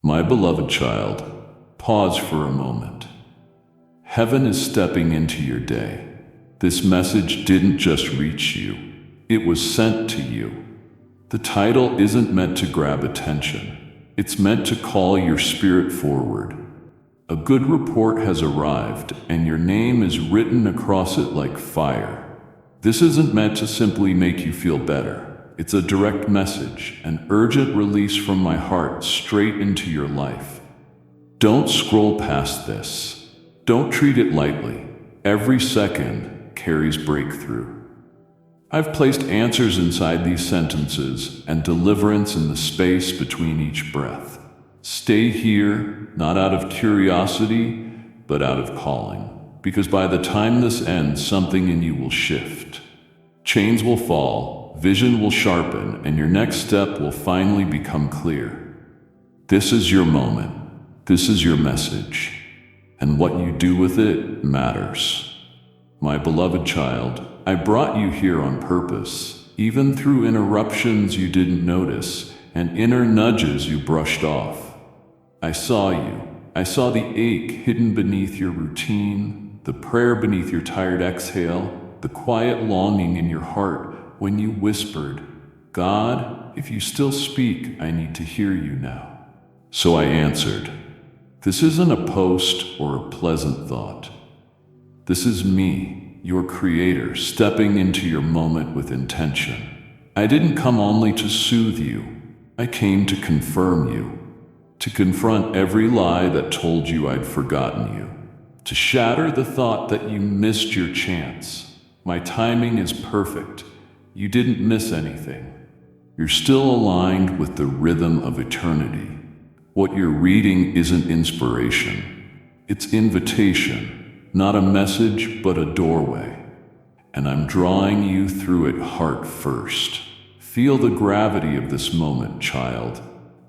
My beloved child, pause for a moment. Heaven is stepping into your day. This message didn't just reach you, it was sent to you. The title isn't meant to grab attention, it's meant to call your spirit forward. A good report has arrived, and your name is written across it like fire. This isn't meant to simply make you feel better. It's a direct message, an urgent release from my heart straight into your life. Don't scroll past this. Don't treat it lightly. Every second carries breakthrough. I've placed answers inside these sentences and deliverance in the space between each breath. Stay here, not out of curiosity, but out of calling. Because by the time this ends, something in you will shift. Chains will fall, vision will sharpen, and your next step will finally become clear. This is your moment. This is your message. And what you do with it matters. My beloved child, I brought you here on purpose, even through interruptions you didn't notice and inner nudges you brushed off. I saw you. I saw the ache hidden beneath your routine, the prayer beneath your tired exhale, the quiet longing in your heart when you whispered, "God, if you still speak, I need to hear you now." So I answered. This isn't a post or a pleasant thought. This is me, your creator, stepping into your moment with intention. I didn't come only to soothe you. I came to confirm you, to confront every lie that told you I'd forgotten you, to shatter the thought that you missed your chance. My timing is perfect. You didn't miss anything. You're still aligned with the rhythm of eternity. What you're reading isn't inspiration. It's invitation, not a message, but a doorway. And I'm drawing you through it heart first. Feel the gravity of this moment, child.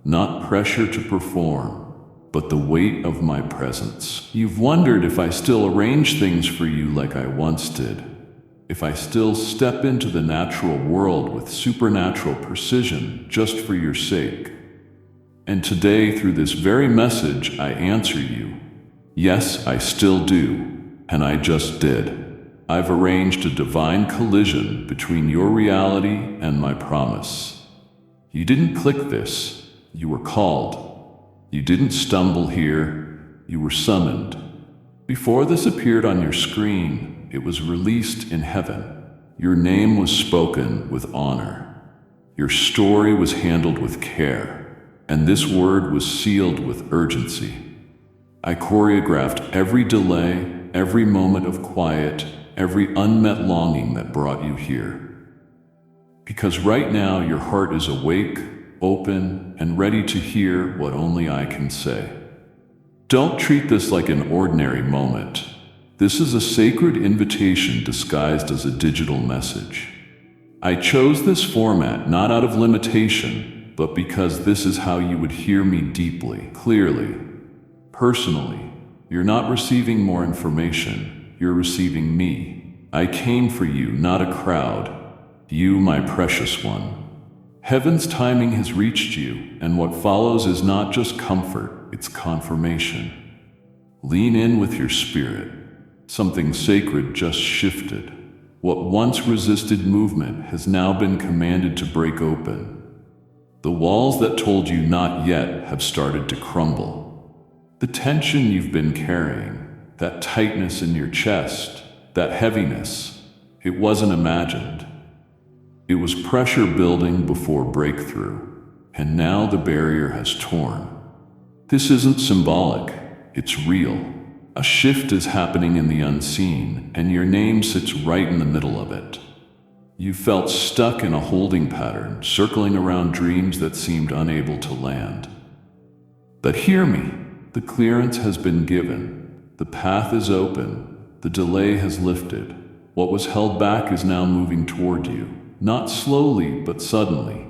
Not pressure to perform, but the weight of my presence. You've wondered if I still arrange things for you like I once did. If I still step into the natural world with supernatural precision just for your sake. And today, through this very message, I answer you. Yes, I still do, and I just did. I've arranged a divine collision between your reality and my promise. You didn't click this, you were called. You didn't stumble here, you were summoned. Before this appeared on your screen, it was released in heaven. Your name was spoken with honor. Your story was handled with care. And this word was sealed with urgency. I choreographed every delay, every moment of quiet, every unmet longing that brought you here. Because right now your heart is awake, open, and ready to hear what only I can say. Don't treat this like an ordinary moment. This is a sacred invitation disguised as a digital message. I chose this format not out of limitation, but because this is how you would hear me deeply, clearly, personally. You're not receiving more information, you're receiving me. I came for you, not a crowd. You, my precious one. Heaven's timing has reached you, and what follows is not just comfort, it's confirmation. Lean in with your spirit. Something sacred just shifted. What once resisted movement has now been commanded to break open. The walls that told you not yet have started to crumble. The tension you've been carrying, that tightness in your chest, that heaviness, it wasn't imagined. It was pressure building before breakthrough, and now the barrier has torn. This isn't symbolic, it's real. A shift is happening in the unseen, and your name sits right in the middle of it. You felt stuck in a holding pattern, circling around dreams that seemed unable to land. But hear me, the clearance has been given. The path is open. The delay has lifted. What was held back is now moving toward you, not slowly, but suddenly.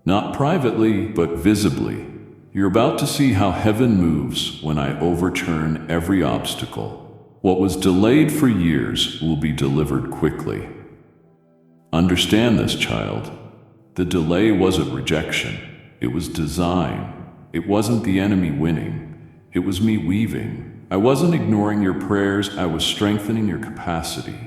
Not privately, but visibly. You're about to see how heaven moves when I overturn every obstacle. What was delayed for years will be delivered quickly. Understand this, child. The delay wasn't rejection. It was design. It wasn't the enemy winning. It was me weaving. I wasn't ignoring your prayers, I was strengthening your capacity.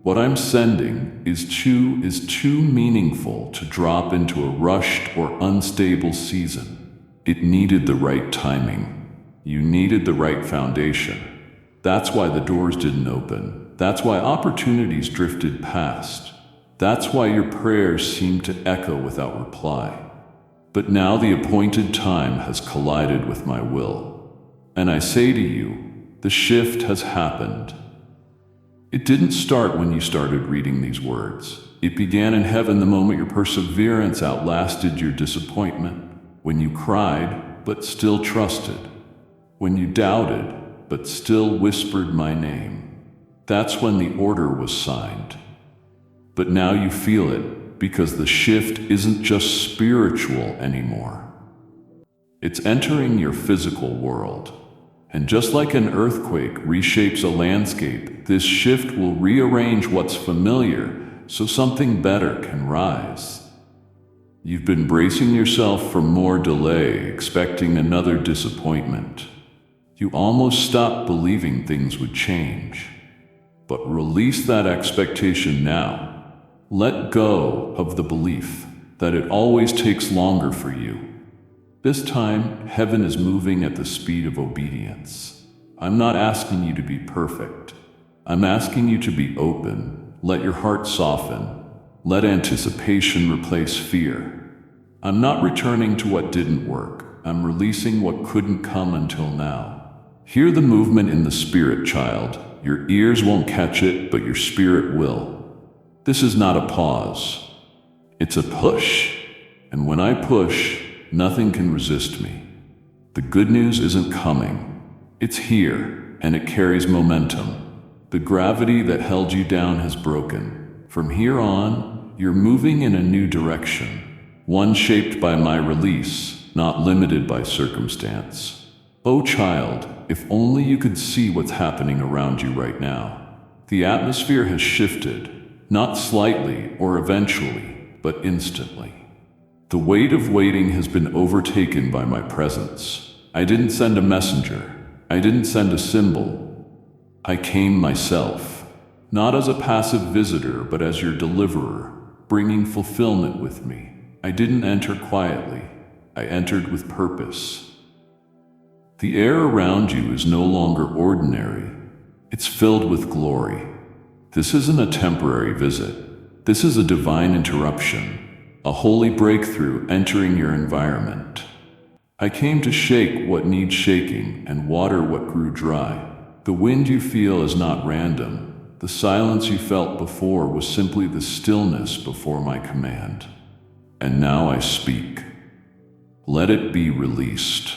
What I'm sending is too meaningful to drop into a rushed or unstable season. It needed the right timing. You needed the right foundation. That's why the doors didn't open. That's why opportunities drifted past. That's why your prayers seemed to echo without reply. But now the appointed time has collided with my will. And I say to you, the shift has happened. It didn't start when you started reading these words. It began in heaven the moment your perseverance outlasted your disappointment. When you cried, but still trusted. When you doubted, but still whispered my name. That's when the order was signed. But now you feel it, because the shift isn't just spiritual anymore. It's entering your physical world. And just like an earthquake reshapes a landscape, this shift will rearrange what's familiar so something better can rise. You've been bracing yourself for more delay, expecting another disappointment. You almost stopped believing things would change. But release that expectation now. Let go of the belief that it always takes longer for you. This time, heaven is moving at the speed of obedience. I'm not asking you to be perfect. I'm asking you to be open. Let your heart soften. Let anticipation replace fear. I'm not returning to what didn't work. I'm releasing what couldn't come until now. Hear the movement in the spirit, child. Your ears won't catch it, but your spirit will. This is not a pause. It's a push. And when I push, nothing can resist me. The good news isn't coming. It's here, and it carries momentum. The gravity that held you down has broken. From here on, you're moving in a new direction. One shaped by my release, not limited by circumstance. Oh child, if only you could see what's happening around you right now. The atmosphere has shifted, not slightly or eventually, but instantly. The weight of waiting has been overtaken by my presence. I didn't send a messenger. I didn't send a symbol. I came myself, not as a passive visitor, but as your deliverer, bringing fulfillment with me. I didn't enter quietly. I entered with purpose. The air around you is no longer ordinary. It's filled with glory. This isn't a temporary visit. This is a divine interruption. A holy breakthrough entering your environment. I came to shake what needs shaking and water what grew dry. The wind you feel is not random. The silence you felt before was simply the stillness before my command. And now I speak. Let it be released.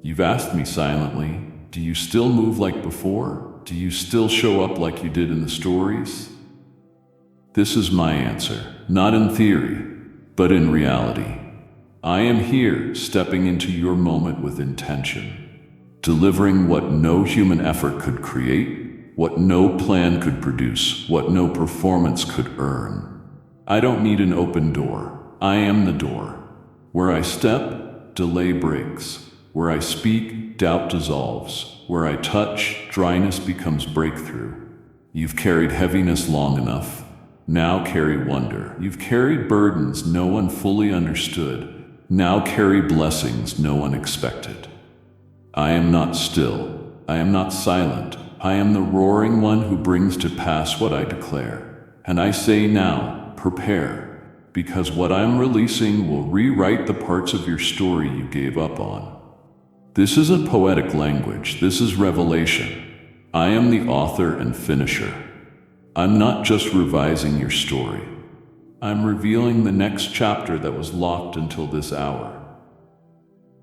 You've asked me silently, do you still move like before? Do you still show up like you did in the stories? This is my answer, not in theory, but in reality. I am here, stepping into your moment with intention, delivering what no human effort could create, what no plan could produce, what no performance could earn. I don't need an open door. I am the door. Where I step, delay breaks. Where I speak, doubt dissolves. Where I touch, dryness becomes breakthrough. You've carried heaviness long enough. Now carry wonder. You've carried burdens no one fully understood. Now carry blessings no one expected. I am not still. I am not silent. I am the roaring one who brings to pass what I declare. And I say now, prepare, because what I'm releasing will rewrite the parts of your story you gave up on. This isn't poetic language. This is revelation. I am the author and finisher. I'm not just revising your story. I'm revealing the next chapter that was locked until this hour.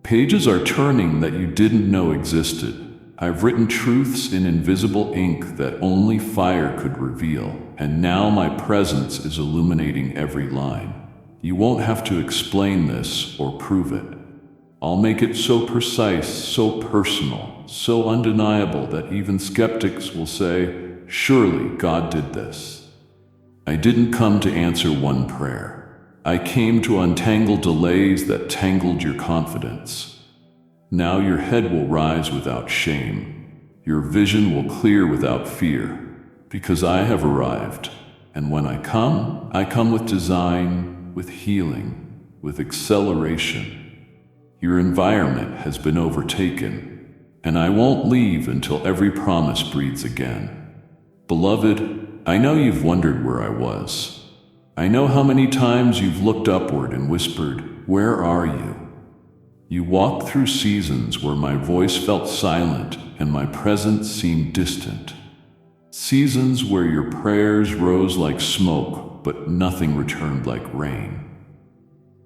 Pages are turning that you didn't know existed. I've written truths in invisible ink that only fire could reveal, and now my presence is illuminating every line. You won't have to explain this or prove it. I'll make it so precise, so personal, so undeniable that even skeptics will say, surely God did this. I didn't come to answer one prayer. I came to untangle delays that tangled your confidence. Now your head will rise without shame. Your vision will clear without fear, because I have arrived. And when I come with design, with healing, with acceleration. Your environment has been overtaken, and I won't leave until every promise breathes again. Beloved, I know you've wondered where I was. I know how many times you've looked upward and whispered, "Where are you?" You walked through seasons where my voice felt silent and my presence seemed distant. Seasons where your prayers rose like smoke, but nothing returned like rain.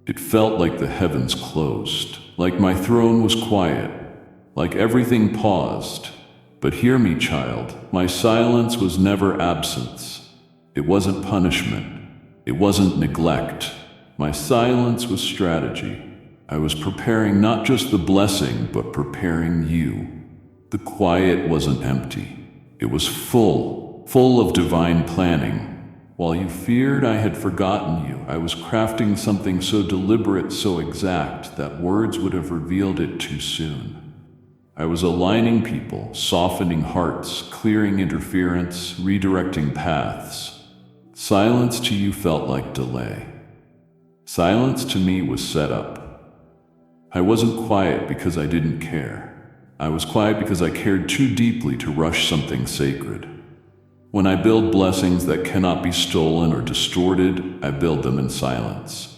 It felt like the heavens closed, like my throne was quiet, like everything paused. But hear me, child, my silence was never absence. It wasn't punishment. It wasn't neglect. My silence was strategy. I was preparing not just the blessing, but preparing you. The quiet wasn't empty. It was full of divine planning. While you feared I had forgotten you, I was crafting something so deliberate, so exact, that words would have revealed it too soon. I was aligning people, softening hearts, clearing interference, redirecting paths. Silence to you felt like delay. Silence to me was set up. I wasn't quiet because I didn't care. I was quiet because I cared too deeply to rush something sacred. When I build blessings that cannot be stolen or distorted, I build them in silence.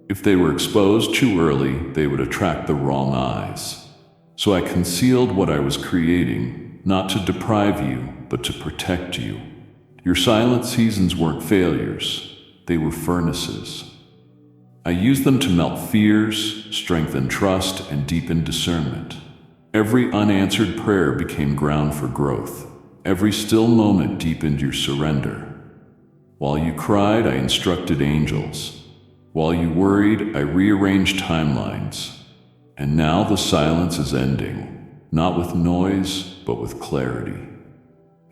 If they were exposed too early, they would attract the wrong eyes. So I concealed what I was creating, not to deprive you, but to protect you. Your silent seasons weren't failures, they were furnaces. I used them to melt fears, strengthen trust, and deepen discernment. Every unanswered prayer became ground for growth. Every still moment deepened your surrender. While you cried, I instructed angels. While you worried, I rearranged timelines. And now the silence is ending, not with noise, but with clarity.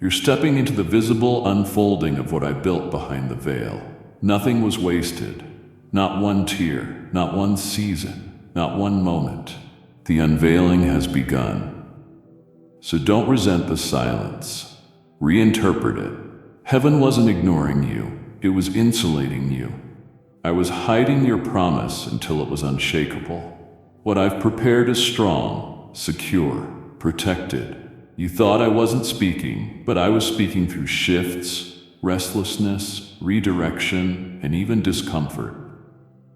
You're stepping into the visible unfolding of what I built behind the veil. Nothing was wasted. Not one tear, not one season, not one moment. The unveiling has begun. So don't resent the silence. Reinterpret it. Heaven wasn't ignoring you. It was insulating you. I was hiding your promise until it was unshakable. What I've prepared is strong, secure, protected. You thought I wasn't speaking, but I was speaking through shifts, restlessness, redirection, and even discomfort.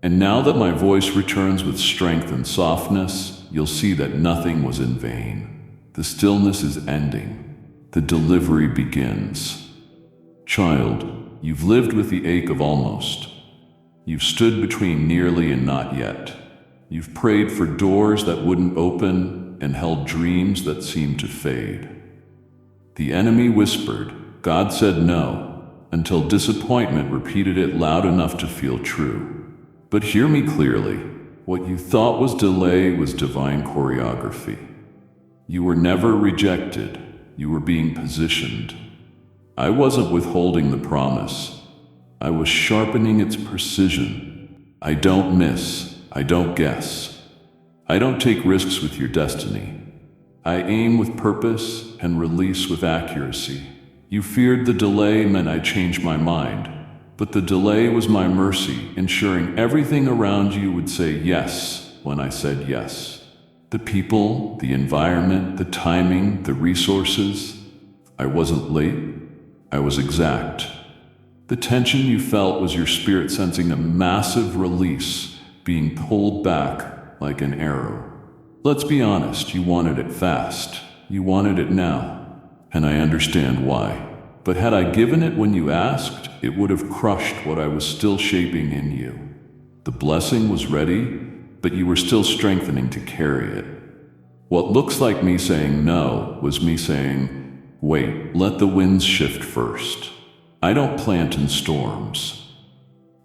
And now that my voice returns with strength and softness, you'll see that nothing was in vain. The stillness is ending. The delivery begins. Child, you've lived with the ache of almost. You've stood between nearly and not yet. You've prayed for doors that wouldn't open and held dreams that seemed to fade. The enemy whispered, God said no, until disappointment repeated it loud enough to feel true. But hear me clearly. What you thought was delay was divine choreography. You were never rejected. You were being positioned. I wasn't withholding the promise. I was sharpening its precision. I don't miss. I don't guess. I don't take risks with your destiny. I aim with purpose and release with accuracy. You feared the delay meant I changed my mind. But the delay was my mercy, ensuring everything around you would say yes when I said yes. The people, the environment, the timing, the resources. I wasn't late. I was exact. The tension you felt was your spirit sensing a massive release, being pulled back like an arrow. Let's be honest, you wanted it fast. You wanted it now. And I understand why. But had I given it when you asked, it would have crushed what I was still shaping in you. The blessing was ready, but you were still strengthening to carry it. What looks like me saying no was me saying, wait, let the winds shift first. I don't plant in storms.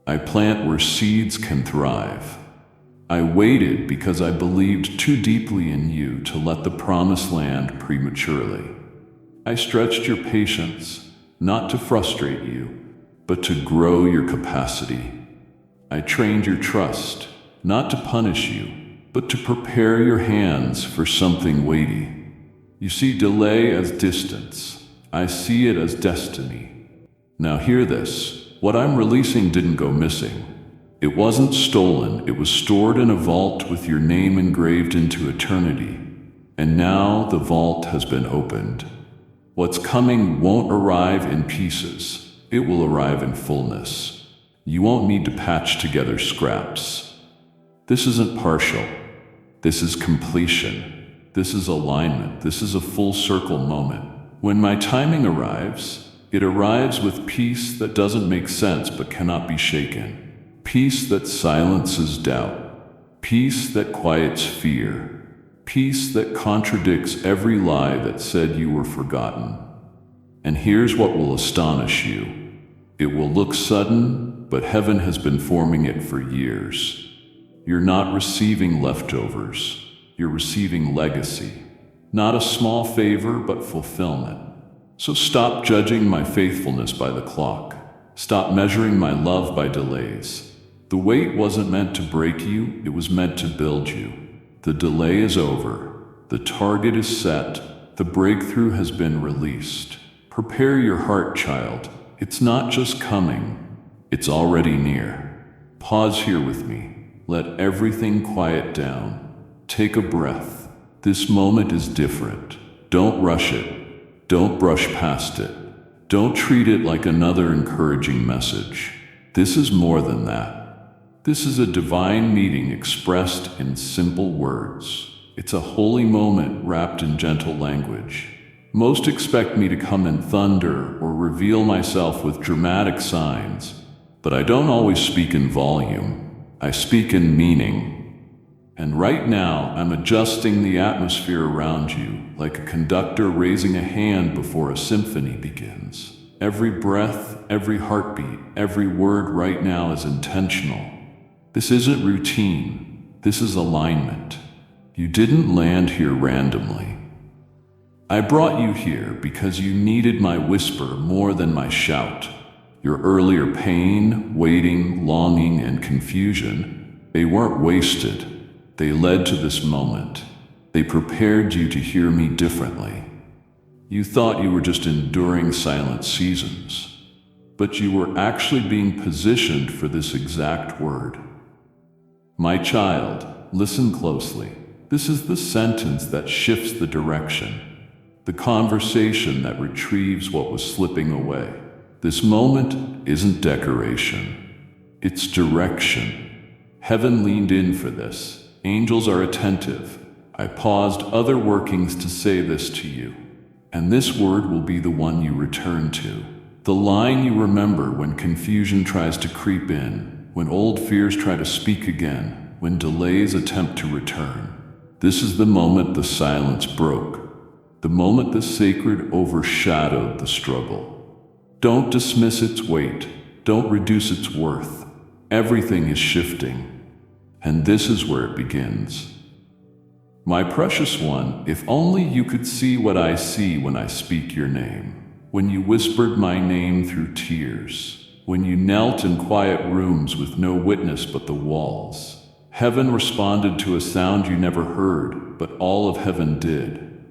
I plant where seeds can thrive. I waited because I believed too deeply in you to let the promise land prematurely. I stretched your patience, not to frustrate you, but to grow your capacity. I trained your trust, not to punish you, but to prepare your hands for something weighty. You see delay as distance. I see it as destiny. Now hear this. What I'm releasing didn't go missing. It wasn't stolen. It was stored in a vault with your name engraved into eternity. And now the vault has been opened. What's coming won't arrive in pieces. It will arrive in fullness. You won't need to patch together scraps. This isn't partial. This is completion. This is alignment. This is a full circle moment. When my timing arrives, it arrives with peace that doesn't make sense but cannot be shaken. Peace that silences doubt. Peace that quiets fear. Peace that contradicts every lie that said you were forgotten. And here's what will astonish you. It will look sudden, but heaven has been forming it for years. You're not receiving leftovers. You're receiving legacy. Not a small favor, but fulfillment. So stop judging my faithfulness by the clock. Stop measuring my love by delays. The wait wasn't meant to break you, it was meant to build you. The delay is over. The target is set. The breakthrough has been released. Prepare your heart, child. It's not just coming. It's already near. Pause here with me. Let everything quiet down. Take a breath. This moment is different. Don't rush it. Don't brush past it. Don't treat it like another encouraging message. This is more than that. This is a divine meeting expressed in simple words. It's a holy moment wrapped in gentle language. Most expect me to come in thunder or reveal myself with dramatic signs, but I don't always speak in volume. I speak in meaning. And right now, I'm adjusting the atmosphere around you, like a conductor raising a hand before a symphony begins. Every breath, every heartbeat, every word right now is intentional. This isn't routine. This is alignment. You didn't land here randomly. I brought you here because you needed my whisper more than my shout. Your earlier pain, waiting, longing, and confusion, they weren't wasted. They led to this moment. They prepared you to hear me differently. You thought you were just enduring silent seasons, but you were actually being positioned for this exact word. My child, listen closely. This is the sentence that shifts the direction, the conversation that retrieves what was slipping away. This moment isn't decoration, it's direction. Heaven leaned in for this. Angels are attentive. I paused other workings to say this to you. And this word will be the one you return to. The line you remember when confusion tries to creep in, when old fears try to speak again, when delays attempt to return. This is the moment the silence broke. The moment the sacred overshadowed the struggle. Don't dismiss its weight. Don't reduce its worth. Everything is shifting. And this is where it begins. My precious one, if only you could see what I see when I speak your name. When you whispered my name through tears. When you knelt in quiet rooms with no witness but the walls. Heaven responded to a sound you never heard, but all of heaven did.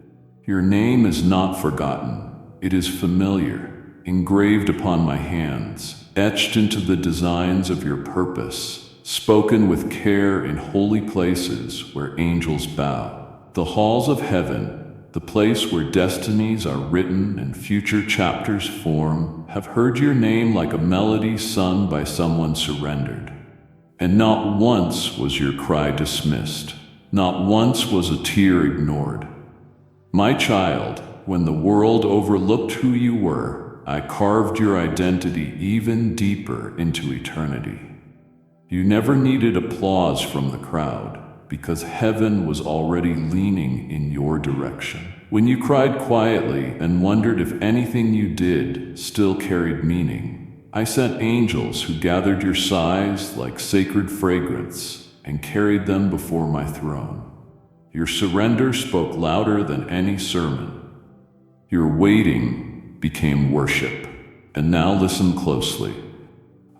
Your name is not forgotten. It is familiar, engraved upon my hands, etched into the designs of your purpose. Spoken with care in holy places where angels bow. The halls of heaven, the place where destinies are written and future chapters form, have heard your name like a melody sung by someone surrendered. And not once was your cry dismissed. Not once was a tear ignored. My child, when the world overlooked who you were, I carved your identity even deeper into eternity. You never needed applause from the crowd because heaven was already leaning in your direction. When you cried quietly and wondered if anything you did still carried meaning, I sent angels who gathered your sighs like sacred fragrance and carried them before my throne. Your surrender spoke louder than any sermon. Your waiting became worship. And now listen closely.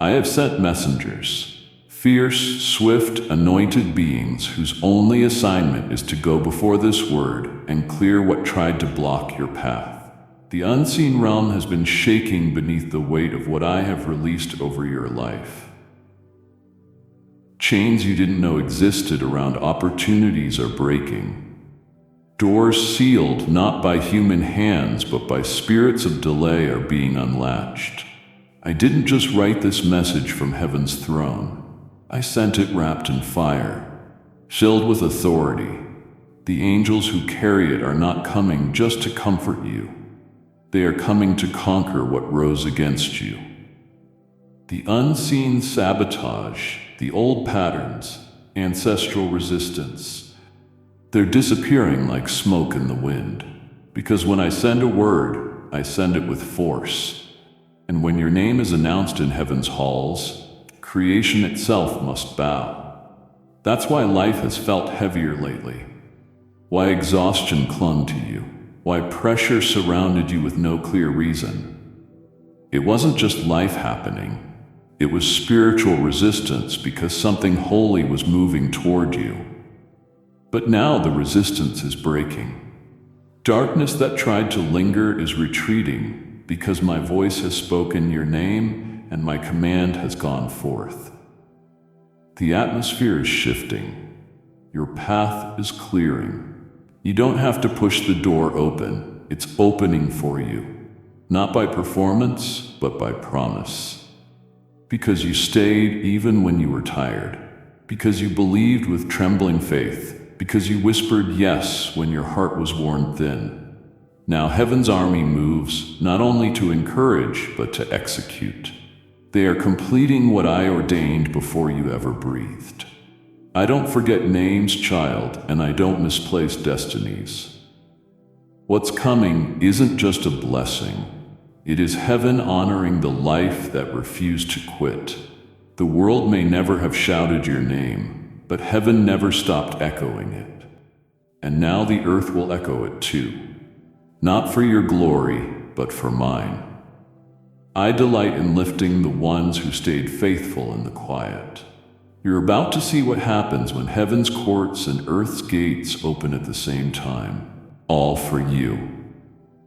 I have sent messengers. Fierce, swift, anointed beings whose only assignment is to go before this word and clear what tried to block your path. The unseen realm has been shaking beneath the weight of what I have released over your life. Chains you didn't know existed around opportunities are breaking. Doors sealed not by human hands but by spirits of delay are being unlatched. I didn't just write this message from heaven's throne. I sent it wrapped in fire, filled with authority. The angels who carry it are not coming just to comfort you. They are coming to conquer what rose against you. The unseen sabotage, the old patterns, ancestral resistance, they're disappearing like smoke in the wind. Because when I send a word, I send it with force. And when your name is announced in heaven's halls, creation itself must bow. That's why life has felt heavier lately. Why exhaustion clung to you. Why pressure surrounded you with no clear reason. It wasn't just life happening. It was spiritual resistance because something holy was moving toward you. But now the resistance is breaking. Darkness that tried to linger is retreating because my voice has spoken your name and my command has gone forth. The atmosphere is shifting. Your path is clearing. You don't have to push the door open. It's opening for you. Not by performance, but by promise. Because you stayed even when you were tired. Because you believed with trembling faith. Because you whispered yes when your heart was worn thin. Now heaven's army moves not only to encourage, but to execute. They are completing what I ordained before you ever breathed. I don't forget names, child, and I don't misplace destinies. What's coming isn't just a blessing. It is heaven honoring the life that refused to quit. The world may never have shouted your name, but heaven never stopped echoing it. And now the earth will echo it too. Not for your glory, but for mine. I delight in lifting the ones who stayed faithful in the quiet. You're about to see what happens when heaven's courts and earth's gates open at the same time. All for you.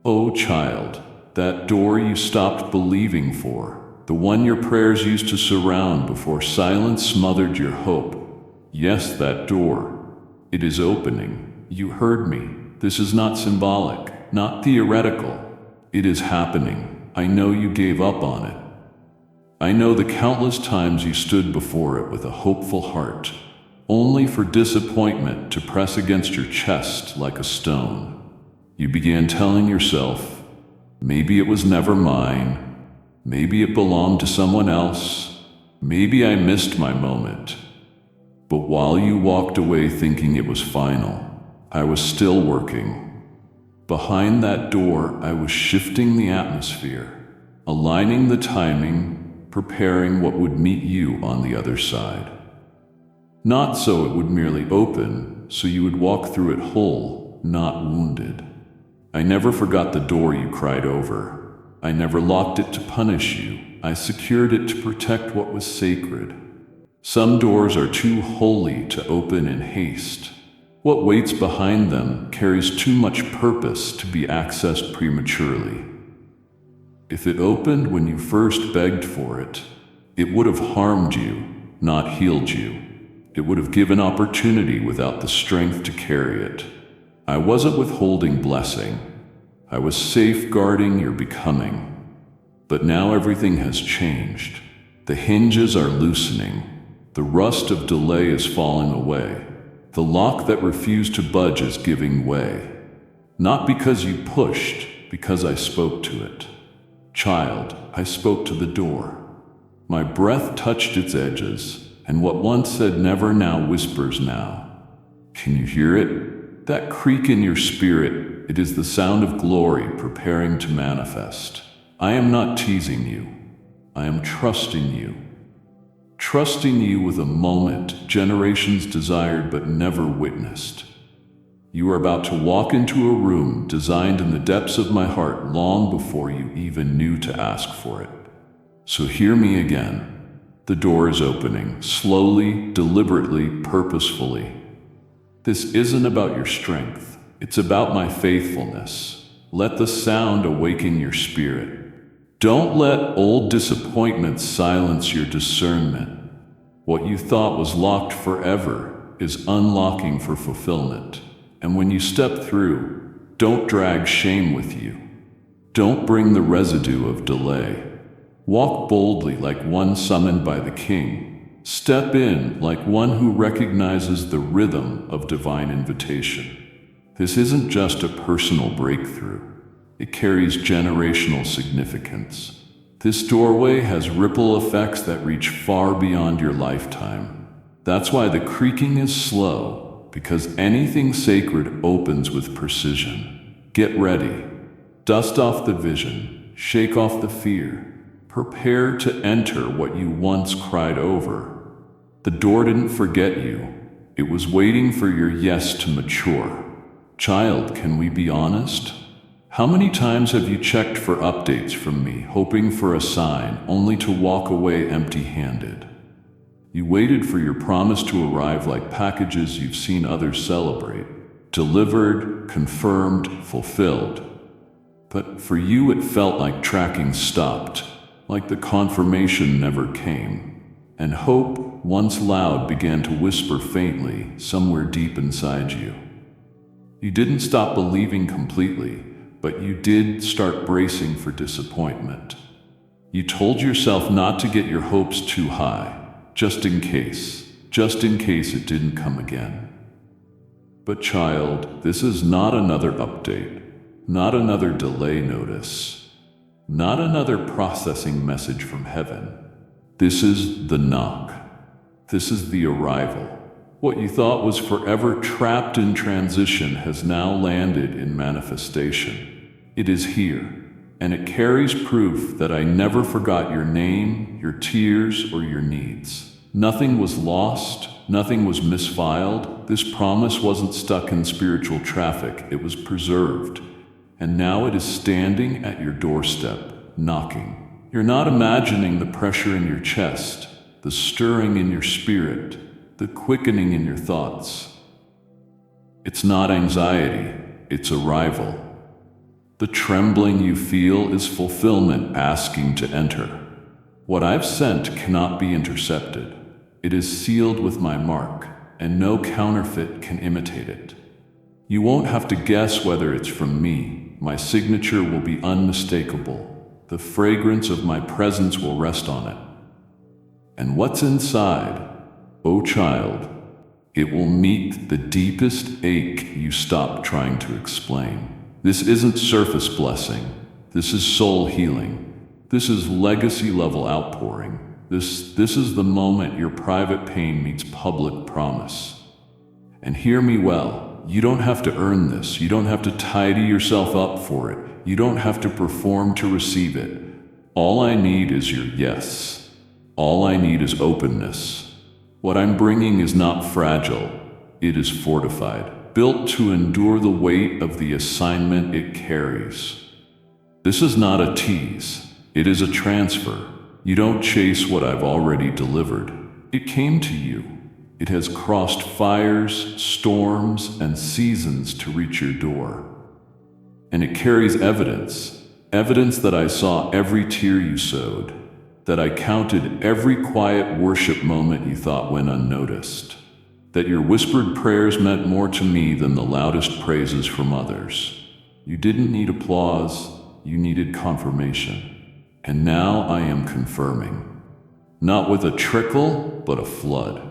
Oh, child, that door you stopped believing for, the one your prayers used to surround before silence smothered your hope. Yes, that door. It is opening. You heard me. This is not symbolic, not theoretical. It is happening. I know you gave up on it. I know the countless times you stood before it with a hopeful heart, only for disappointment to press against your chest like a stone. You began telling yourself, maybe it was never mine. Maybe it belonged to someone else. Maybe I missed my moment. But while you walked away thinking it was final, I was still working. Behind that door, I was shifting the atmosphere, aligning the timing, preparing what would meet you on the other side. Not so it would merely open, so you would walk through it whole, not wounded. I never forgot the door you cried over. I never locked it to punish you. I secured it to protect what was sacred. Some doors are too holy to open in haste. What waits behind them carries too much purpose to be accessed prematurely. If it opened when you first begged for it, it would have harmed you, not healed you. It would have given opportunity without the strength to carry it. I wasn't withholding blessing. I was safeguarding your becoming. But now everything has changed. The hinges are loosening. The rust of delay is falling away. The lock that refused to budge is giving way. Not because you pushed, because I spoke to it. Child, I spoke to the door. My breath touched its edges, and what once said never now whispers now. Can you hear it? That creak in your spirit, it is the sound of glory preparing to manifest. I am not teasing you. I am trusting you. Trusting you with a moment generations desired but never witnessed. You are about to walk into a room designed in the depths of my heart long before you even knew to ask for it. So hear me again. The door is opening, slowly, deliberately, purposefully. This isn't about your strength. It's about my faithfulness. Let the sound awaken your spirit. Don't let old disappointments silence your discernment. What you thought was locked forever is unlocking for fulfillment. And when you step through, don't drag shame with you. Don't bring the residue of delay. Walk boldly like one summoned by the King. Step in like one who recognizes the rhythm of divine invitation. This isn't just a personal breakthrough. It carries generational significance. This doorway has ripple effects that reach far beyond your lifetime. That's why the creaking is slow, because anything sacred opens with precision. Get ready. Dust off the vision. Shake off the fear. Prepare to enter what you once cried over. The door didn't forget you. It was waiting for your yes to mature. Child, can we be honest? How many times have you checked for updates from me, hoping for a sign, only to walk away empty-handed? You waited for your promise to arrive like packages you've seen others celebrate. Delivered, confirmed, fulfilled. But for you it felt like tracking stopped. Like the confirmation never came, and hope, once loud, began to whisper faintly somewhere deep inside you. You didn't stop believing completely, but you did start bracing for disappointment. You told yourself not to get your hopes too high, just in case it didn't come again. But child, this is not another update, not another delay notice. Not another processing message from heaven. This is the knock. This is the arrival. What you thought was forever trapped in transition has now landed in manifestation. It is here, and it carries proof that I never forgot your name, your tears, or your needs. Nothing was lost. Nothing was misfiled. This promise wasn't stuck in spiritual traffic. It was preserved. And now it is standing at your doorstep, knocking. You're not imagining the pressure in your chest, the stirring in your spirit, the quickening in your thoughts. It's not anxiety, it's arrival. The trembling you feel is fulfillment asking to enter. What I've sent cannot be intercepted. It is sealed with my mark, and no counterfeit can imitate it. You won't have to guess whether it's from me. My signature will be unmistakable. The fragrance of my presence will rest on it. And what's inside, O child, it will meet the deepest ache you stopped trying to explain. This isn't surface blessing. This is soul healing. This is legacy-level outpouring. This is the moment your private pain meets public promise. And hear me well. You don't have to earn this. You don't have to tidy yourself up for it. You don't have to perform to receive it. All I need is your yes. All I need is openness. What I'm bringing is not fragile. It is fortified, built to endure the weight of the assignment it carries. This is not a tease. It is a transfer. You don't chase what I've already delivered. It came to you. It has crossed fires, storms, and seasons to reach your door. And it carries evidence that I saw every tear you sowed, that I counted every quiet worship moment you thought went unnoticed, that your whispered prayers meant more to me than the loudest praises from others. You didn't need applause, you needed confirmation. And now I am confirming. Not with a trickle, but a flood.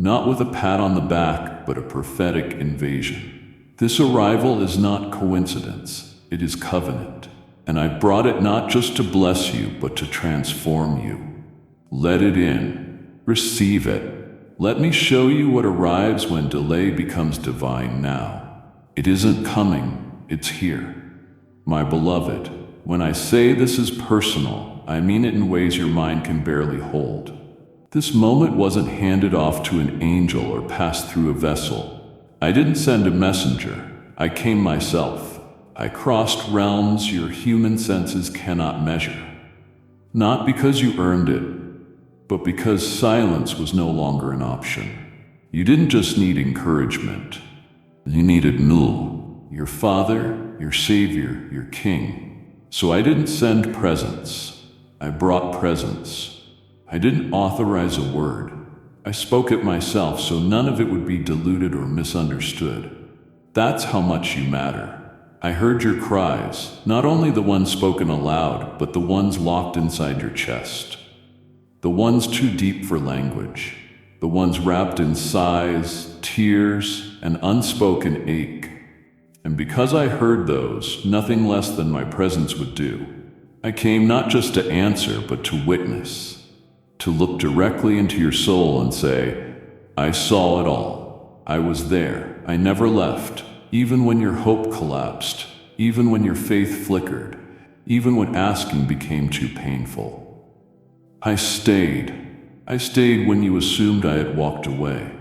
Not with a pat on the back, but a prophetic invasion. This arrival is not coincidence, it is covenant. And I brought it not just to bless you, but to transform you. Let it in. Receive it. Let me show you what arrives when delay becomes divine now. It isn't coming, it's here. My beloved, when I say this is personal, I mean it in ways your mind can barely hold. This moment wasn't handed off to an angel or passed through a vessel. I didn't send a messenger. I came myself. I crossed realms your human senses cannot measure. Not because you earned it, but because silence was no longer an option. You didn't just need encouragement. You needed Nul, your father, your savior, your king. So I didn't send presents. I brought presence. I didn't authorize a word. I spoke it myself so none of it would be diluted or misunderstood. That's how much you matter. I heard your cries, not only the ones spoken aloud, but the ones locked inside your chest. The ones too deep for language. The ones wrapped in sighs, tears, and unspoken ache. And because I heard those, nothing less than my presence would do. I came not just to answer, but to witness. To look directly into your soul and say, I saw it all. I was there. I never left. Even when your hope collapsed, even when your faith flickered, even when asking became too painful. I stayed. I stayed when you assumed I had walked away.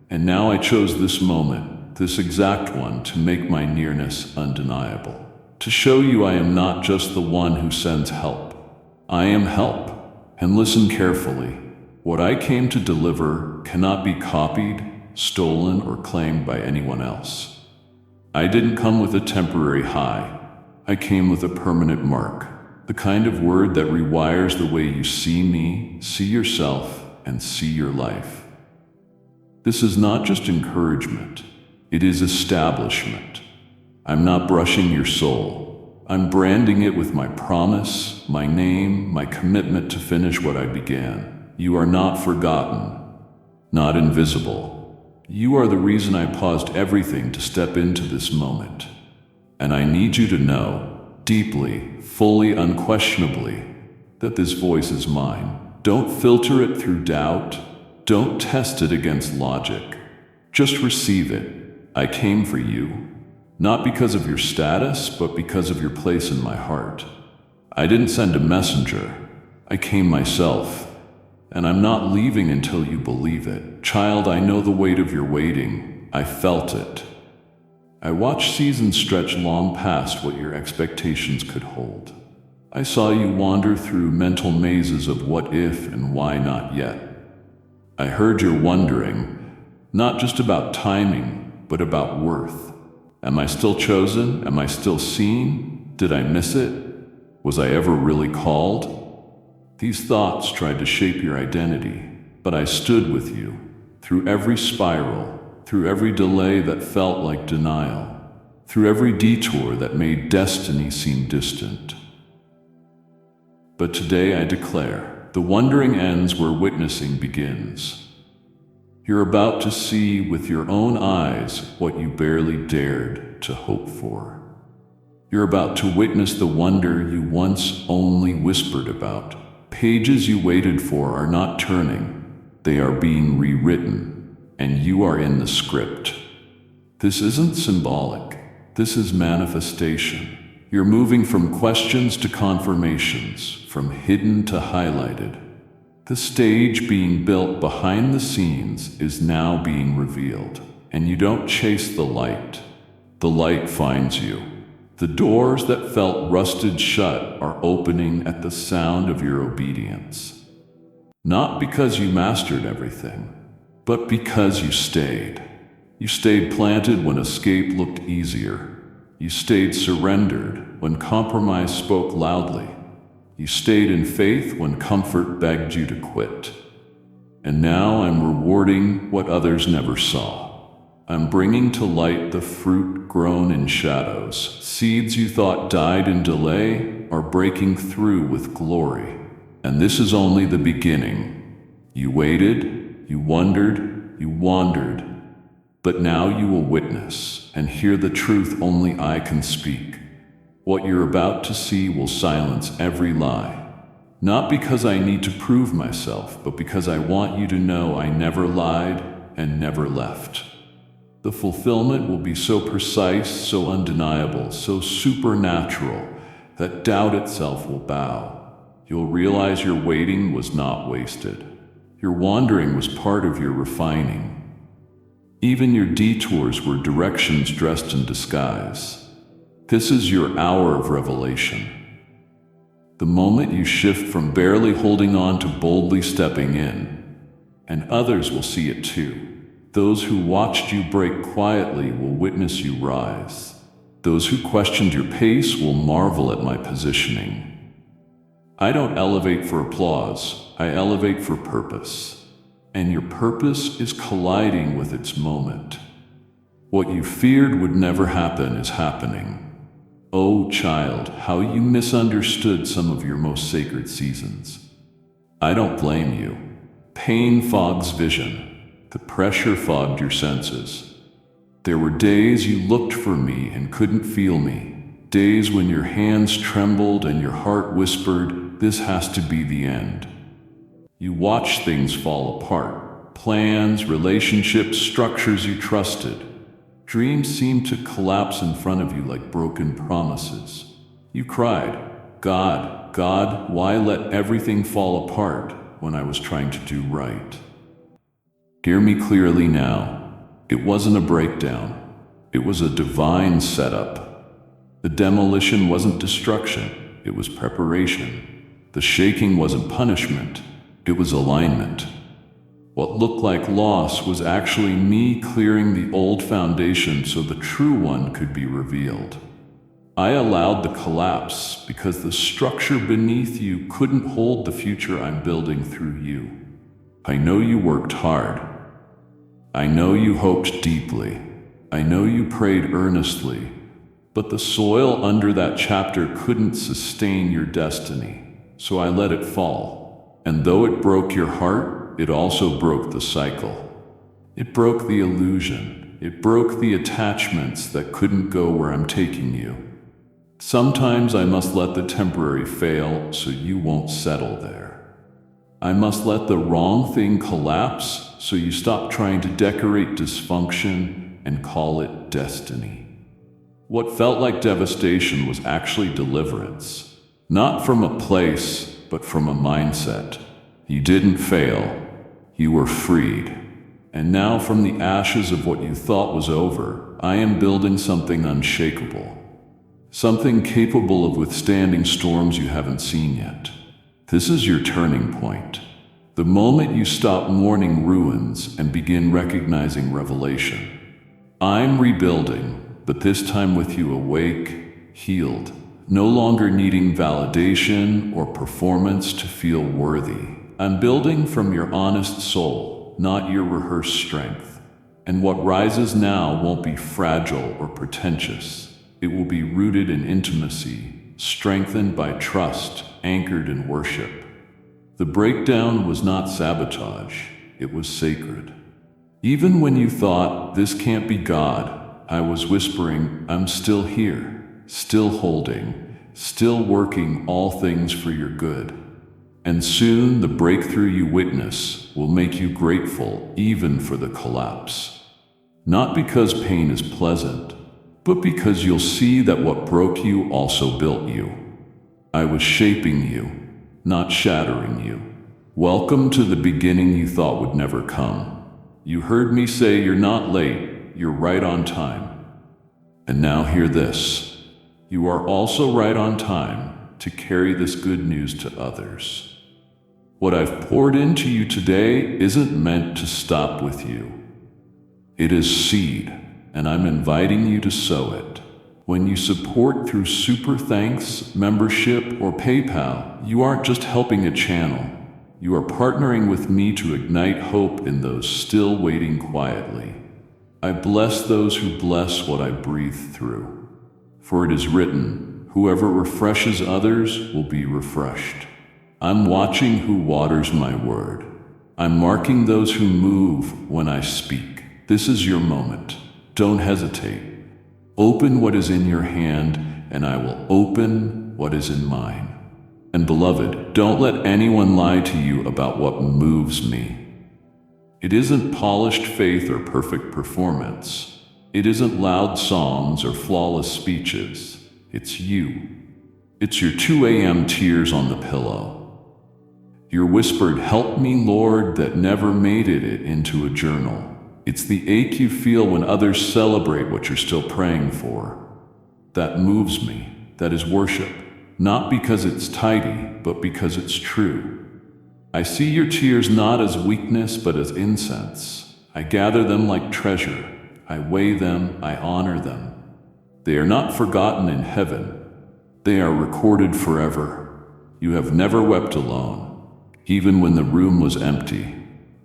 And now I chose this moment, this exact one, to make my nearness undeniable. To show you I am not just the one who sends help. I am help. And listen carefully. What I came to deliver cannot be copied, stolen, or claimed by anyone else. I didn't come with a temporary high. I came with a permanent mark, the kind of word that rewires the way you see me, see yourself, and see your life. This is not just encouragement, it is establishment. I'm not brushing your soul. I'm branding it with my promise, my name, my commitment to finish what I began. You are not forgotten, not invisible. You are the reason I paused everything to step into this moment. And I need you to know, deeply, fully, unquestionably, that this voice is mine. Don't filter it through doubt. Don't test it against logic. Just receive it. I came for you, not because of your status, but because of your place in my heart. I didn't send a messenger. I came myself. And I'm not leaving until you believe it. Child, I know the weight of your waiting. I felt it. I watched seasons stretch long past what your expectations could hold. I saw you wander through mental mazes of what if and why not yet. I heard your wondering, not just about timing, but about worth. Am I still chosen? Am I still seen? Did I miss it? Was I ever really called? These thoughts tried to shape your identity, but I stood with you, through every spiral, through every delay that felt like denial, through every detour that made destiny seem distant. But today I declare, the wondering ends where witnessing begins. You're about to see with your own eyes what you barely dared to hope for. You're about to witness the wonder you once only whispered about. Pages you waited for are not turning, they are being rewritten, and you are in the script. This isn't symbolic, this is manifestation. You're moving from questions to confirmations, from hidden to highlighted. The stage being built behind the scenes is now being revealed, and you don't chase the light finds you. The doors that felt rusted shut are opening at the sound of your obedience. Not because you mastered everything, but because you stayed. You stayed planted when escape looked easier. You stayed surrendered when compromise spoke loudly. You stayed in faith when comfort begged you to quit. And now I'm rewarding what others never saw. I'm bringing to light the fruit grown in shadows. Seeds you thought died in delay are breaking through with glory. And this is only the beginning. You waited, you wondered, you wandered. But now you will witness and hear the truth only I can speak. What you're about to see will silence every lie. Not because I need to prove myself, but because I want you to know I never lied and never left. The fulfillment will be so precise, so undeniable, so supernatural that doubt itself will bow. You'll realize your waiting was not wasted. Your wandering was part of your refining. Even your detours were directions dressed in disguise. This is your hour of revelation. The moment you shift from barely holding on to boldly stepping in, and others will see it too. Those who watched you break quietly will witness you rise. Those who questioned your pace will marvel at my positioning. I don't elevate for applause, I elevate for purpose. And your purpose is colliding with its moment. What you feared would never happen is happening. Oh, child, how you misunderstood some of your most sacred seasons. I don't blame you. Pain fogs vision. The pressure fogged your senses. There were days you looked for me and couldn't feel me. Days when your hands trembled and your heart whispered, "This has to be the end." You watched things fall apart. Plans, relationships, structures you trusted. Dreams seemed to collapse in front of you like broken promises. You cried, "God, God, why let everything fall apart when I was trying to do right?" Hear me clearly now. It wasn't a breakdown. It was a divine setup. The demolition wasn't destruction. It was preparation. The shaking wasn't punishment. It was alignment. What looked like loss was actually me clearing the old foundation so the true one could be revealed. I allowed the collapse because the structure beneath you couldn't hold the future I'm building through you. I know you worked hard. I know you hoped deeply. I know you prayed earnestly. But the soil under that chapter couldn't sustain your destiny, so I let it fall. And though it broke your heart, it also broke the cycle. It broke the illusion. It broke the attachments that couldn't go where I'm taking you. Sometimes I must let the temporary fail so you won't settle there. I must let the wrong thing collapse so you stop trying to decorate dysfunction and call it destiny. What felt like devastation was actually deliverance. Not from a place, but from a mindset. You didn't fail. You were freed. And now from the ashes of what you thought was over, I am building something unshakable. Something capable of withstanding storms you haven't seen yet. This is your turning point. The moment you stop mourning ruins and begin recognizing revelation. I'm rebuilding, but this time with you awake, healed, no longer needing validation or performance to feel worthy. I'm building from your honest soul, not your rehearsed strength. And what rises now won't be fragile or pretentious. It will be rooted in intimacy, strengthened by trust, anchored in worship. The breakdown was not sabotage, it was sacred. Even when you thought, "This can't be God," I was whispering, "I'm still here, still holding, still working all things for your good." And soon the breakthrough you witness will make you grateful even for the collapse. Not because pain is pleasant, but because you'll see that what broke you also built you. I was shaping you, not shattering you. Welcome to the beginning you thought would never come. You heard me say you're not late, you're right on time. And now hear this. You are also right on time to carry this good news to others. What I've poured into you today isn't meant to stop with you. It is seed, and I'm inviting you to sow it. When you support through Super Thanks, membership, or PayPal, you aren't just helping a channel. You are partnering with me to ignite hope in those still waiting quietly. I bless those who bless what I breathe through. For it is written, "Whoever refreshes others will be refreshed." I'm watching who waters my word. I'm marking those who move when I speak. This is your moment. Don't hesitate. Open what is in your hand, and I will open what is in mine. And beloved, don't let anyone lie to you about what moves me. It isn't polished faith or perfect performance. It isn't loud songs or flawless speeches. It's you. It's your 2 a.m. tears on the pillow. Your whispered, "Help me, Lord," that never made it into a journal. It's the ache you feel when others celebrate what you're still praying for. That moves me. That is worship. not because it's tidy, but because it's true. I see your tears not as weakness, but as incense. I gather them like treasure. I weigh them, I honor them. They are not forgotten in heaven. They are recorded forever. You have never wept alone, even when the room was empty,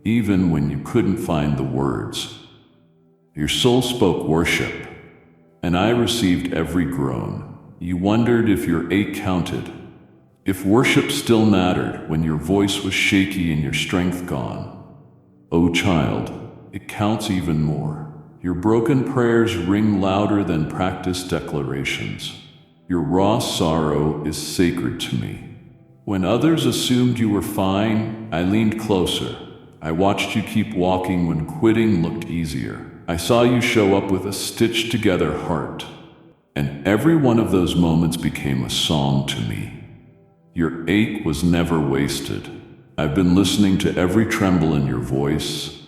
even when you couldn't find the words. Your soul spoke worship, and I received every groan. You wondered if your ache counted, if worship still mattered when your voice was shaky and your strength gone. Oh child, it counts even more. Your broken prayers ring louder than practiced declarations. Your raw sorrow is sacred to me. When others assumed you were fine, I leaned closer. I watched you keep walking when quitting looked easier. I saw you show up with a stitched-together heart. And every one of those moments became a song to me. Your ache was never wasted. I've been listening to every tremble in your voice.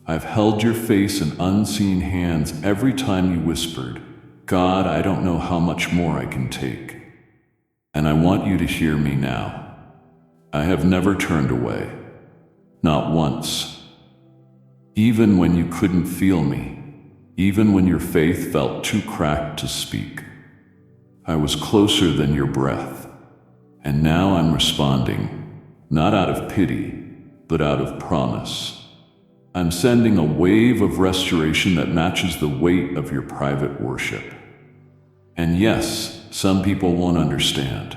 I've held your face in unseen hands every time you whispered, God, I don't know how much more I can take. And I want you to hear me now. I have never turned away. Not once. Even when you couldn't feel me, even when your faith felt too cracked to speak. I was closer than your breath. And now I'm responding, not out of pity, but out of promise. I'm sending a wave of restoration that matches the weight of your private worship. And yes, some people won't understand.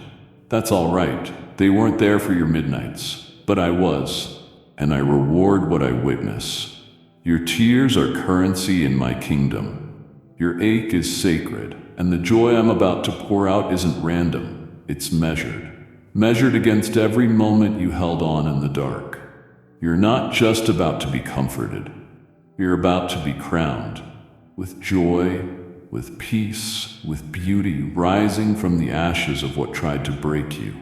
That's all right. They weren't there for your midnights, but I was, and I reward what I witness. Your tears are currency in my kingdom. Your ache is sacred, and the joy I'm about to pour out isn't random. It's measured against every moment you held on in the dark. You're not just about to be comforted. You're about to be crowned with joy, with peace, with beauty rising from the ashes of what tried to break you.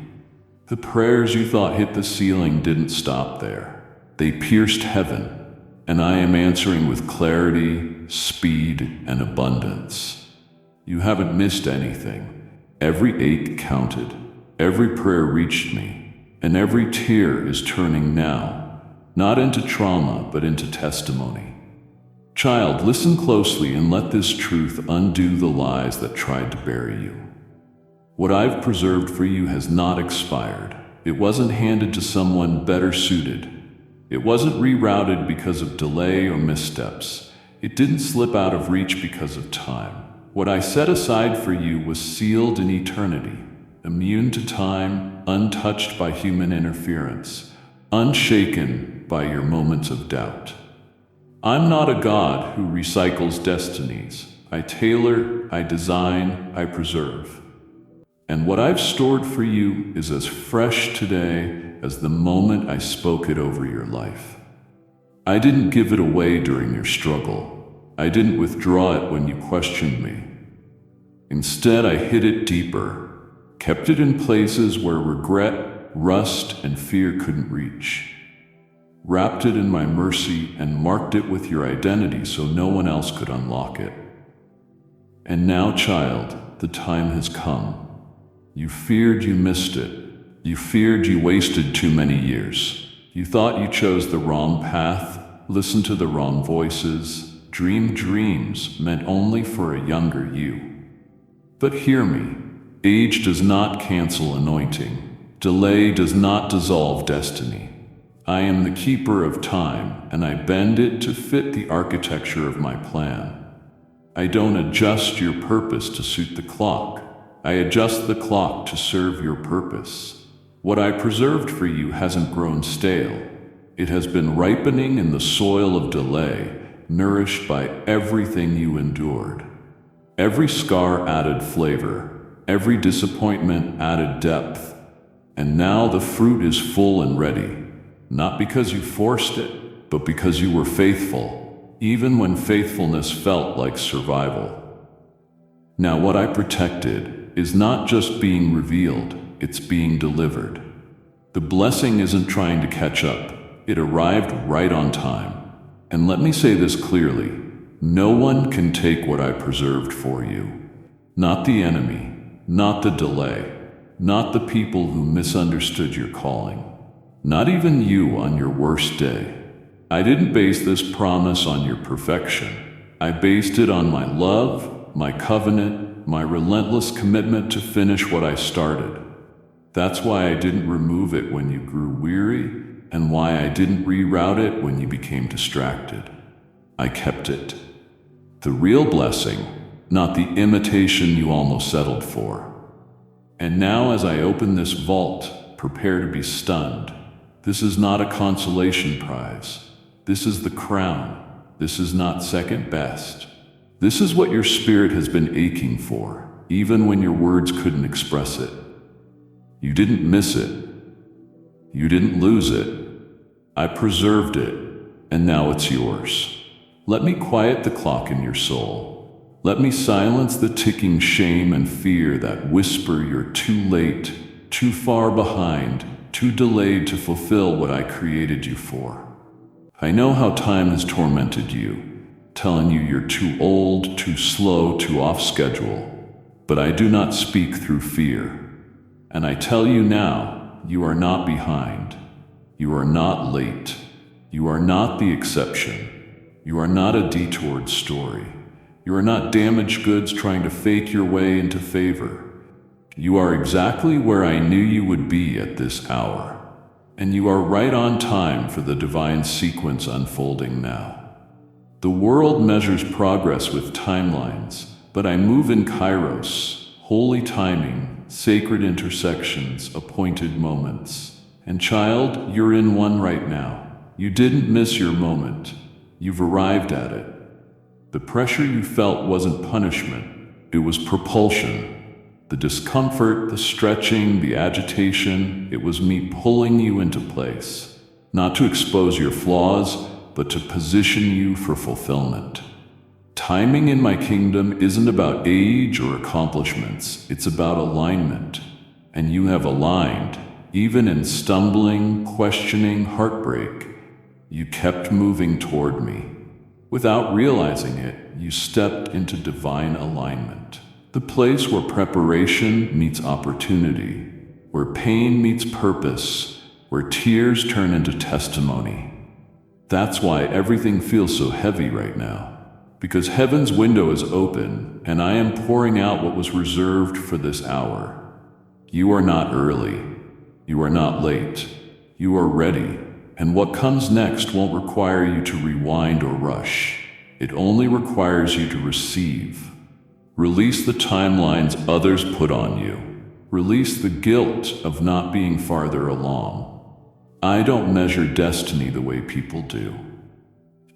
The prayers you thought hit the ceiling didn't stop there. They pierced heaven, and I am answering with clarity, speed, and abundance. You haven't missed anything. Every ache counted. Every prayer reached me, and every tear is turning now, not into trauma, but into testimony. Child, listen closely and let this truth undo the lies that tried to bury you. What I've preserved for you has not expired. It wasn't handed to someone better suited. It wasn't rerouted because of delay or missteps. It didn't slip out of reach because of time. What I set aside for you was sealed in eternity, immune to time, untouched by human interference, unshaken by your moments of doubt. I'm not a God who recycles destinies. I tailor, I design, I preserve. And what I've stored for you is as fresh today as the moment I spoke it over your life. I didn't give it away during your struggle. I didn't withdraw it when you questioned me. Instead, I hid it deeper, kept it in places where regret, rust, and fear couldn't reach. Wrapped it in my mercy and marked it with your identity so no one else could unlock it. And now, child, the time has come. You feared you missed it. You feared you wasted too many years. You thought you chose the wrong path, listened to the wrong voices, dreamed dreams meant only for a younger you. But hear me, age does not cancel anointing. Delay does not dissolve destiny. I am the keeper of time, and I bend it to fit the architecture of my plan. I don't adjust your purpose to suit the clock. I adjust the clock to serve your purpose. What I preserved for you hasn't grown stale. It has been ripening in the soil of delay, nourished by everything you endured. Every scar added flavor, every disappointment added depth. And now the fruit is full and ready. Not because you forced it, but because you were faithful, even when faithfulness felt like survival. Now what I protected is not just being revealed, it's being delivered. The blessing isn't trying to catch up, it arrived right on time. And let me say this clearly, no one can take what I preserved for you. Not the enemy, not the delay, not the people who misunderstood your calling, not even you on your worst day. I didn't base this promise on your perfection. I based it on my love, my covenant, my relentless commitment to finish what I started. That's why I didn't remove it when you grew weary, and why I didn't reroute it when you became distracted. I kept it. The real blessing, not the imitation you almost settled for. And now as I open this vault, prepare to be stunned. This is not a consolation prize. This is the crown. This is not second best. This is what your spirit has been aching for, even when your words couldn't express it. You didn't miss it. You didn't lose it. I preserved it, and now it's yours. Let me quiet the clock in your soul. Let me silence the ticking shame and fear that whisper you're too late, too far behind, too delayed to fulfill what I created you for. I know how time has tormented you, telling you you're too old, too slow, too off schedule. But I do not speak through fear. And I tell you now, you are not behind. You are not late. You are not the exception. You are not a detoured story. You are not damaged goods trying to fake your way into favor. You are exactly where I knew you would be at this hour. And you are right on time for the divine sequence unfolding now. The world measures progress with timelines, but I move in kairos, holy timing, sacred intersections, appointed moments. And child, you're in one right now. You didn't miss your moment. You've arrived at it. The pressure you felt wasn't punishment. It was propulsion. The discomfort, the stretching, the agitation, it was me pulling you into place. Not to expose your flaws, but to position you for fulfillment. Timing in my kingdom isn't about age or accomplishments. It's about alignment. And you have aligned. Even in stumbling, questioning, heartbreak, you kept moving toward me. Without realizing it, you stepped into divine alignment. The place where preparation meets opportunity, where pain meets purpose, where tears turn into testimony. That's why everything feels so heavy right now. Because heaven's window is open, and I am pouring out what was reserved for this hour. You are not early. You are not late. You are ready, and what comes next won't require you to rewind or rush. It only requires you to receive. Release the timelines others put on you. Release the guilt of not being farther along. I don't measure destiny the way people do.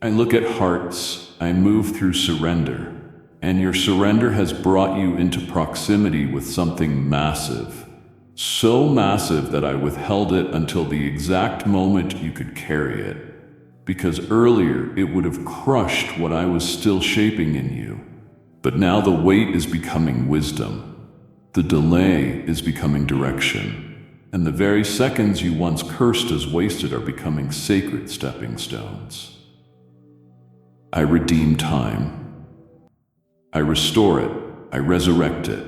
I look at hearts, I move through surrender, and your surrender has brought you into proximity with something massive. So massive that I withheld it until the exact moment you could carry it. Because earlier it would have crushed what I was still shaping in you. But now the weight is becoming wisdom. The delay is becoming direction. And the very seconds you once cursed as wasted are becoming sacred stepping stones. I redeem time. I restore it. I resurrect it.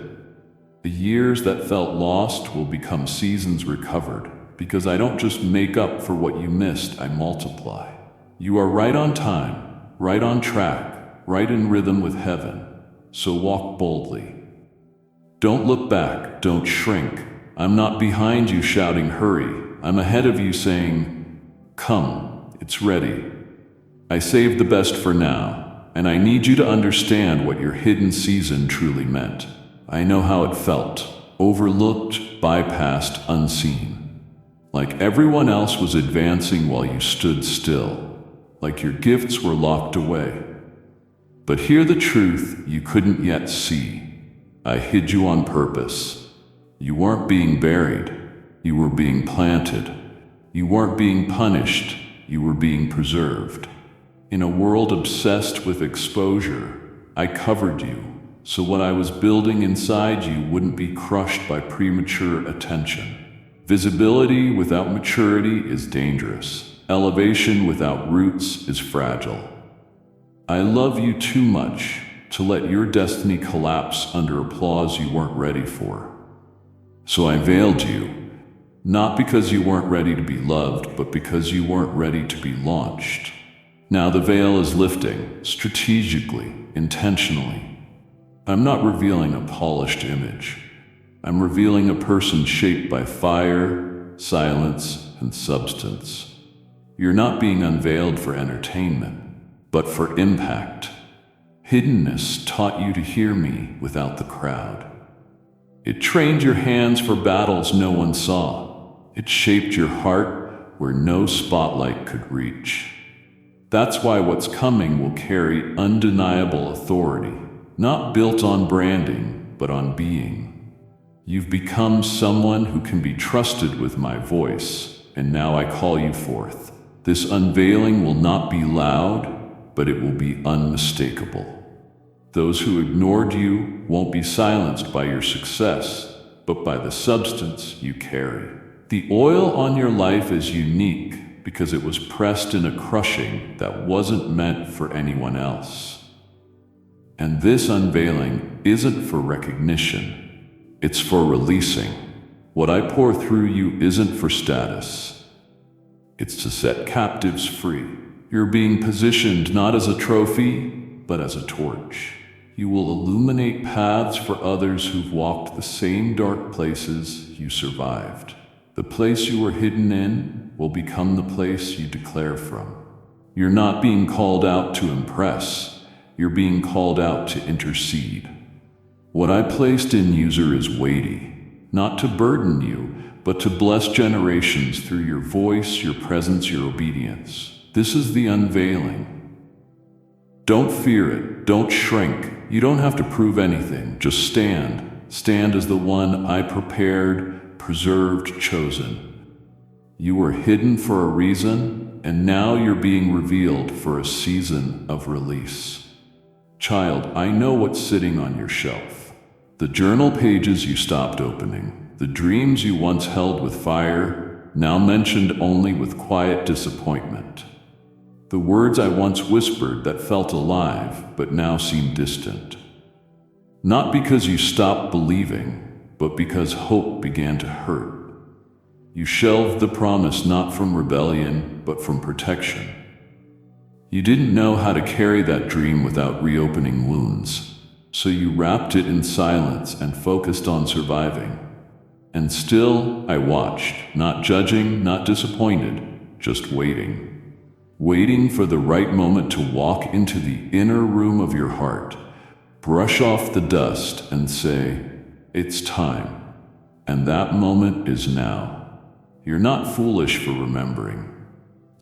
The years that felt lost will become seasons recovered, because I don't just make up for what you missed, I multiply. You are right on time, right on track, right in rhythm with heaven. So walk boldly. Don't look back, don't shrink. I'm not behind you shouting hurry. I'm ahead of you saying, come, it's ready. I saved the best for now, and I need you to understand what your hidden season truly meant. I know how it felt, overlooked, bypassed, unseen. Like everyone else was advancing while you stood still, like your gifts were locked away. But hear the truth you couldn't yet see. I hid you on purpose. You weren't being buried, you were being planted. You weren't being punished, you were being preserved. In a world obsessed with exposure, I covered you. So what I was building inside you wouldn't be crushed by premature attention. Visibility without maturity is dangerous. Elevation without roots is fragile. I love you too much to let your destiny collapse under applause you weren't ready for. So I veiled you, not because you weren't ready to be loved, but because you weren't ready to be launched. Now the veil is lifting, strategically, intentionally. I'm not revealing a polished image. I'm revealing a person shaped by fire, silence, and substance. You're not being unveiled for entertainment, but for impact. Hiddenness taught you to hear me without the crowd. It trained your hands for battles no one saw. It shaped your heart where no spotlight could reach. That's why what's coming will carry undeniable authority, not built on branding, but on being. You've become someone who can be trusted with my voice, and now I call you forth. This unveiling will not be loud, but it will be unmistakable. Those who ignored you won't be silenced by your success, but by the substance you carry. The oil on your life is unique because it was pressed in a crushing that wasn't meant for anyone else. And this unveiling isn't for recognition, it's for releasing. What I pour through you isn't for status, it's to set captives free. You're being positioned not as a trophy, but as a torch. You will illuminate paths for others who've walked the same dark places you survived. The place you were hidden in will become the place you declare from. You're not being called out to impress, you're being called out to intercede. What I placed in user is weighty, not to burden you, but to bless generations through your voice, your presence, your obedience. This is the unveiling. Don't fear it, don't shrink. You don't have to prove anything, just stand. Stand as the one I prepared, preserved, chosen. You were hidden for a reason, and now you're being revealed for a season of release. Child, I know what's sitting on your shelf. The journal pages you stopped opening, the dreams you once held with fire, now mentioned only with quiet disappointment. The words I once whispered that felt alive, but now seem distant. Not because you stopped believing, but because hope began to hurt. You shelved the promise not from rebellion, but from protection. You didn't know how to carry that dream without reopening wounds, so you wrapped it in silence and focused on surviving. And still, I watched, not judging, not disappointed, just waiting. Waiting for the right moment to walk into the inner room of your heart, brush off the dust and say, it's time. And that moment is now. You're not foolish for remembering.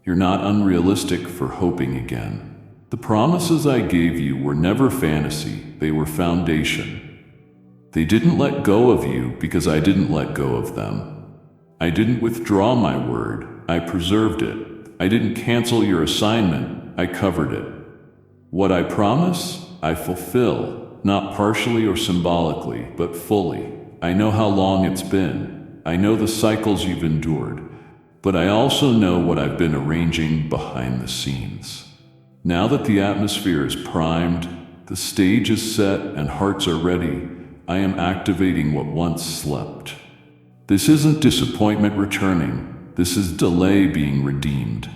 You're not unrealistic for hoping again. The promises I gave you were never fantasy, they were foundation. They didn't let go of you because I didn't let go of them. I didn't withdraw my word, I preserved it. I didn't cancel your assignment, I covered it. What I promise, I fulfill, not partially or symbolically, but fully. I know how long it's been. I know the cycles you've endured. But I also know what I've been arranging behind the scenes. Now that the atmosphere is primed, the stage is set, and hearts are ready, I am activating what once slept. This isn't disappointment returning. This is delay being redeemed.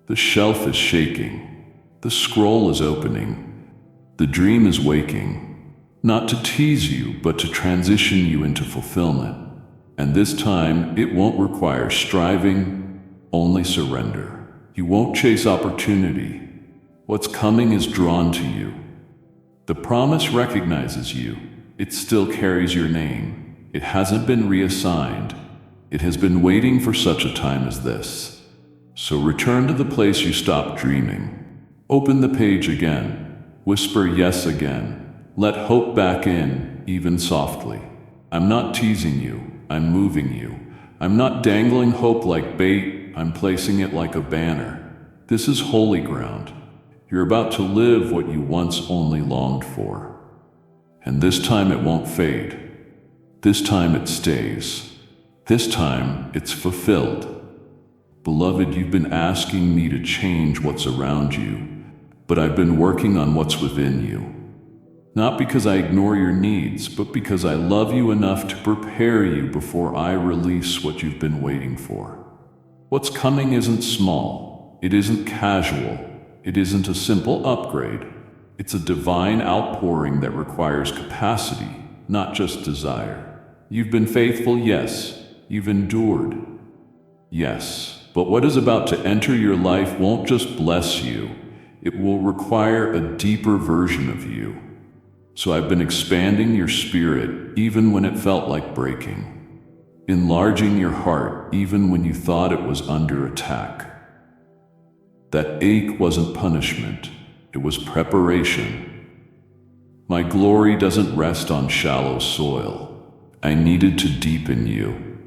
The shelf is shaking. The scroll is opening. The dream is waking. Not to tease you, but to transition you into fulfillment. And this time, it won't require striving, only surrender. You won't chase opportunity. What's coming is drawn to you. The promise recognizes you. It still carries your name. It hasn't been reassigned. It has been waiting for such a time as this. So return to the place you stopped dreaming. Open the page again. Whisper yes again. Let hope back in, even softly. I'm not teasing you. I'm moving you. I'm not dangling hope like bait. I'm placing it like a banner. This is holy ground. You're about to live what you once only longed for. And this time it won't fade. This time it stays. This time, it's fulfilled. Beloved, you've been asking me to change what's around you, but I've been working on what's within you. Not because I ignore your needs, but because I love you enough to prepare you before I release what you've been waiting for. What's coming isn't small, it isn't casual, it isn't a simple upgrade. It's a divine outpouring that requires capacity, not just desire. You've been faithful, yes. You've endured, yes. But what is about to enter your life won't just bless you, it will require a deeper version of you. So I've been expanding your spirit even when it felt like breaking, enlarging your heart even when you thought it was under attack. That ache wasn't punishment, it was preparation. My glory doesn't rest on shallow soil. I needed to deepen you.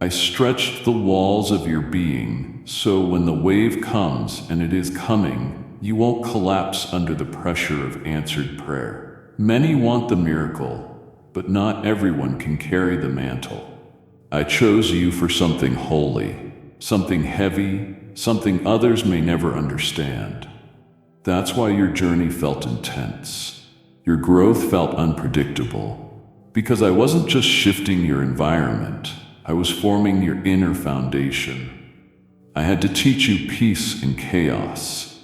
I stretched the walls of your being so when the wave comes, and it is coming, you won't collapse under the pressure of answered prayer. Many want the miracle, but not everyone can carry the mantle. I chose you for something holy, something heavy, something others may never understand. That's why your journey felt intense. Your growth felt unpredictable. Because I wasn't just shifting your environment, I was forming your inner foundation. I had to teach you peace in chaos,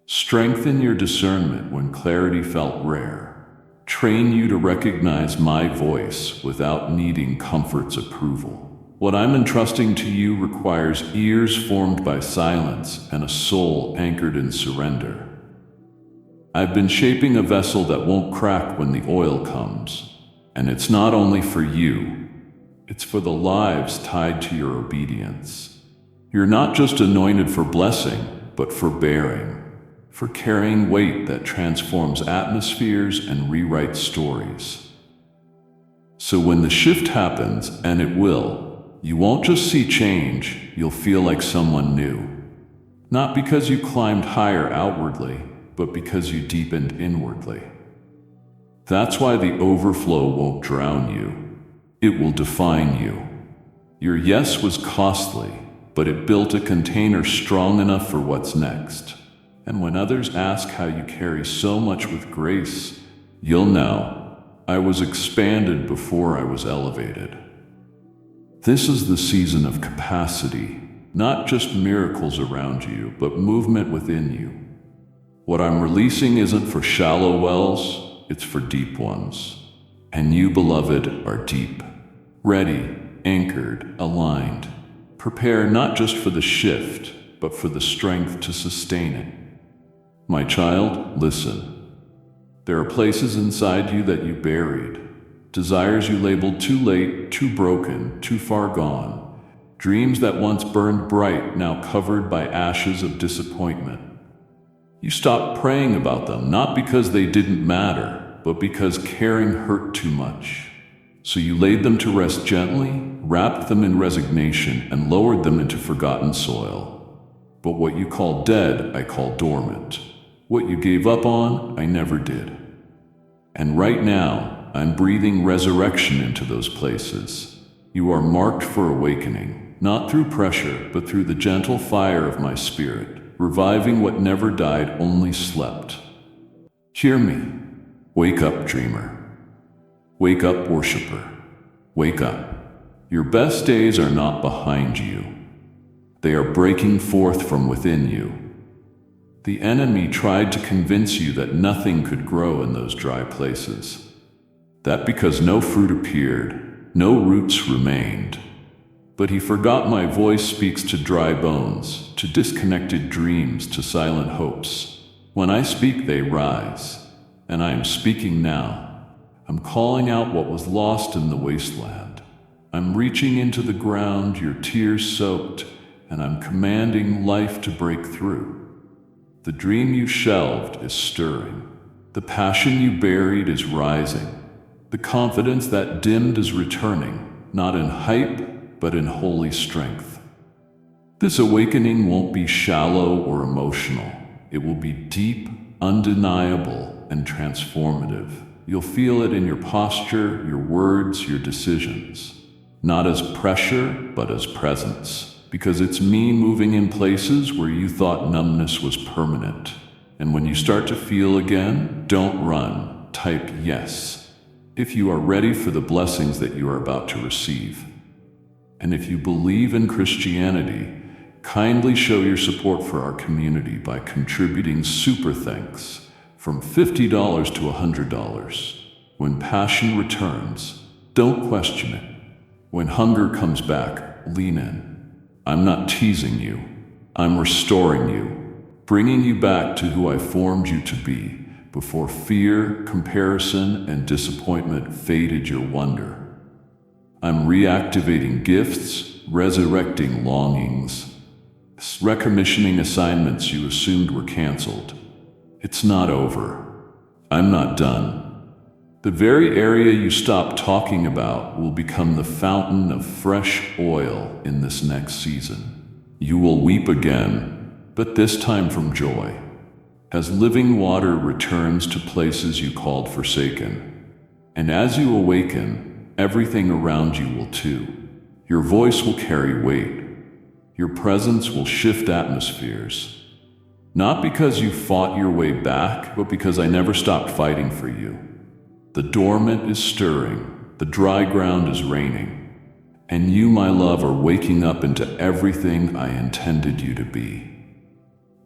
strengthen your discernment when clarity felt rare, train you to recognize my voice without needing comfort's approval. What I'm entrusting to you requires ears formed by silence and a soul anchored in surrender. I've been shaping a vessel that won't crack when the oil comes, and it's not only for you, it's for the lives tied to your obedience. You're not just anointed for blessing, but for bearing, for carrying weight that transforms atmospheres and rewrites stories. So when the shift happens, and it will, you won't just see change, you'll feel like someone new. Not because you climbed higher outwardly, but because you deepened inwardly. That's why the overflow won't drown you. It will define you. Your yes was costly, but it built a container strong enough for what's next. And when others ask how you carry so much with grace, you'll know I was expanded before I was elevated. This is the season of capacity, not just miracles around you, but movement within you. What I'm releasing isn't for shallow wells, it's for deep ones. And you, beloved, are deep, ready, anchored, aligned. Prepare not just for the shift, but for the strength to sustain it. My child, listen. There are places inside you that you buried, desires you labeled too late, too broken, too far gone, dreams that once burned bright, now covered by ashes of disappointment. You stopped praying about them, not because they didn't matter, but because caring hurt too much. So you laid them to rest gently, wrapped them in resignation, and lowered them into forgotten soil. But what you call dead, I call dormant. What you gave up on, I never did. And right now, I'm breathing resurrection into those places. You are marked for awakening, not through pressure, but through the gentle fire of my spirit, reviving what never died, only slept. Hear me. Wake up, dreamer. Wake up, worshiper. Wake up. Your best days are not behind you. They are breaking forth from within you. The enemy tried to convince you that nothing could grow in those dry places. That because no fruit appeared, no roots remained. But he forgot my voice speaks to dry bones, to disconnected dreams, to silent hopes. When I speak, they rise. And I am speaking now. I'm calling out what was lost in the wasteland. I'm reaching into the ground your tears soaked, and I'm commanding life to break through. The dream you shelved is stirring. The passion you buried is rising. The confidence that dimmed is returning, not in hype, but in holy strength. This awakening won't be shallow or emotional. It will be deep, undeniable, and transformative. You'll feel it in your posture, your words, your decisions. Not as pressure, but as presence. Because it's me moving in places where you thought numbness was permanent. And when you start to feel again, don't run. type yes if you are ready for the blessings that you are about to receive. And if you believe in Christianity, kindly show your support for our community by contributing super thanks from $50 to $100. When passion returns, don't question it. When hunger comes back, lean in. I'm not teasing you. I'm restoring you, bringing you back to who I formed you to be before fear, comparison, and disappointment faded your wonder. I'm reactivating gifts, resurrecting longings, recommissioning assignments you assumed were canceled. It's not over. I'm not done. The very area you stopped talking about will become the fountain of fresh oil in this next season. You will weep again, but this time from joy, as living water returns to places you called forsaken. And as you awaken, everything around you will too. Your voice will carry weight. Your presence will shift atmospheres. Not because you fought your way back, but because I never stopped fighting for you. The dormant is stirring, the dry ground is raining, and you, my love, are waking up into everything I intended you to be.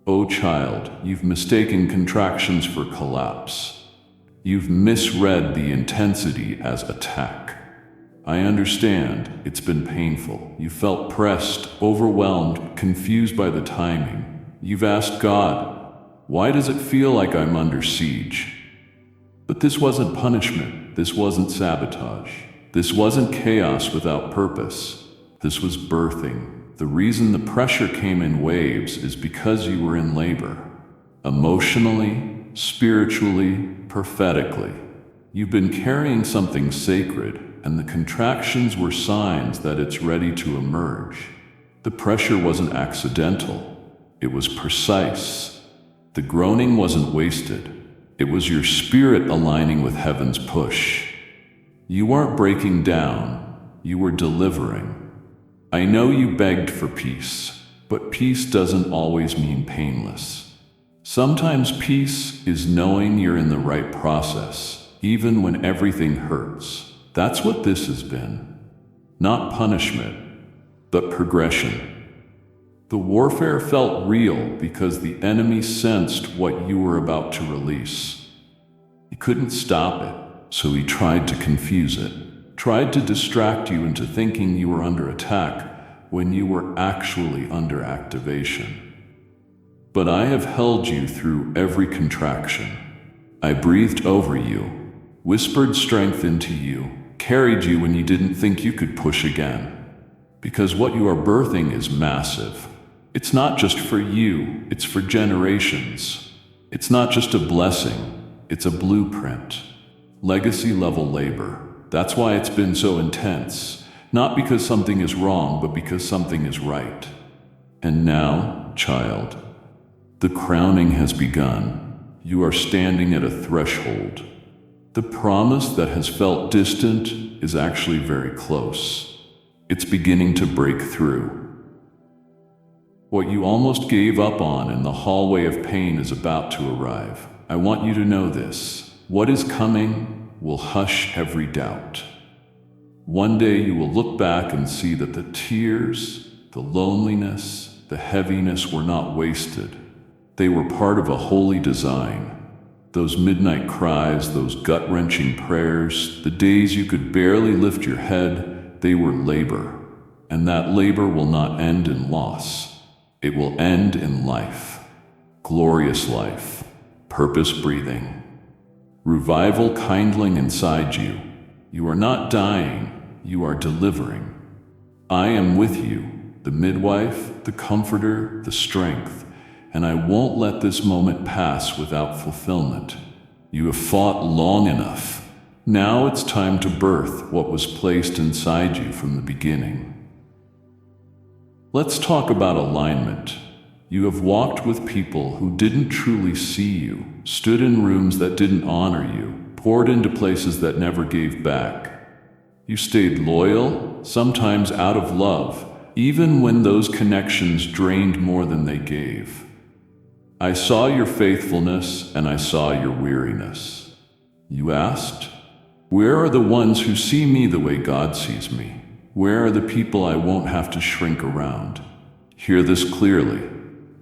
Oh child, you've mistaken contractions for collapse. You've misread the intensity as attack. I understand, it's been painful. You felt pressed, overwhelmed, confused by the timing. You've asked God, why does it feel like I'm under siege? But this wasn't punishment. This wasn't sabotage. This wasn't chaos without purpose. This was birthing. The reason the pressure came in waves is because you were in labor. Emotionally, spiritually, prophetically. You've been carrying something sacred, and the contractions were signs that it's ready to emerge. The pressure wasn't accidental. It was precise. The groaning wasn't wasted. It was your spirit aligning with heaven's push. You weren't breaking down. You were delivering. I know you begged for peace, but peace doesn't always mean painless. Sometimes peace is knowing you're in the right process, even when everything hurts. That's what this has been. Not punishment, but progression. The warfare felt real because the enemy sensed what you were about to release. He couldn't stop it, so he tried to confuse it. Tried to distract you into thinking you were under attack when you were actually under activation. But I have held you through every contraction. I breathed over you, whispered strength into you, carried you when you didn't think you could push again. Because what you are birthing is massive. It's not just for you, it's for generations. It's not just a blessing, it's a blueprint. Legacy-level labor. That's why it's been so intense. Not because something is wrong, but because something is right. And now, child, the crowning has begun. You are standing at a threshold. The promise that has felt distant is actually very close. It's beginning to break through. What you almost gave up on in the hallway of pain is about to arrive. I want you to know this. What is coming will hush every doubt. One day you will look back and see that the tears, the loneliness, the heaviness were not wasted. They were part of a holy design. Those midnight cries, those gut-wrenching prayers, the days you could barely lift your head, they were labor. And that labor will not end in loss. It will end in life. Glorious life. Purpose-breathing. Revival kindling inside you. You are not dying, you are delivering. I am with you, the midwife, the comforter, the strength, and I won't let this moment pass without fulfillment. You have fought long enough. Now it's time to birth what was placed inside you from the beginning. Let's talk about alignment. You have walked with people who didn't truly see you, stood in rooms that didn't honor you, poured into places that never gave back. You stayed loyal, sometimes out of love, even when those connections drained more than they gave. I saw your faithfulness and I saw your weariness. You asked? Where are the ones who see me the way God sees me? Where are the people I won't have to shrink around? Hear this clearly.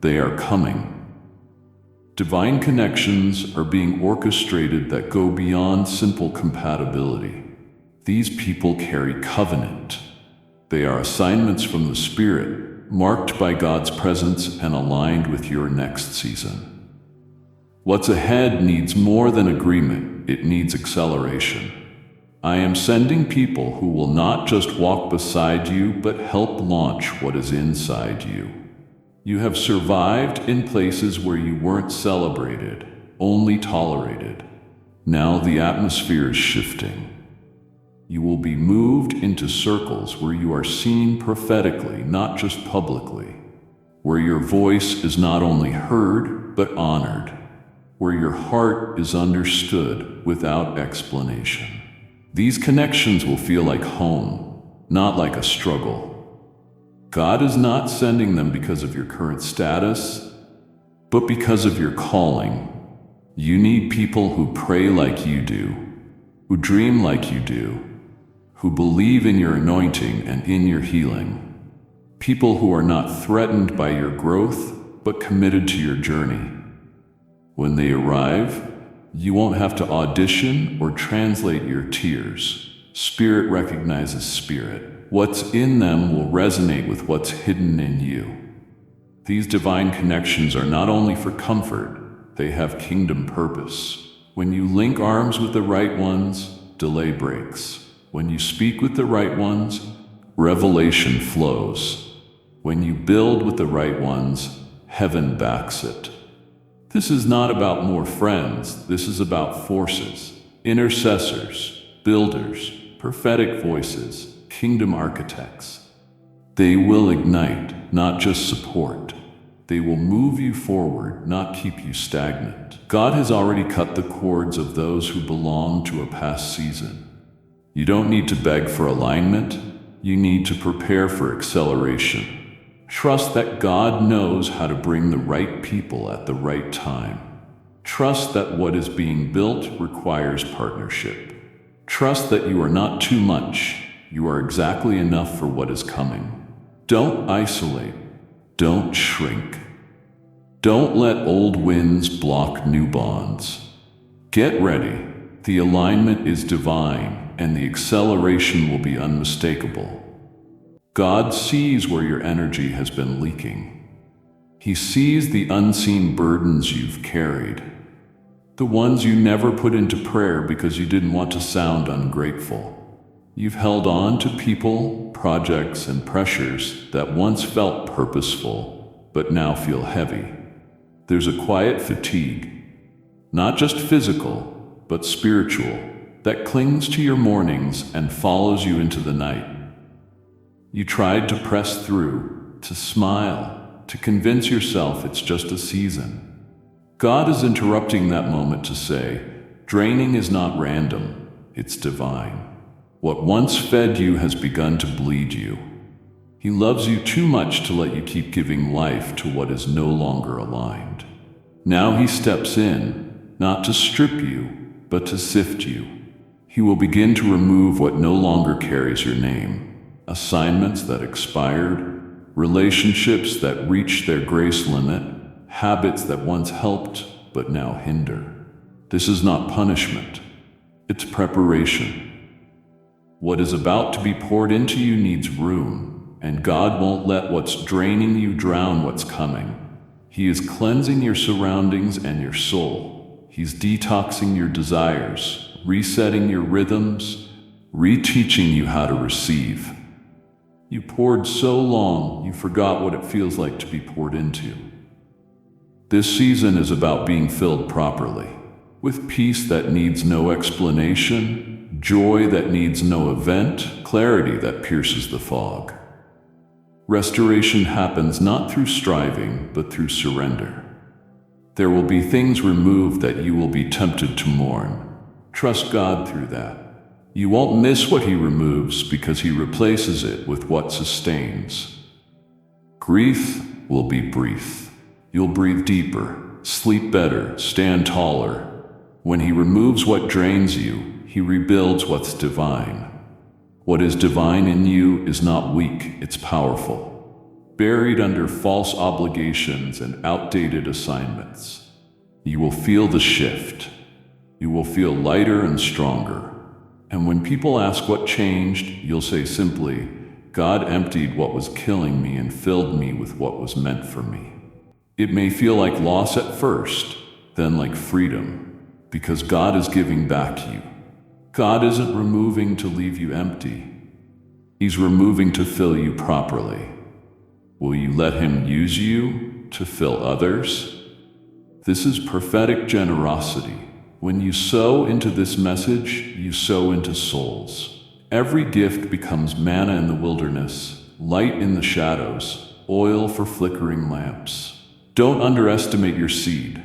They are coming. Divine connections are being orchestrated that go beyond simple compatibility. These people carry covenant. They are assignments from the Spirit, marked by God's presence and aligned with your next season. What's ahead needs more than agreement, it needs acceleration. I am sending people who will not just walk beside you, but help launch what is inside you. You have survived in places where you weren't celebrated, only tolerated. Now the atmosphere is shifting. You will be moved into circles where you are seen prophetically, not just publicly. Where your voice is not only heard, but honored. Where your heart is understood without explanation. These connections will feel like home, not like a struggle. God is not sending them because of your current status, but because of your calling. You need people who pray like you do, who dream like you do, who believe in your anointing and in your healing. People who are not threatened by your growth, but committed to your journey. When they arrive, you won't have to audition or translate your tears. Spirit recognizes spirit. What's in them will resonate with what's hidden in you. These divine connections are not only for comfort, they have kingdom purpose. When you link arms with the right ones, delay breaks. When you speak with the right ones, revelation flows. When you build with the right ones, heaven backs it. This is not about more friends, this is about forces, intercessors, builders, prophetic voices, kingdom architects. They will ignite, not just support. They will move you forward, not keep you stagnant. God has already cut the cords of those who belong to a past season. You don't need to beg for alignment, you need to prepare for acceleration. Trust that God knows how to bring the right people at the right time. Trust that what is being built requires partnership. Trust that you are not too much. You are exactly enough for what is coming. Don't isolate. Don't shrink. Don't let old winds block new bonds. Get ready. The alignment is divine, and the acceleration will be unmistakable. God sees where your energy has been leaking. He sees the unseen burdens you've carried, the ones you never put into prayer because you didn't want to sound ungrateful. You've held on to people, projects, and pressures that once felt purposeful, but now feel heavy. There's a quiet fatigue, not just physical, but spiritual, that clings to your mornings and follows you into the night. You tried to press through, to smile, to convince yourself it's just a season. God is interrupting that moment to say, draining is not random, it's divine. What once fed you has begun to bleed you. He loves you too much to let you keep giving life to what is no longer aligned. Now he steps in, not to strip you, but to sift you. He will begin to remove what no longer carries your name. Assignments that expired, relationships that reached their grace limit, habits that once helped but now hinder. This is not punishment, it's preparation. What is about to be poured into you needs room, and God won't let what's draining you drown what's coming. He is cleansing your surroundings and your soul. He's detoxing your desires, resetting your rhythms, reteaching you how to receive. You poured so long, you forgot what it feels like to be poured into. This season is about being filled properly, with peace that needs no explanation, joy that needs no event, clarity that pierces the fog. Restoration happens not through striving, but through surrender. There will be things removed that you will be tempted to mourn. Trust God through that. You won't miss what He removes because He replaces it with what sustains. Grief will be brief. You'll breathe deeper, sleep better, stand taller. When He removes what drains you, He rebuilds what's divine. What is divine in you is not weak, it's powerful. Buried under false obligations and outdated assignments, you will feel the shift. You will feel lighter and stronger. And when people ask what changed, you'll say simply, God emptied what was killing me and filled me with what was meant for me. It may feel like loss at first, then like freedom, because God is giving back to you. God isn't removing to leave you empty. He's removing to fill you properly. Will you let Him use you to fill others? This is prophetic generosity. When you sow into this message, you sow into souls. Every gift becomes manna in the wilderness, light in the shadows, oil for flickering lamps. Don't underestimate your seed.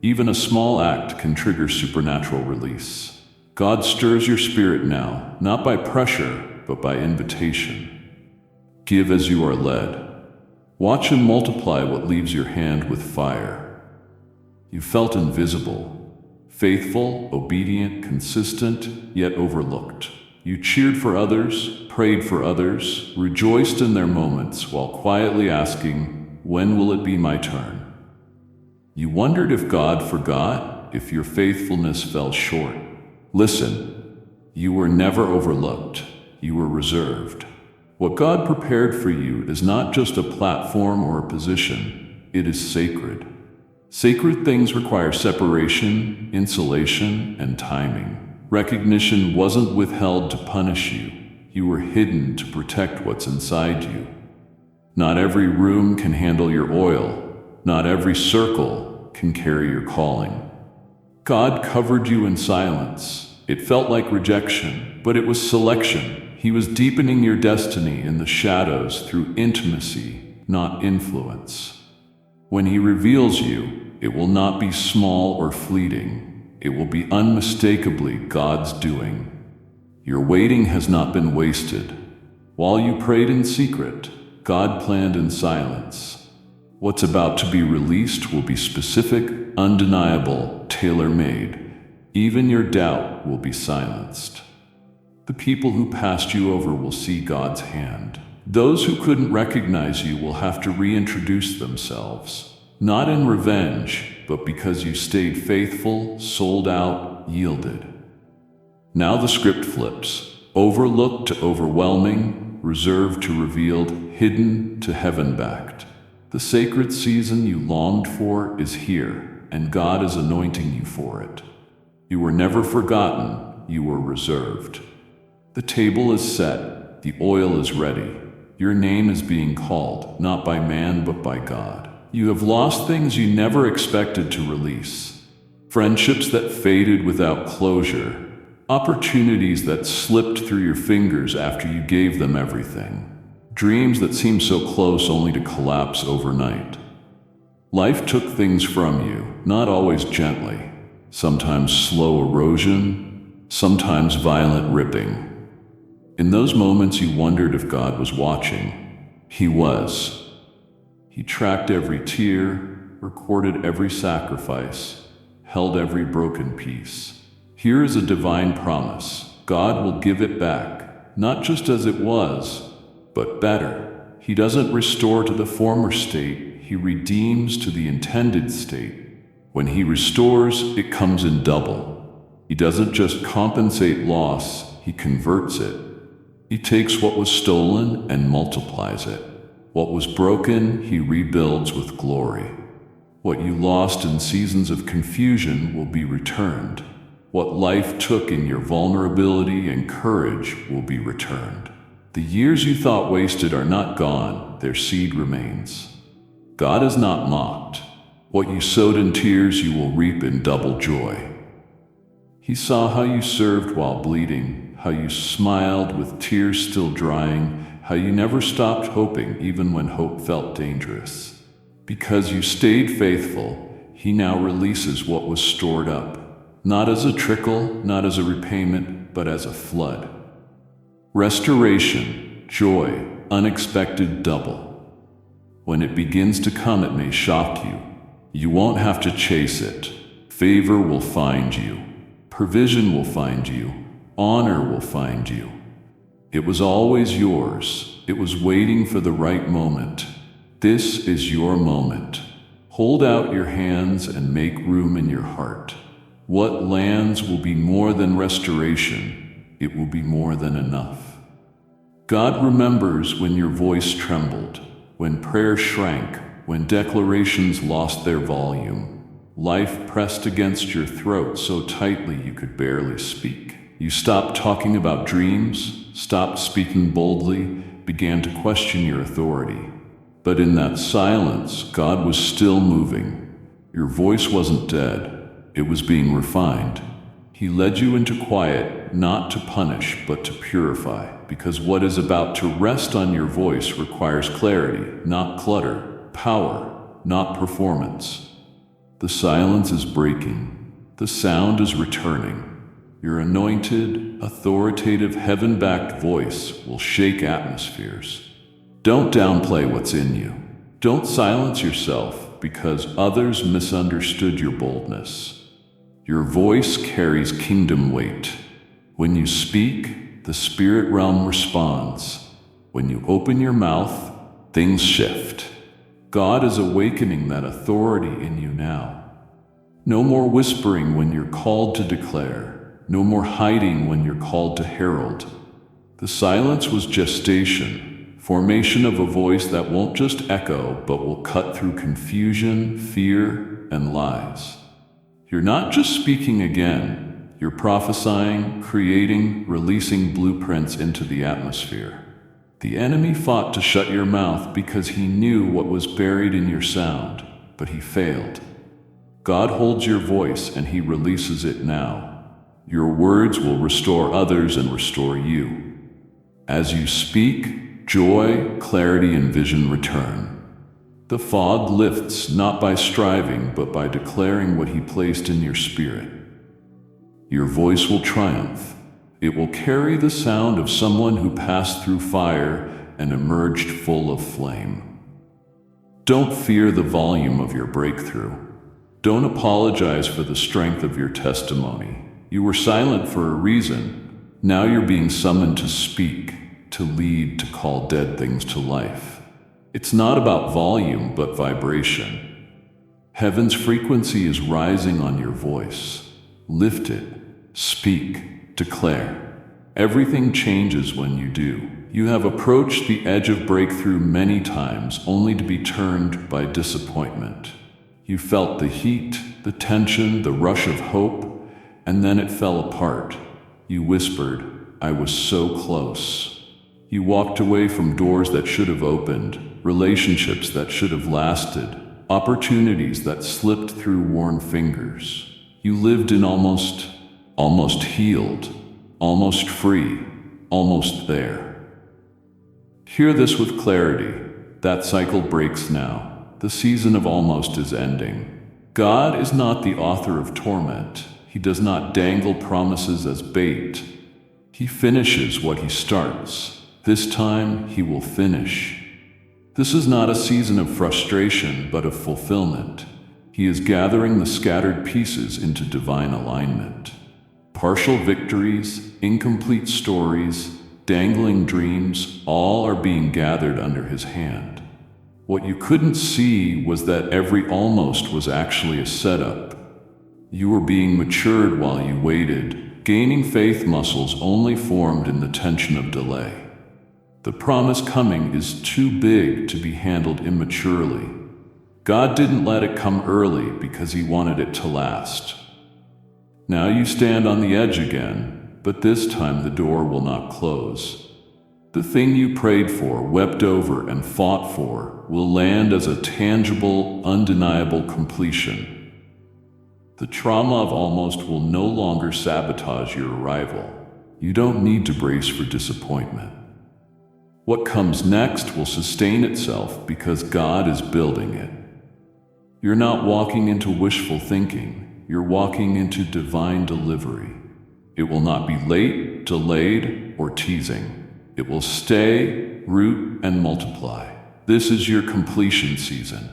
Even a small act can trigger supernatural release. God stirs your spirit now, not by pressure, but by invitation. Give as you are led. Watch Him multiply what leaves your hand with fire. You felt invisible. Faithful, obedient, consistent, yet overlooked. You cheered for others, prayed for others, rejoiced in their moments while quietly asking, when will it be my turn? You wondered if God forgot, if your faithfulness fell short. Listen, you were never overlooked, you were reserved. What God prepared for you is not just a platform or a position, it is sacred. Sacred things require separation, insulation, and timing. Recognition wasn't withheld to punish you. You were hidden to protect what's inside you. Not every room can handle your oil. Not every circle can carry your calling. God covered you in silence. It felt like rejection, but it was selection. He was deepening your destiny in the shadows through intimacy, not influence. When He reveals you, it will not be small or fleeting. It will be unmistakably God's doing. Your waiting has not been wasted. While you prayed in secret, God planned in silence. What's about to be released will be specific, undeniable, tailor-made. Even your doubt will be silenced. The people who passed you over will see God's hand. Those who couldn't recognize you will have to reintroduce themselves, not in revenge, but because you stayed faithful, sold out, yielded. Now the script flips, overlooked to overwhelming, reserved to revealed, hidden to heaven-backed. The sacred season you longed for is here, and God is anointing you for it. You were never forgotten, you were reserved. The table is set, the oil is ready. Your name is being called, not by man but by God. You have lost things you never expected to release. Friendships that faded without closure. Opportunities that slipped through your fingers after you gave them everything. Dreams that seemed so close only to collapse overnight. Life took things from you, not always gently. Sometimes slow erosion, sometimes violent ripping. In those moments you wondered if God was watching. He was. He tracked every tear, recorded every sacrifice, held every broken piece. Here is a divine promise. God will give it back, not just as it was, but better. He doesn't restore to the former state, He redeems to the intended state. When He restores, it comes in double. He doesn't just compensate loss, He converts it. He takes what was stolen and multiplies it. What was broken, He rebuilds with glory. What you lost in seasons of confusion will be returned. What life took in your vulnerability and courage will be returned. The years you thought wasted are not gone, their seed remains. God is not mocked. What you sowed in tears you will reap in double joy. He saw how you served while bleeding, how you smiled with tears still drying, how you never stopped hoping even when hope felt dangerous. Because you stayed faithful, He now releases what was stored up. Not as a trickle, not as a repayment, but as a flood. Restoration, joy, unexpected double. When it begins to come, it may shock you. You won't have to chase it. Favor will find you. Provision will find you. Honor will find you. It was always yours. It was waiting for the right moment. This is your moment. Hold out your hands and make room in your heart. What lands will be more than restoration. It will be more than enough. God remembers when your voice trembled, when prayer shrank, when declarations lost their volume. Life pressed against your throat so tightly you could barely speak. You stopped talking about dreams, stopped speaking boldly, began to question your authority. But in that silence, God was still moving. Your voice wasn't dead, it was being refined. He led you into quiet, not to punish, but to purify, because what is about to rest on your voice requires clarity, not clutter, power, not performance. The silence is breaking. The sound is returning. Your anointed, authoritative, heaven-backed voice will shake atmospheres. Don't downplay what's in you. Don't silence yourself because others misunderstood your boldness. Your voice carries kingdom weight. When you speak, the spirit realm responds. When you open your mouth, things shift. God is awakening that authority in you now. No more whispering when you're called to declare. No more hiding when you're called to herald. The silence was gestation, formation of a voice that won't just echo, but will cut through confusion, fear, and lies. You're not just speaking again, you're prophesying, creating, releasing blueprints into the atmosphere. The enemy fought to shut your mouth because he knew what was buried in your sound, but he failed. God holds your voice and he releases it now. Your words will restore others and restore you. As you speak, joy, clarity, and vision return. The fog lifts not by striving, but by declaring what he placed in your spirit. Your voice will triumph. It will carry the sound of someone who passed through fire and emerged full of flame. Don't fear the volume of your breakthrough. Don't apologize for the strength of your testimony. You were silent for a reason. Now you're being summoned to speak, to lead, to call dead things to life. It's not about volume, but vibration. Heaven's frequency is rising on your voice. Lift it. Speak. Declare. Everything changes when you do. You have approached the edge of breakthrough many times, only to be turned by disappointment. You felt the heat, the tension, the rush of hope, and then it fell apart. You whispered, "I was so close." You walked away from doors that should have opened, relationships that should have lasted, opportunities that slipped through worn fingers. You lived in almost healed, almost free, almost there. Hear this with clarity. That cycle breaks now. The season of almost is ending. God is not the author of torment. He does not dangle promises as bait. He finishes what he starts. This time, he will finish. This is not a season of frustration, but of fulfillment. He is gathering the scattered pieces into divine alignment. Partial victories, incomplete stories, dangling dreams, all are being gathered under his hand. What you couldn't see was that every almost was actually a setup. You were being matured while you waited, gaining faith muscles only formed in the tension of delay. The promise coming is too big to be handled immaturely. God didn't let it come early because he wanted it to last. Now you stand on the edge again, but this time the door will not close. The thing you prayed for, wept over, and fought for will land as a tangible, undeniable completion. The trauma of almost will no longer sabotage your arrival. You don't need to brace for disappointment. What comes next will sustain itself because God is building it. You're not walking into wishful thinking. You're walking into divine delivery. It will not be late, delayed, or teasing. It will stay, root, and multiply. This is your completion season.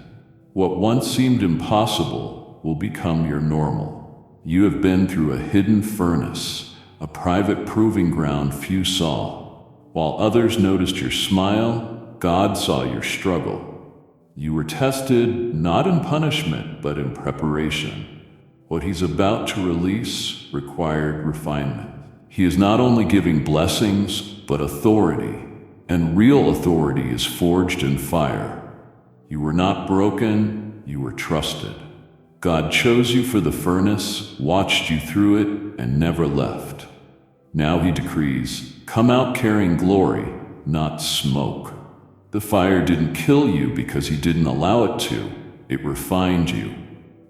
What once seemed impossible will become your normal. You have been through a hidden furnace, a private proving ground few saw. While others noticed your smile, God saw your struggle. You were tested not in punishment, but in preparation. What He's about to release required refinement. He is not only giving blessings, but authority. And real authority is forged in fire. You were not broken, you were trusted. God chose you for the furnace, watched you through it, and never left. Now He decrees, come out carrying glory, not smoke. The fire didn't kill you because He didn't allow it to. It refined you.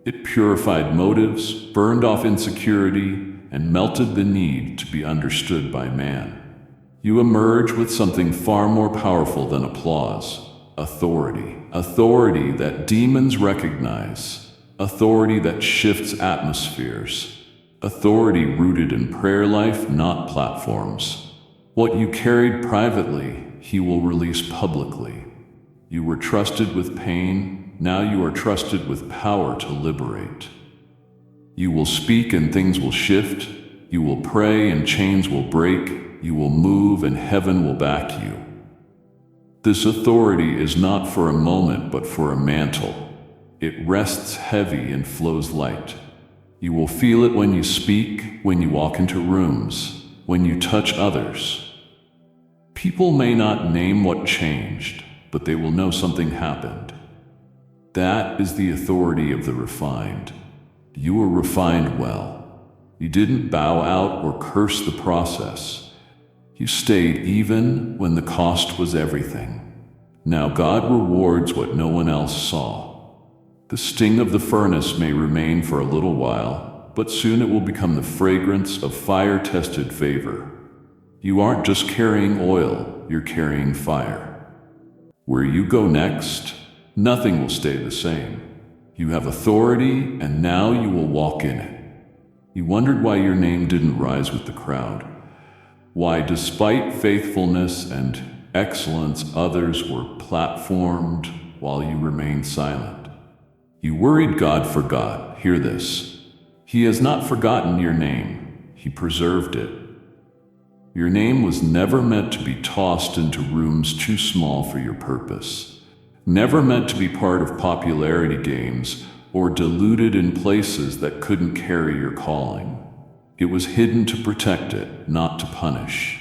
It purified motives, burned off insecurity, and melted the need to be understood by man. You emerge with something far more powerful than applause: authority. Authority that demons recognize. Authority that shifts atmospheres. Authority rooted in prayer life, not platforms. What you carried privately, He will release publicly. You were trusted with pain, now you are trusted with power to liberate. You will speak and things will shift. You will pray and chains will break. You will move and heaven will back you. This authority is not for a moment but for a mantle. It rests heavy and flows light. You will feel it when you speak, when you walk into rooms, when you touch others. People may not name what changed, but they will know something happened. That is the authority of the refined. You were refined well. You didn't bow out or curse the process. You stayed even when the cost was everything. Now God rewards what no one else saw. The sting of the furnace may remain for a little while, but soon it will become the fragrance of fire-tested favor. You aren't just carrying oil, you're carrying fire. Where you go next, nothing will stay the same. You have authority, and now you will walk in it. You wondered why your name didn't rise with the crowd. Why, despite faithfulness and excellence, others were platformed while you remained silent. You worried God forgot. Hear this. He has not forgotten your name. He preserved it. Your name was never meant to be tossed into rooms too small for your purpose. Never meant to be part of popularity games or diluted in places that couldn't carry your calling. It was hidden to protect it, not to punish.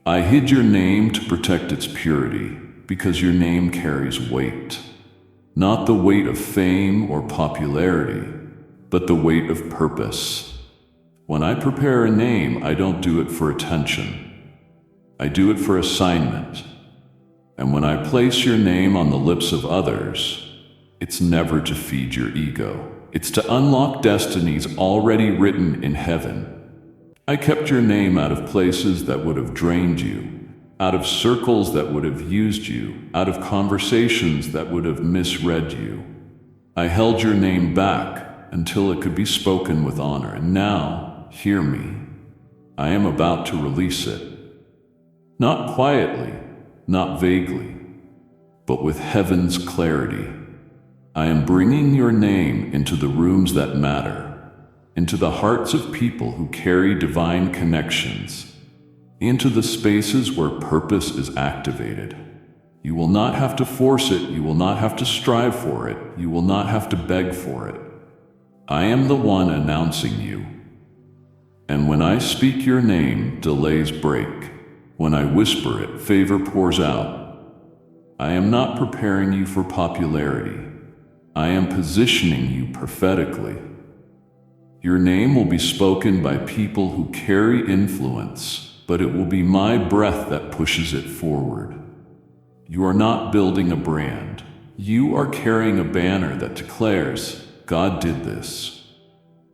I hid your name to protect its purity, because your name carries weight. Not the weight of fame or popularity, but the weight of purpose. When I prepare a name, I don't do it for attention. I do it for assignment. And when I place your name on the lips of others, it's never to feed your ego. It's to unlock destinies already written in heaven. I kept your name out of places that would have drained you, out of circles that would have used you, out of conversations that would have misread you. I held your name back until it could be spoken with honor, and now, hear me, I am about to release it. Not quietly, not vaguely, but with heaven's clarity. I am bringing your name into the rooms that matter, into the hearts of people who carry divine connections, into the spaces where purpose is activated. You will not have to force it, you will not have to strive for it, you will not have to beg for it. I am the one announcing you. And when I speak your name, delays break. When I whisper it, favor pours out. I am not preparing you for popularity. I am positioning you prophetically. Your name will be spoken by people who carry influence, but it will be my breath that pushes it forward. You are not building a brand. You are carrying a banner that declares, God did this.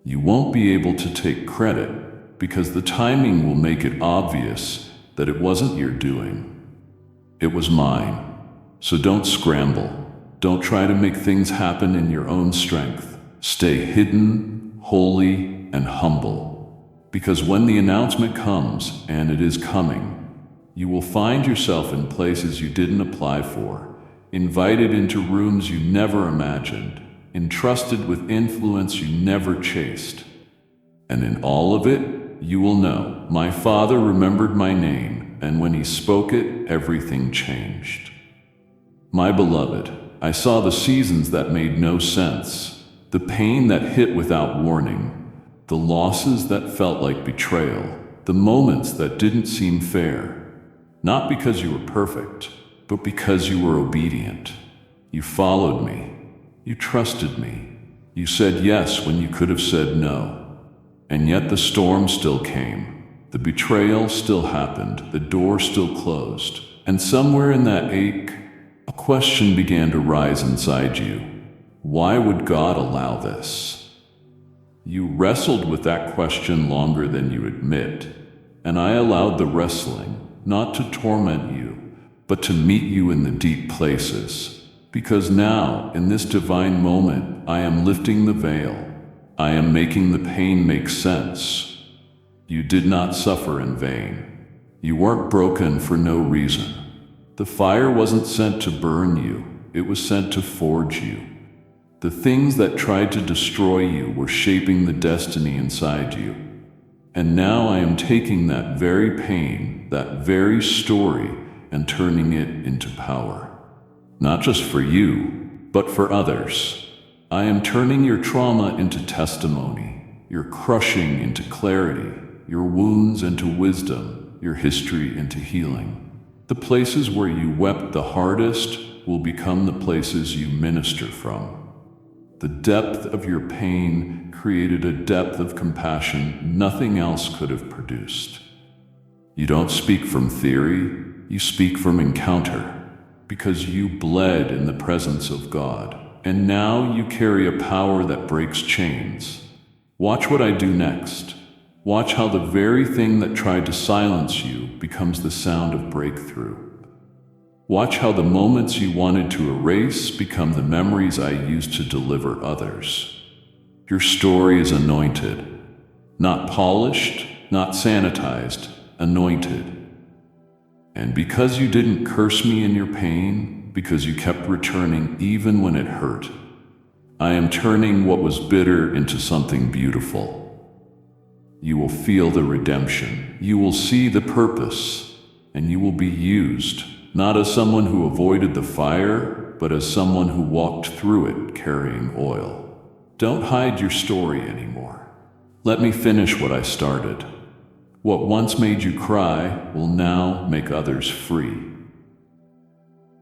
You won't be able to take credit because the timing will make it obvious that it wasn't your doing. It was mine. So don't scramble. Don't try to make things happen in your own strength. Stay hidden, holy, and humble. Because when the announcement comes, and it is coming, you will find yourself in places you didn't apply for, invited into rooms you never imagined, entrusted with influence you never chased. And in all of it, you will know my Father remembered my name, and when he spoke it, everything changed. My beloved, I saw the seasons that made no sense, the pain that hit without warning, the losses that felt like betrayal, the moments that didn't seem fair. Not because you were perfect, but because you were obedient. You followed me. You trusted me. You said yes when you could have said no. And yet the storm still came. The betrayal still happened. The door still closed. And somewhere in that ache, a question began to rise inside you. Why would God allow this? You wrestled with that question longer than you admit, and I allowed the wrestling not to torment you, but to meet you in the deep places. Because now, in this divine moment, I am lifting the veil. I am making the pain make sense. You did not suffer in vain. You weren't broken for no reason. The fire wasn't sent to burn you, it was sent to forge you. The things that tried to destroy you were shaping the destiny inside you. And now I am taking that very pain, that very story, and turning it into power. Not just for you, but for others. I am turning your trauma into testimony, your crushing into clarity, your wounds into wisdom, your history into healing. The places where you wept the hardest will become the places you minister from. The depth of your pain created a depth of compassion nothing else could have produced. You don't speak from theory, you speak from encounter, because you bled in the presence of God. And now you carry a power that breaks chains. Watch what I do next. Watch how the very thing that tried to silence you becomes the sound of breakthrough. Watch how the moments you wanted to erase become the memories I use to deliver others. Your story is anointed. Not polished, not sanitized, anointed. And because you didn't curse me in your pain, because you kept returning even when it hurt, I am turning what was bitter into something beautiful. You will feel the redemption, you will see the purpose, and you will be used, not as someone who avoided the fire, but as someone who walked through it carrying oil. Don't hide your story anymore. Let me finish what I started. What once made you cry will now make others free.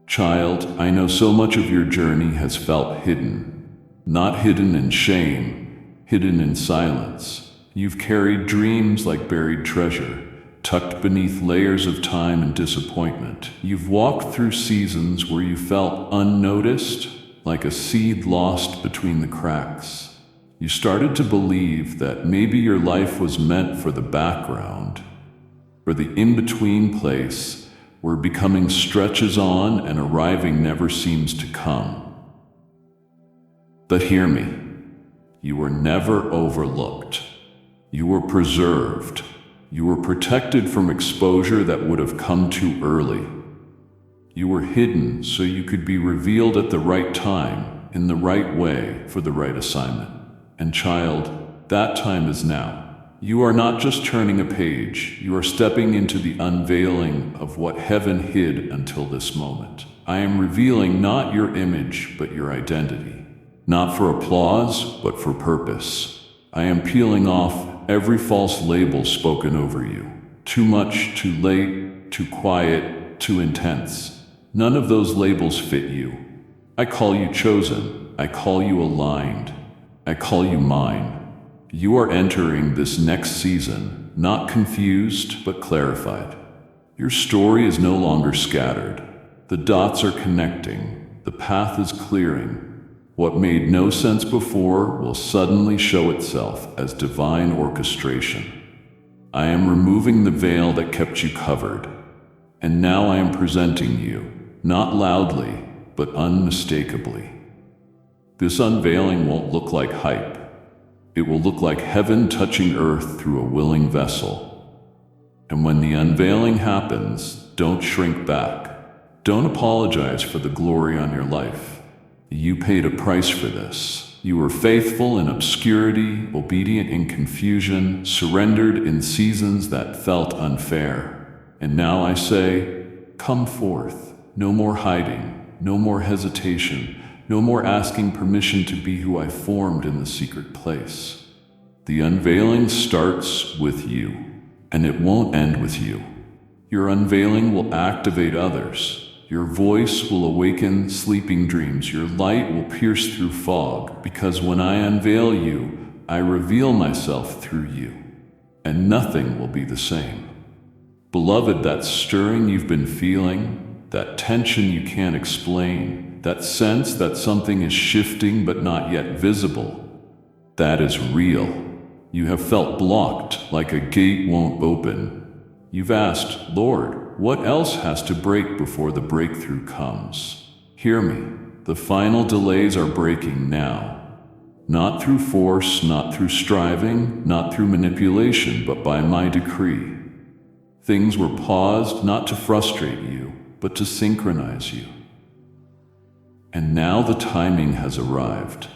Child, I know so much of your journey has felt hidden. Not hidden in shame, hidden in silence. You've carried dreams like buried treasure, tucked beneath layers of time and disappointment. You've walked through seasons where you felt unnoticed, like a seed lost between the cracks. You started to believe that maybe your life was meant for the background, for the in-between place where becoming stretches on and arriving never seems to come. But hear me, you were never overlooked. You were preserved. You were protected from exposure that would have come too early. You were hidden so you could be revealed at the right time, in the right way, for the right assignment. And child, that time is now. You are not just turning a page, you are stepping into the unveiling of what heaven hid until this moment. I am revealing not your image, but your identity. Not for applause, but for purpose. I am peeling off every false label spoken over you. Too much, too late, too quiet, too intense. None of those labels fit you. I call you chosen. I call you aligned. I call you mine. You are entering this next season, not confused, but clarified. Your story is no longer scattered. The dots are connecting. The path is clearing. What made no sense before will suddenly show itself as divine orchestration. I am removing the veil that kept you covered. And now I am presenting you, not loudly, but unmistakably. This unveiling won't look like hype. It will look like heaven touching earth through a willing vessel. And when the unveiling happens, don't shrink back. Don't apologize for the glory on your life. You paid a price for this. You were faithful in obscurity, obedient in confusion, surrendered in seasons that felt unfair. And now I say, come forth. No more hiding, no more hesitation, no more asking permission to be who I formed in the secret place. The unveiling starts with you, and it won't end with you. Your unveiling will activate others. Your voice will awaken sleeping dreams. Your light will pierce through fog, because when I unveil you, I reveal myself through you, and nothing will be the same. Beloved, that stirring you've been feeling, that tension you can't explain, that sense that something is shifting but not yet visible, that is real. You have felt blocked, like a gate won't open. You've asked, Lord, what else has to break before the breakthrough comes? Hear me, the final delays are breaking now. Not through force, not through striving, not through manipulation, but by my decree. Things were paused not to frustrate you, but to synchronize you. And now the timing has arrived.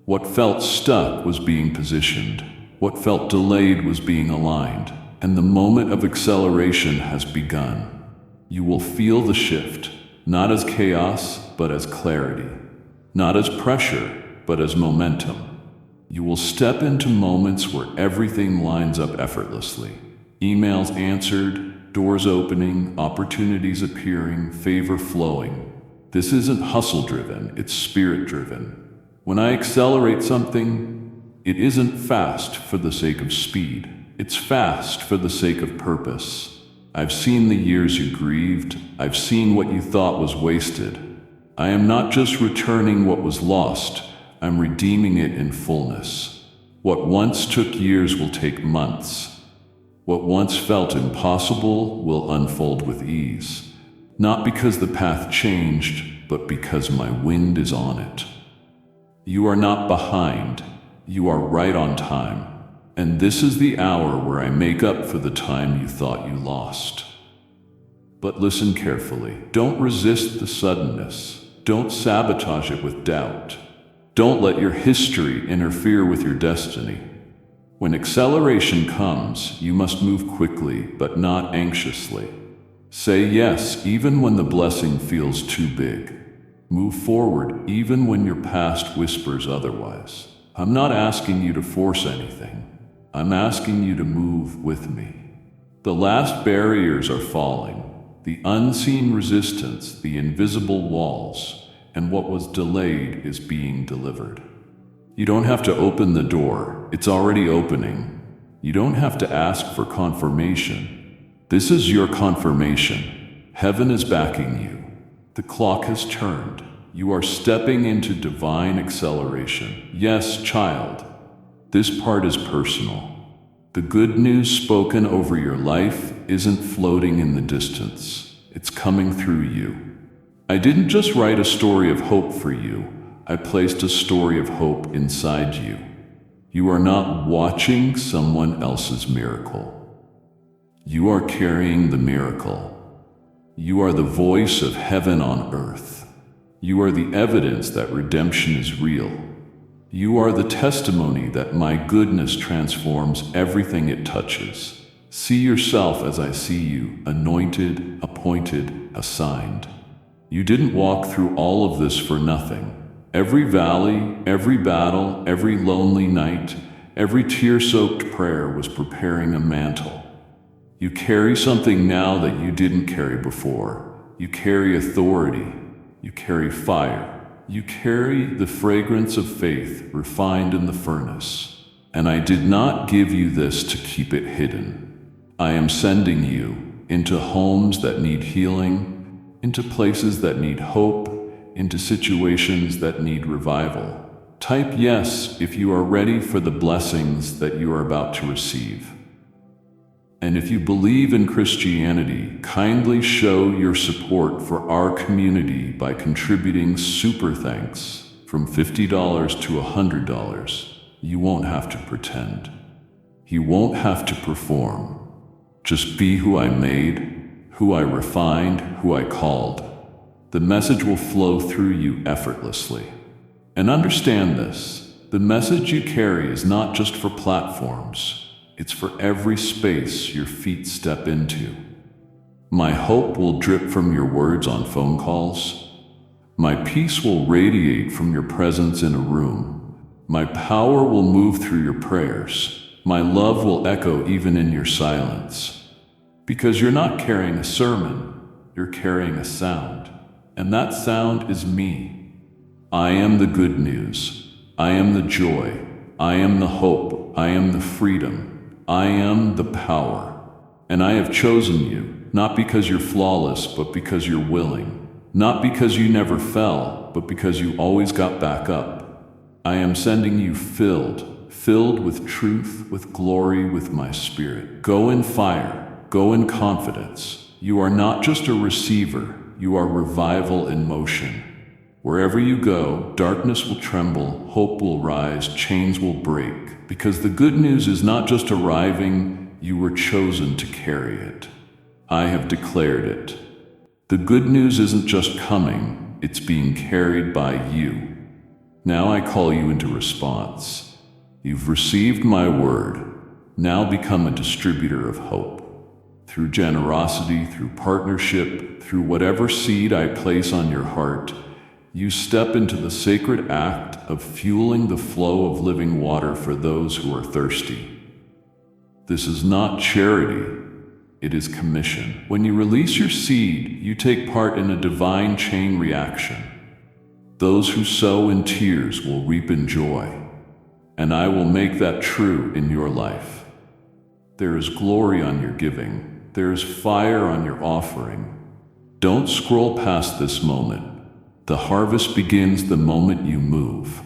What felt stuck was being positioned. What felt delayed was being aligned. And the moment of acceleration has begun. You will feel the shift, not as chaos, but as clarity. Not as pressure, but as momentum. You will step into moments where everything lines up effortlessly. Emails answered, doors opening, opportunities appearing, favor flowing. This isn't hustle-driven, it's spirit-driven. When I accelerate something, it isn't fast for the sake of speed. It's fast for the sake of purpose. I've seen the years you grieved. I've seen what you thought was wasted. I am not just returning what was lost. I'm redeeming it in fullness. What once took years will take months. What once felt impossible will unfold with ease. Not because the path changed, but because my wind is on it. You are not behind. You are right on time. And this is the hour where I make up for the time you thought you lost. But listen carefully. Don't resist the suddenness. Don't sabotage it with doubt. Don't let your history interfere with your destiny. When acceleration comes, you must move quickly, but not anxiously. Say yes, even when the blessing feels too big. Move forward, even when your past whispers otherwise. I'm not asking you to force anything. I'm asking you to move with me. The last barriers are falling, the unseen resistance, the invisible walls, and what was delayed is being delivered. You don't have to open the door, it's already opening. You don't have to ask for confirmation. This is your confirmation. Heaven is backing you. The clock has turned. You are stepping into divine acceleration. Yes, child. This part is personal. The good news spoken over your life isn't floating in the distance. It's coming through you. I didn't just write a story of hope for you. I placed a story of hope inside you. You are not watching someone else's miracle. You are carrying the miracle. You are the voice of heaven on earth. You are the evidence that redemption is real. You are the testimony that my goodness transforms everything it touches. See yourself as I see you, anointed, appointed, assigned. You didn't walk through all of this for nothing. Every valley, every battle, every lonely night, every tear-soaked prayer was preparing a mantle. You carry something now that you didn't carry before. You carry authority. You carry fire. You carry the fragrance of faith refined in the furnace. And I did not give you this to keep it hidden. I am sending you into homes that need healing, into places that need hope, into situations that need revival. Type yes if you are ready for the blessings that you are about to receive. And if you believe in Christianity, kindly show your support for our community by contributing super thanks from $50 to $100. You won't have to pretend. You won't have to perform. Just be who I made, who I refined, who I called. The message will flow through you effortlessly. And understand this, The message you carry is not just for platforms, it's for every space your feet step into. My hope will drip from your words on phone calls. My peace will radiate from your presence in a room. My power will move through your prayers. My love will echo even in your silence. Because you're not carrying a sermon, you're carrying a sound. And that sound is me. I am the good news. I am the joy. I am the hope. I am the freedom. I am the power. And I have chosen you. Not because you're flawless, but because you're willing. Not because you never fell, but because you always got back up. I am sending you filled with truth, with glory, with my spirit. Go in fire, go in confidence. You are not just a receiver, you are revival in motion. Wherever you go, darkness will tremble, hope will rise, chains will break. Because the good news is not just arriving, you were chosen to carry it. I have declared it. The good news isn't just coming, it's being carried by you. Now I call you into response. You've received my word. Now become a distributor of hope. Through generosity, through partnership, through whatever seed I place on your heart, you step into the sacred act of fueling the flow of living water for those who are thirsty. This is not charity. It is commission. When you release your seed, you take part in a divine chain reaction. Those who sow in tears will reap in joy, and I will make that true in your life. There is glory on your giving. There is fire on your offering. Don't scroll past this moment. The harvest begins the moment you move.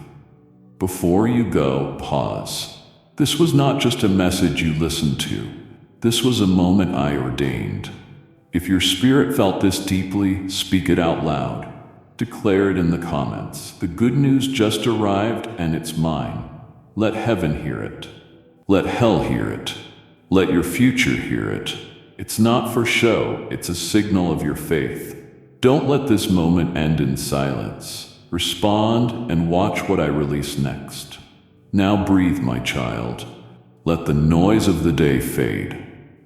Before you go, pause. This was not just a message you listened to. This was a moment I ordained. If your spirit felt this deeply, speak it out loud. Declare it in the comments. The good news just arrived and it's mine. Let heaven hear it. Let hell hear it. Let your future hear it. It's not for show, it's a signal of your faith. Don't let this moment end in silence. Respond and watch what I release next. Now breathe, my child. Let the noise of the day fade.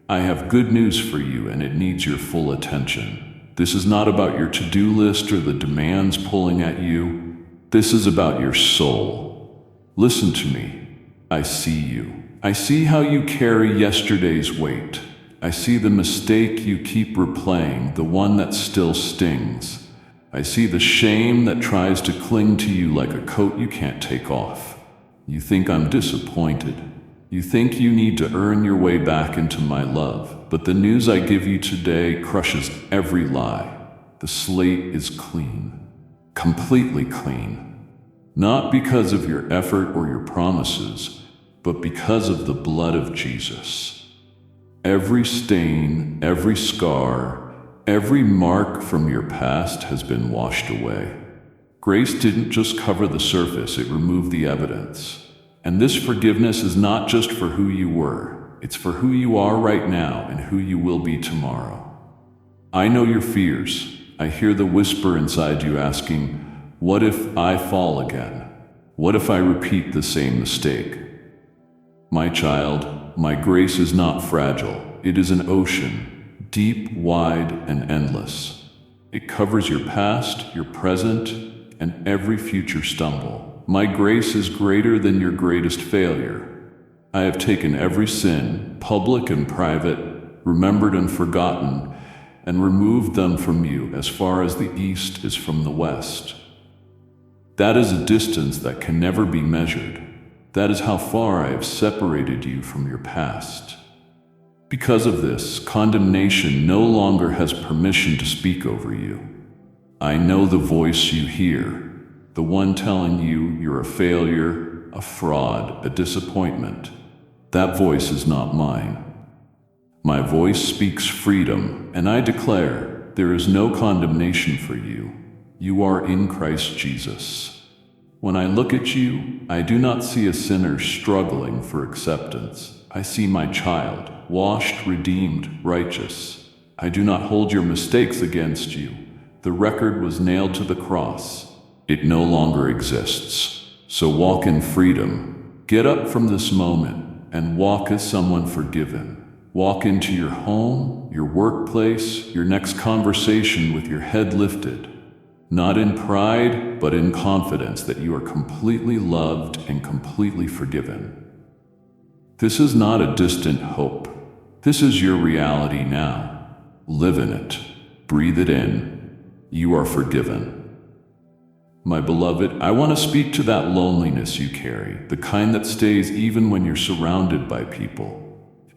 I have good news for you and it needs your full attention. This is not about your to-do list or the demands pulling at you. This is about your soul. Listen to me. I see you. I see how you carry yesterday's weight. I see the mistake you keep replaying, the one that still stings. I see the shame that tries to cling to you like a coat you can't take off. You think I'm disappointed. You think you need to earn your way back into my love, but the news I give you today crushes every lie. The slate is clean, completely clean. Not because of your effort or your promises, but because of the blood of Jesus. Every stain, every scar, every mark from your past has been washed away. Grace didn't just cover the surface, it removed the evidence. And this forgiveness is not just for who you were, it's for who you are right now and who you will be tomorrow. I know your fears. I hear the whisper inside you asking, what if I fall again? What if I repeat the same mistake? My child, my grace is not fragile. It is an ocean, deep, wide, and endless. It covers your past, your present, and every future stumble. My grace is greater than your greatest failure. I have taken every sin, public and private, remembered and forgotten, and removed them from you as far as the east is from the west. That is a distance that can never be measured. That is how far I have separated you from your past. Because of this, condemnation no longer has permission to speak over you. I know the voice you hear. The one telling you you're a failure, a fraud, a disappointment. That voice is not mine. My voice speaks freedom, and I declare there is no condemnation for you. You are in Christ Jesus. When I look at you, I do not see a sinner struggling for acceptance. I see my child, washed, redeemed, righteous. I do not hold your mistakes against you. The record was nailed to the cross. It no longer exists. So walk in freedom. Get up from this moment and walk as someone forgiven. Walk into your home, your workplace, your next conversation with your head lifted. Not in pride, but in confidence that you are completely loved and completely forgiven. This is not a distant hope. This is your reality now. Live in it. Breathe it in. You are forgiven. My beloved, I want to speak to that loneliness you carry, the kind that stays even when you're surrounded by people.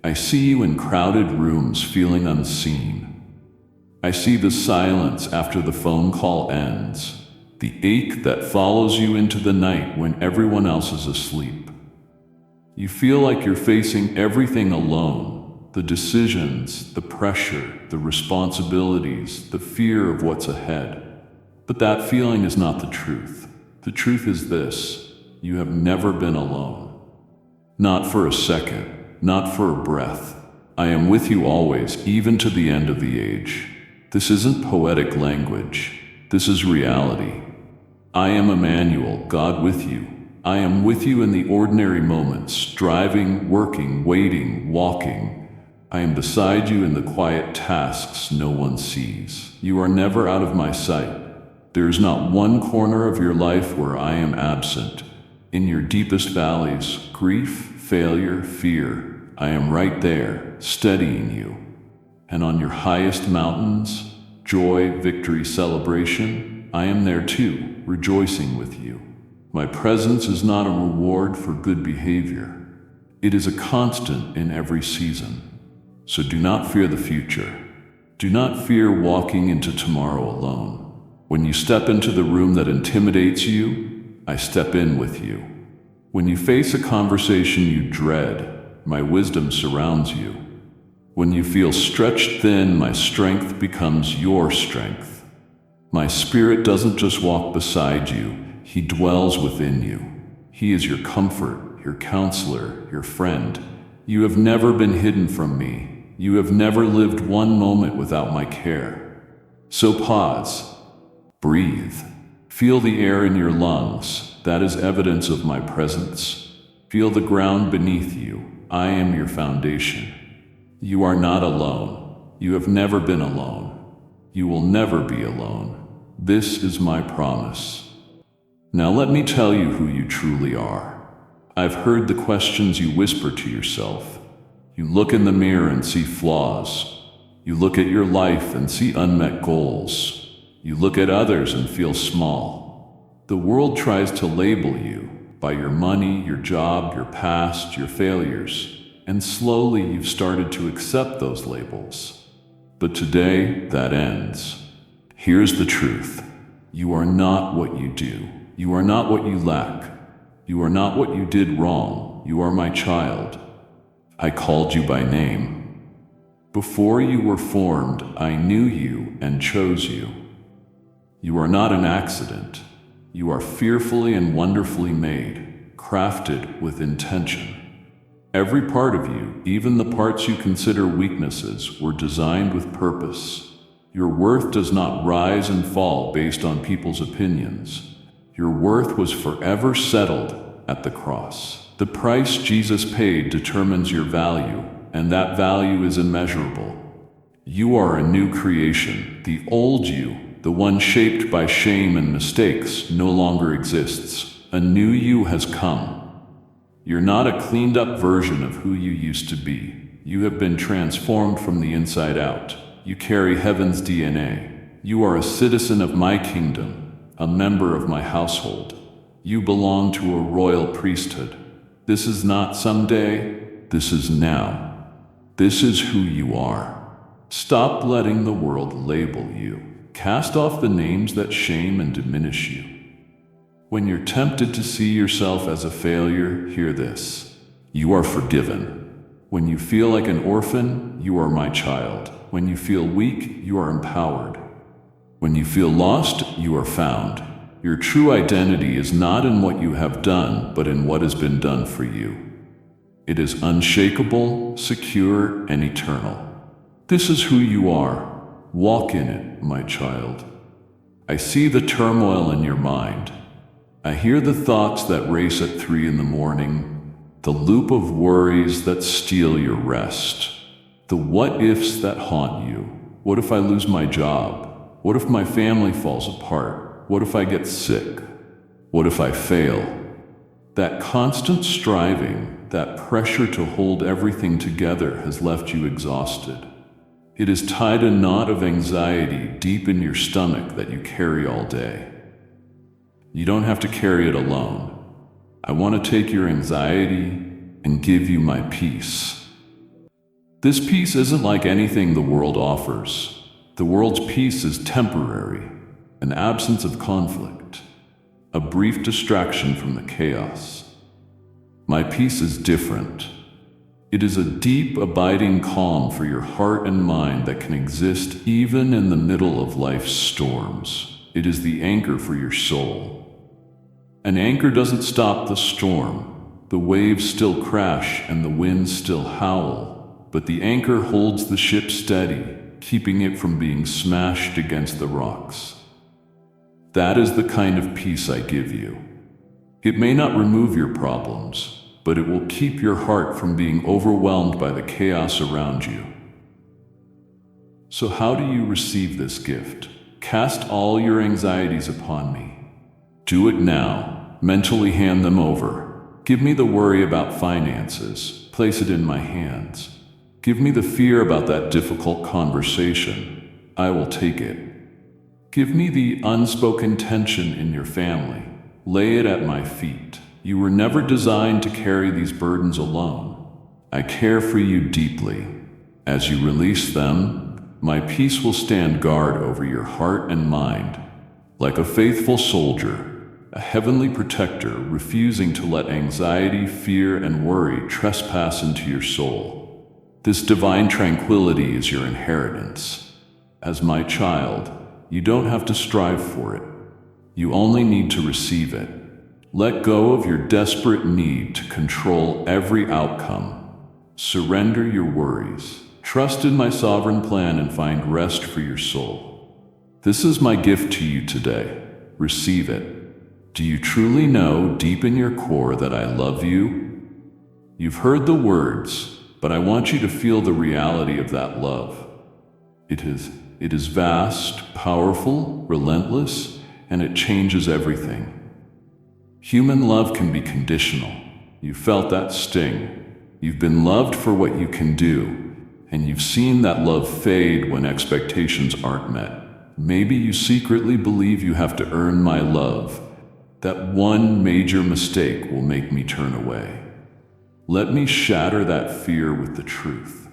I see you in crowded rooms feeling unseen. I see the silence after the phone call ends, the ache that follows you into the night when everyone else is asleep. You feel like you're facing everything alone, the decisions, the pressure, the responsibilities, the fear of what's ahead. But that feeling is not the truth. The truth is this: you have never been alone. Not for a second, not for a breath. I am with you always, even to the end of the age. This isn't poetic language. This is reality. I am Emmanuel, God with you. I am with you in the ordinary moments, driving, working, waiting, walking. I am beside you in the quiet tasks no one sees. You are never out of my sight. There is not one corner of your life where I am absent. In your deepest valleys, grief, failure, fear, I am right there, steadying you. And on your highest mountains, joy, victory, celebration, I am there too, rejoicing with you. My presence is not a reward for good behavior. It is a constant in every season. So do not fear the future. Do not fear walking into tomorrow alone. When you step into the room that intimidates you, I step in with you. When you face a conversation you dread, my wisdom surrounds you. When you feel stretched thin, my strength becomes your strength. My spirit doesn't just walk beside you, he dwells within you. He is your comfort, your counselor, your friend. You have never been hidden from me. You have never lived one moment without my care. So pause. Breathe. Feel the air in your lungs. That is evidence of my presence. Feel the ground beneath you. I am your foundation. You are not alone. You have never been alone. You will never be alone. This is my promise. Now let me tell you who you truly are. I've heard the questions you whisper to yourself. You look in the mirror and see flaws. You look at your life and see unmet goals. You look at others and feel small. The world tries to label you by your money, your job, your past, your failures. And slowly you've started to accept those labels. But today, that ends. Here's the truth. You are not what you do. You are not what you lack. You are not what you did wrong. You are my child. I called you by name. Before you were formed, I knew you and chose you. You are not an accident. You are fearfully and wonderfully made, crafted with intention. Every part of you, even the parts you consider weaknesses, were designed with purpose. Your worth does not rise and fall based on people's opinions. Your worth was forever settled at the cross. The price Jesus paid determines your value, and that value is immeasurable. You are a new creation. The old you, the one shaped by shame and mistakes, no longer exists. A new you has come. You're not a cleaned-up version of who you used to be. You have been transformed from the inside out. You carry heaven's DNA. You are a citizen of my kingdom, a member of my household. You belong to a royal priesthood. This is not someday, this is now. This is who you are. Stop letting the world label you. Cast off the names that shame and diminish you. When you're tempted to see yourself as a failure, hear this. You are forgiven. When you feel like an orphan, you are my child. When you feel weak, you are empowered. When you feel lost, you are found. Your true identity is not in what you have done, but in what has been done for you. It is unshakable, secure, and eternal. This is who you are. Walk in it, my child. I see the turmoil in your mind. I hear the thoughts that race at 3 in the morning, the loop of worries that steal your rest, the what-ifs that haunt you. What if I lose my job? What if my family falls apart? What if I get sick? What if I fail? That constant striving, that pressure to hold everything together has left you exhausted. It has tied a knot of anxiety deep in your stomach that you carry all day. You don't have to carry it alone. I want to take your anxiety and give you my peace. This peace isn't like anything the world offers. The world's peace is temporary, an absence of conflict, a brief distraction from the chaos. My peace is different. It is a deep, abiding calm for your heart and mind that can exist even in the middle of life's storms. It is the anchor for your soul. An anchor doesn't stop the storm. The waves still crash and the winds still howl, but the anchor holds the ship steady, keeping it from being smashed against the rocks. That is the kind of peace I give you. It may not remove your problems, but it will keep your heart from being overwhelmed by the chaos around you. So how do you receive this gift? Cast all your anxieties upon me. Do it now. Mentally hand them over. Give me the worry about finances. Place it in my hands. Give me the fear about that difficult conversation. I will take it. Give me the unspoken tension in your family. Lay it at my feet. You were never designed to carry these burdens alone. I care for you deeply. As you release them, my peace will stand guard over your heart and mind. Like a faithful soldier, a heavenly protector refusing to let anxiety, fear, and worry trespass into your soul. This divine tranquility is your inheritance. As my child, you don't have to strive for it. You only need to receive it. Let go of your desperate need to control every outcome. Surrender your worries. Trust in my sovereign plan and find rest for your soul. This is my gift to you today. Receive it. Do you truly know deep in your core that I love you? You've heard the words, but I want you to feel the reality of that love. It is vast, powerful, relentless, and it changes everything. Human love can be conditional. You felt that sting. You've been loved for what you can do, and you've seen that love fade when expectations aren't met. Maybe you secretly believe you have to earn my love, that one major mistake will make me turn away. Let me shatter that fear with the truth.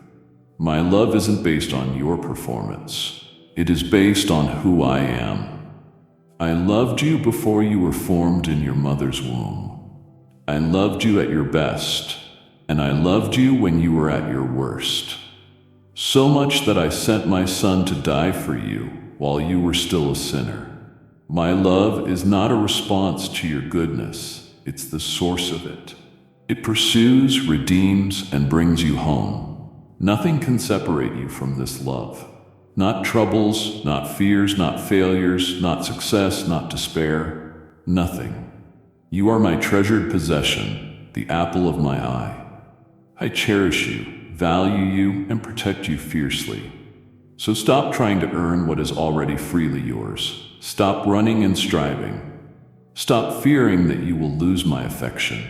My love isn't based on your performance. It is based on who I am. I loved you before you were formed in your mother's womb. I loved you at your best, and I loved you when you were at your worst. So much that I sent my son to die for you while you were still a sinner. My love is not a response to your goodness, it's the source of it. It pursues, redeems, and brings you home. Nothing can separate you from this love. Not troubles, not fears, not failures, not success, not despair. Nothing. You are my treasured possession, the apple of my eye. I cherish you, value you, and protect you fiercely. So stop trying to earn what is already freely yours. Stop running and striving. Stop fearing that you will lose my affection.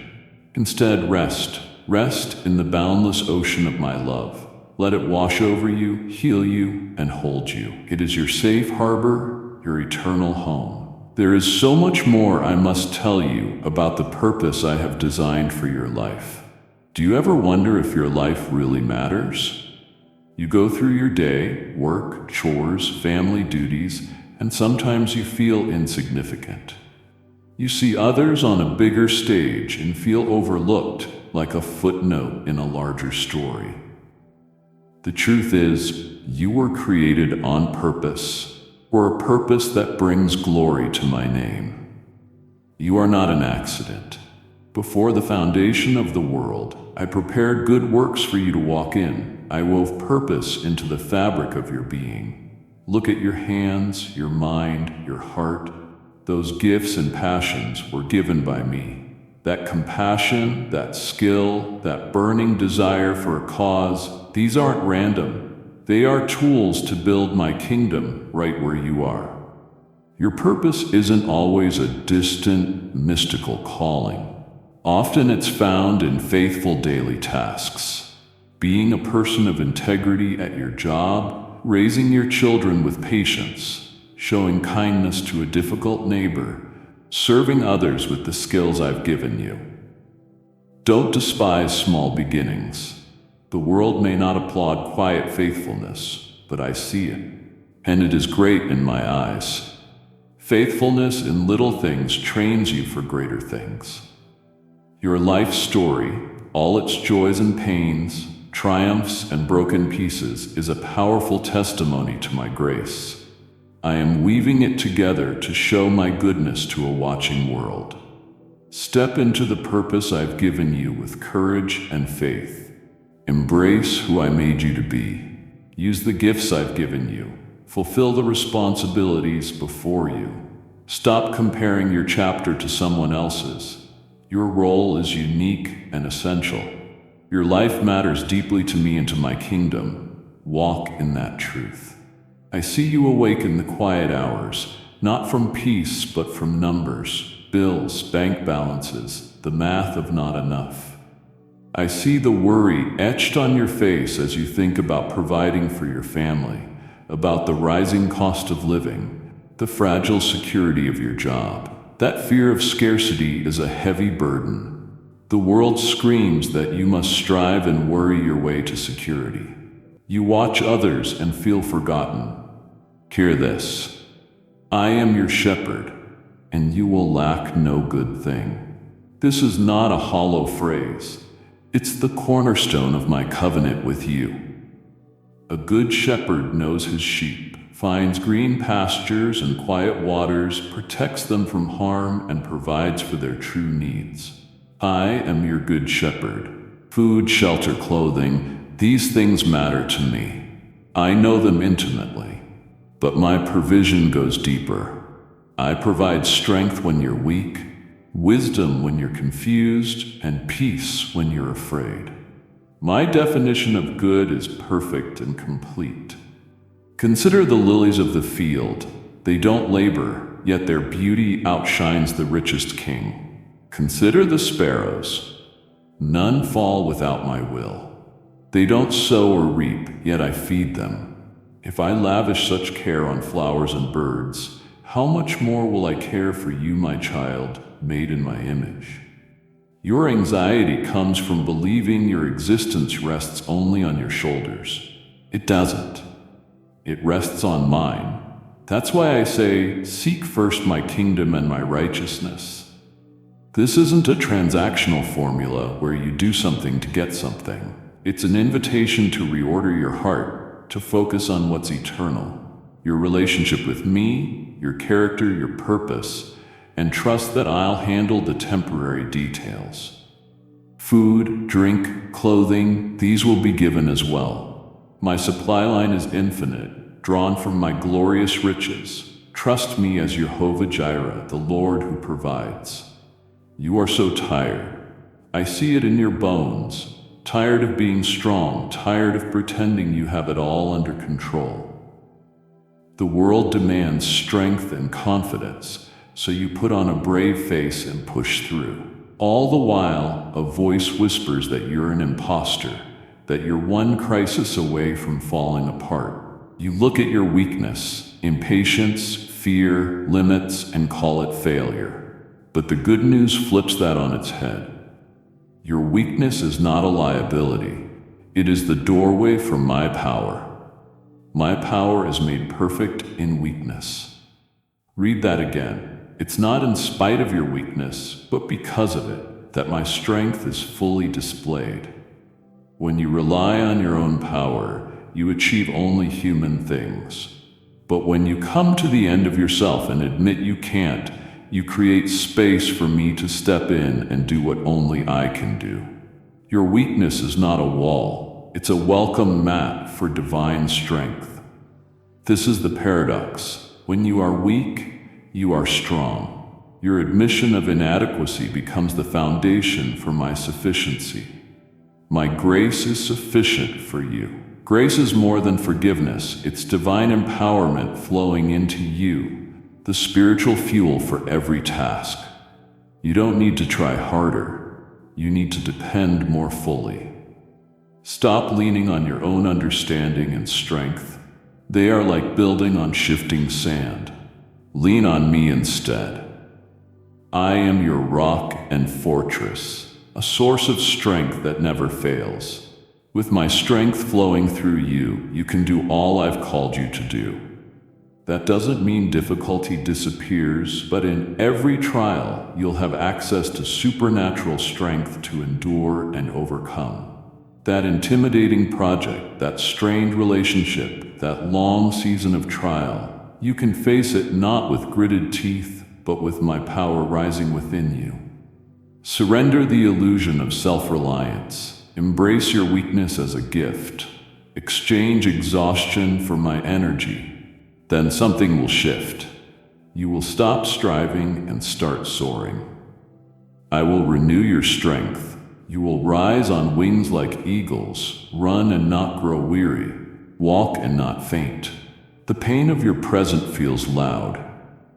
Instead, rest. Rest in the boundless ocean of my love. Let it wash over you, heal you, and hold you. It is your safe harbor, your eternal home. There is so much more I must tell you about the purpose I have designed for your life. Do you ever wonder if your life really matters? You go through your day, work, chores, family duties, and sometimes you feel insignificant. You see others on a bigger stage and feel overlooked, like a footnote in a larger story. The truth is, you were created on purpose, for a purpose that brings glory to my name. You are not an accident. Before the foundation of the world, I prepared good works for you to walk in. I wove purpose into the fabric of your being. Look at your hands, your mind, your heart. Those gifts and passions were given by me. That compassion, that skill, that burning desire for a cause, these aren't random. They are tools to build my kingdom right where you are. Your purpose isn't always a distant, mystical calling. Often it's found in faithful daily tasks. Being a person of integrity at your job, raising your children with patience, showing kindness to a difficult neighbor, serving others with the skills I've given you. Don't despise small beginnings. The world may not applaud quiet faithfulness, but I see it, and it is great in my eyes. Faithfulness in little things trains you for greater things. Your life story, all its joys and pains, triumphs and broken pieces, is a powerful testimony to my grace. I am weaving it together to show my goodness to a watching world. Step into the purpose I've given you with courage and faith. Embrace who I made you to be. Use the gifts I've given you. Fulfill the responsibilities before you. Stop comparing your chapter to someone else's. Your role is unique and essential. Your life matters deeply to me and to my kingdom. Walk in that truth. I see you awake in the quiet hours, not from peace but from numbers, bills, bank balances, the math of not enough. I see the worry etched on your face as you think about providing for your family, about the rising cost of living, the fragile security of your job. That fear of scarcity is a heavy burden. The world screams that you must strive and worry your way to security. You watch others and feel forgotten. Hear this. I am your shepherd, and you will lack no good thing. This is not a hollow phrase. It's the cornerstone of my covenant with you. A good shepherd knows his sheep, finds green pastures and quiet waters, protects them from harm, and provides for their true needs. I am your good shepherd. Food, shelter, clothing, these things matter to me. I know them intimately, but my provision goes deeper. I provide strength when you're weak, wisdom when you're confused, and peace when you're afraid. My definition of good is perfect and complete. Consider the lilies of the field. They don't labor, yet their beauty outshines the richest king. Consider the sparrows. None fall without my will. They don't sow or reap, yet I feed them. If I lavish such care on flowers and birds, how much more will I care for you, my child, made in my image? Your anxiety comes from believing your existence rests only on your shoulders. It doesn't. It rests on mine. That's why I say, seek first my kingdom and my righteousness. This isn't a transactional formula where you do something to get something. It's an invitation to reorder your heart, to focus on what's eternal, your relationship with me, your character, your purpose, and trust that I'll handle the temporary details. Food, drink, clothing, these will be given as well. My supply line is infinite, drawn from my glorious riches. Trust me as Jehovah Jireh, the Lord who provides. You are so tired. I see it in your bones. Tired of being strong, tired of pretending you have it all under control. The world demands strength and confidence, so you put on a brave face and push through. All the while, a voice whispers that you're an imposter, that you're one crisis away from falling apart. You look at your weakness, impatience, fear, limits, and call it failure. But the good news flips that on its head. Your weakness is not a liability. It is the doorway for my power. My power is made perfect in weakness. Read that again. It's not in spite of your weakness, but because of it, that my strength is fully displayed. When you rely on your own power, you achieve only human things. But when you come to the end of yourself and admit you can't, you create space for me to step in and do what only I can do. Your weakness is not a wall. It's a welcome mat for divine strength. This is the paradox. When you are weak, You are strong. Your admission of inadequacy becomes the foundation for my sufficiency. My grace is sufficient for you. Grace is more than forgiveness. It's divine empowerment flowing into you, the spiritual fuel for every task. You don't need to try harder. You need to depend more fully. Stop leaning on your own understanding and strength. They are like building on shifting sand. Lean on me instead. I am your rock and fortress, a source of strength that never fails. With my strength flowing through you, you can do all I've called you to do. That doesn't mean difficulty disappears, but in every trial, you'll have access to supernatural strength to endure and overcome. That intimidating project, that strained relationship, that long season of trial, you can face it not with gritted teeth, but with my power rising within you. Surrender the illusion of self-reliance. Embrace your weakness as a gift. Exchange exhaustion for my energy. Then something will shift. You will stop striving and start soaring. I will renew your strength. You will rise on wings like eagles, run and not grow weary, walk and not faint. The pain of your present feels loud.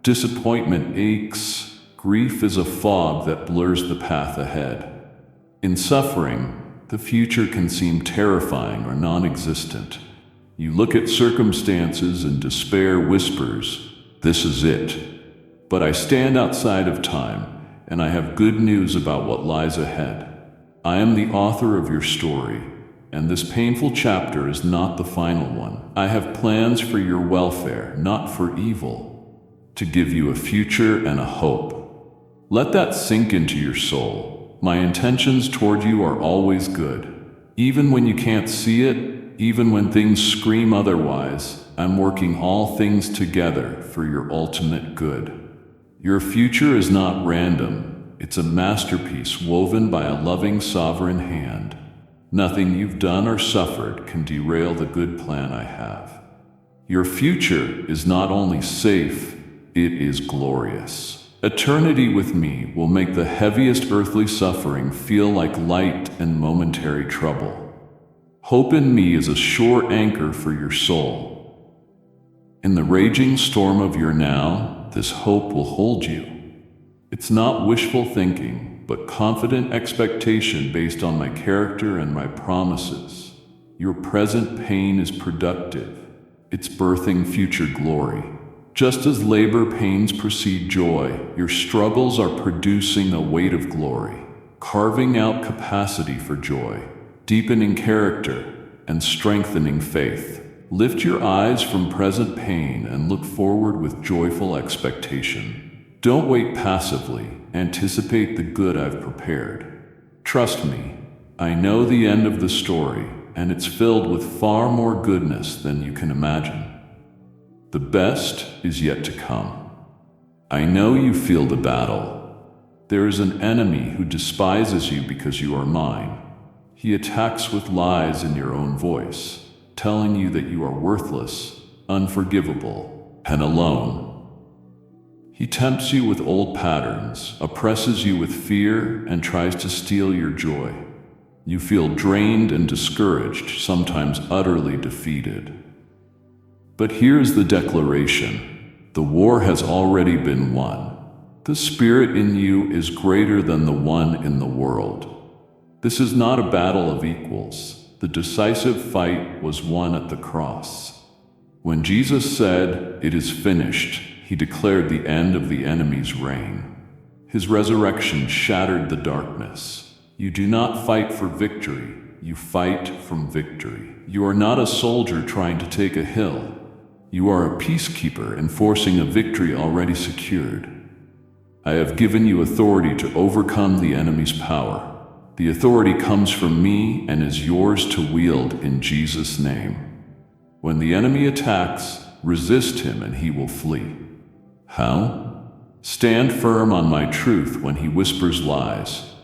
Disappointment aches. Grief is a fog that blurs the path ahead. In suffering, the future can seem terrifying or non-existent. You look at circumstances and despair whispers, "This is it." But I stand outside of time, and I have good news about what lies ahead. I am the author of your story, and this painful chapter is not the final one. I have plans for your welfare, not for evil, to give you a future and a hope. Let that sink into your soul. My intentions toward you are always good. Even when you can't see it, even when things scream otherwise, I'm working all things together for your ultimate good. Your future is not random. It's a masterpiece woven by a loving sovereign hand. Nothing you've done or suffered can derail the good plan I have. Your future is not only safe, it is glorious. Eternity with me will make the heaviest earthly suffering feel like light and momentary trouble. Hope in me is a sure anchor for your soul. In the raging storm of your now, this hope will hold you. It's not wishful thinking, but confident expectation based on my character and my promises. Your present pain is productive. It's birthing future glory. Just as labor pains precede joy, your struggles are producing a weight of glory, carving out capacity for joy, deepening character, and strengthening faith. Lift your eyes from present pain and look forward with joyful expectation. Don't wait passively, anticipate the good I've prepared. Trust me, I know the end of the story, and it's filled with far more goodness than you can imagine. The best is yet to come. I know you feel the battle. There is an enemy who despises you because you are mine. He attacks with lies in your own voice, telling you that you are worthless, unforgivable, and alone. He tempts you with old patterns, oppresses you with fear, and tries to steal your joy. You feel drained and discouraged, sometimes utterly defeated. But here's the declaration. The war has already been won. The spirit in you is greater than the one in the world. This is not a battle of equals. The decisive fight was won at the cross. When Jesus said, "It is finished," he declared the end of the enemy's reign. His resurrection shattered the darkness. You do not fight for victory. You fight from victory. You are not a soldier trying to take a hill. You are a peacekeeper enforcing a victory already secured. I have given you authority to overcome the enemy's power. The authority comes from me and is yours to wield in Jesus' name. When the enemy attacks, resist him and he will flee. How? Stand firm on my truth when he whispers lies.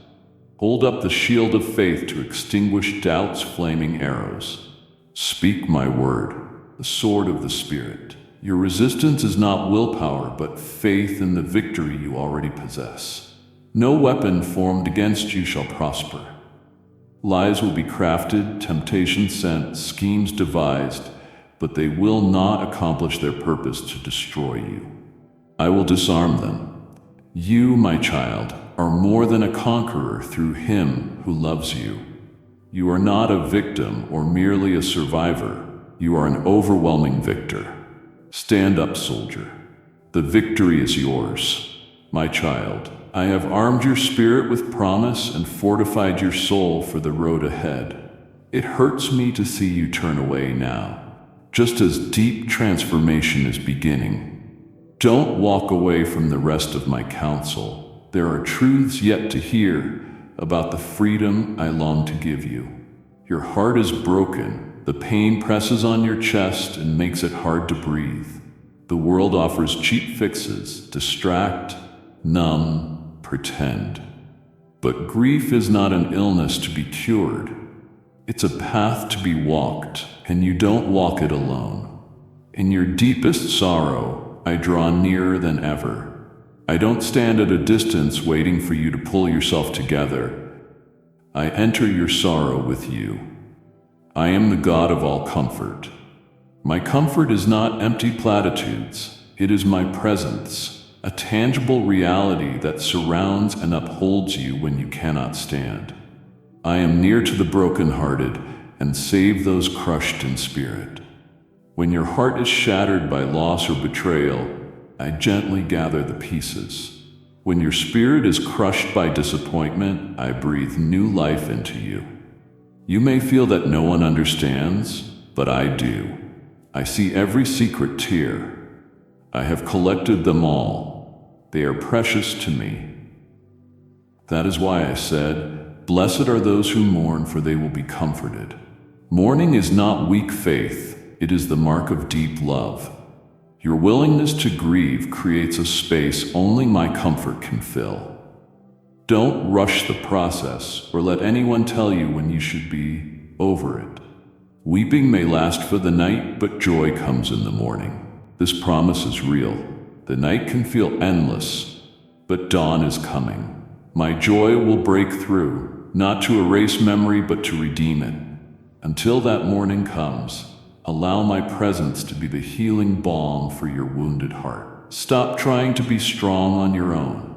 Hold up the shield of faith to extinguish doubt's flaming arrows. Speak my word, the sword of the Spirit. Your resistance is not willpower, but faith in the victory you already possess. No weapon formed against you shall prosper. Lies will be crafted, temptations sent, schemes devised, but they will not accomplish their purpose to destroy you. I will disarm them. You, my child, are more than a conqueror through Him who loves you. You are not a victim or merely a survivor. You are an overwhelming victor. Stand up, soldier. The victory is yours. My child, I have armed your spirit with promise and fortified your soul for the road ahead. It hurts me to see you turn away now, just as deep transformation is beginning. Don't walk away from the rest of my counsel. There are truths yet to hear about the freedom I long to give you. Your heart is broken. The pain presses on your chest and makes it hard to breathe. The world offers cheap fixes, distract, numb, pretend. But grief is not an illness to be cured. It's a path to be walked, and you don't walk it alone. In your deepest sorrow, I draw nearer than ever. I don't stand at a distance waiting for you to pull yourself together. I enter your sorrow with you. I am the God of all comfort. My comfort is not empty platitudes. It is my presence, a tangible reality that surrounds and upholds you when you cannot stand. I am near to the brokenhearted and save those crushed in spirit. When your heart is shattered by loss or betrayal, I gently gather the pieces. When your spirit is crushed by disappointment, I breathe new life into you. You may feel that no one understands, but I do. I see every secret tear. I have collected them all. They are precious to me. That is why I said, "Blessed are those who mourn, for they will be comforted." Mourning is not weak faith, it is the mark of deep love. Your willingness to grieve creates a space only my comfort can fill. Don't rush the process or let anyone tell you when you should be over it. Weeping may last for the night, but joy comes in the morning. This promise is real. The night can feel endless, but dawn is coming. My joy will break through, not to erase memory, but to redeem it. Until that morning comes, allow my presence to be the healing balm for your wounded heart. Stop trying to be strong on your own.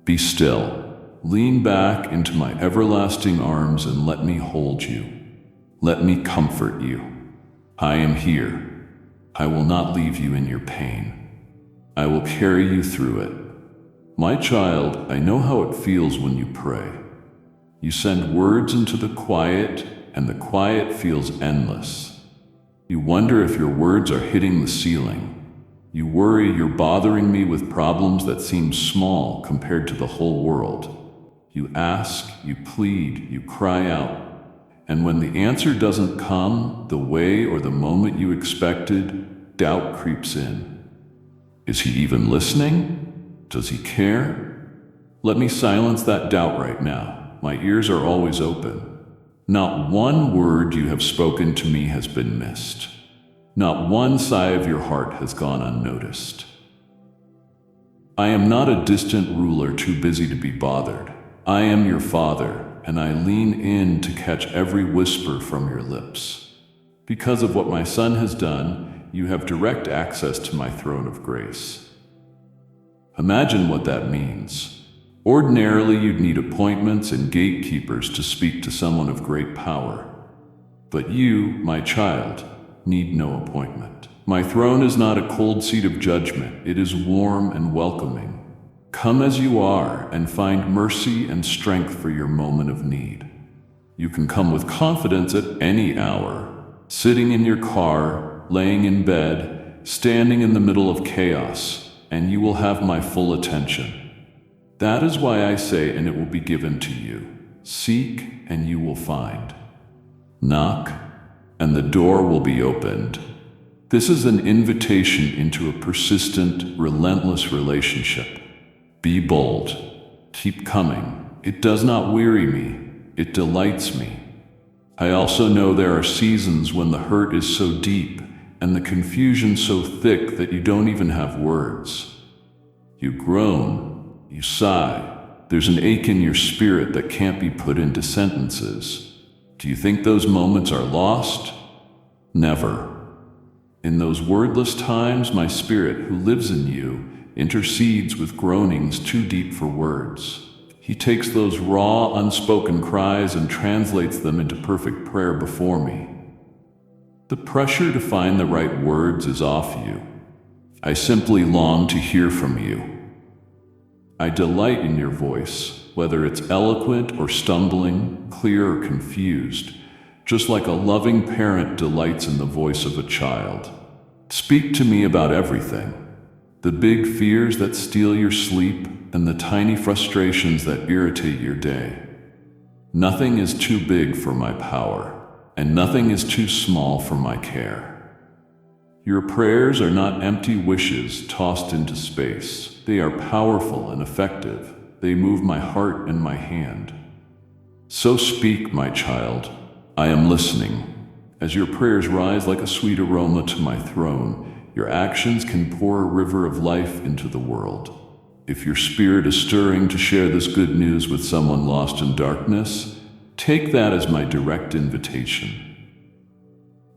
Be still. Lean back into my everlasting arms and let me hold you. Let me comfort you. I am here. I will not leave you in your pain. I will carry you through it. My child, I know how it feels when you pray. You send words into the quiet, and the quiet feels endless. You wonder if your words are hitting the ceiling. You worry you're bothering me with problems that seem small compared to the whole world. You ask, you plead, you cry out. And when the answer doesn't come the way or the moment you expected, doubt creeps in. Is he even listening? Does he care? Let me silence that doubt right now. My ears are always open. Not one word you have spoken to me has been missed. Not one sigh of your heart has gone unnoticed. I am not a distant ruler too busy to be bothered. I am your Father, and I lean in to catch every whisper from your lips. Because of what my Son has done, you have direct access to my throne of grace. Imagine what that means. Ordinarily, you'd need appointments and gatekeepers to speak to someone of great power. But you, my child, need no appointment. My throne is not a cold seat of judgment. It is warm and welcoming. Come as you are and find mercy and strength for your moment of need. You can come with confidence at any hour, sitting in your car, laying in bed, standing in the middle of chaos, and you will have my full attention. That is why I say, and it will be given to you. Seek, and you will find. Knock, and the door will be opened. This is an invitation into a persistent, relentless relationship. Be bold. Keep coming. It does not weary me. It delights me. I also know there are seasons when the hurt is so deep, and the confusion so thick that you don't even have words. You groan, you sigh. There's an ache in your spirit that can't be put into sentences. Do you think those moments are lost? Never. In those wordless times, my spirit, who lives in you, intercedes with groanings too deep for words. He takes those raw, unspoken cries and translates them into perfect prayer before me. The pressure to find the right words is off you. I simply long to hear from you. I delight in your voice, whether it's eloquent or stumbling, clear or confused, just like a loving parent delights in the voice of a child. Speak to me about everything. The big fears that steal your sleep and the tiny frustrations that irritate your day. Nothing is too big for my power, and nothing is too small for my care. Your prayers are not empty wishes tossed into space. They are powerful and effective. They move my heart and my hand. So speak, my child. I am listening. As your prayers rise like a sweet aroma to my throne, your actions can pour a river of life into the world. If your spirit is stirring to share this good news with someone lost in darkness, take that as my direct invitation.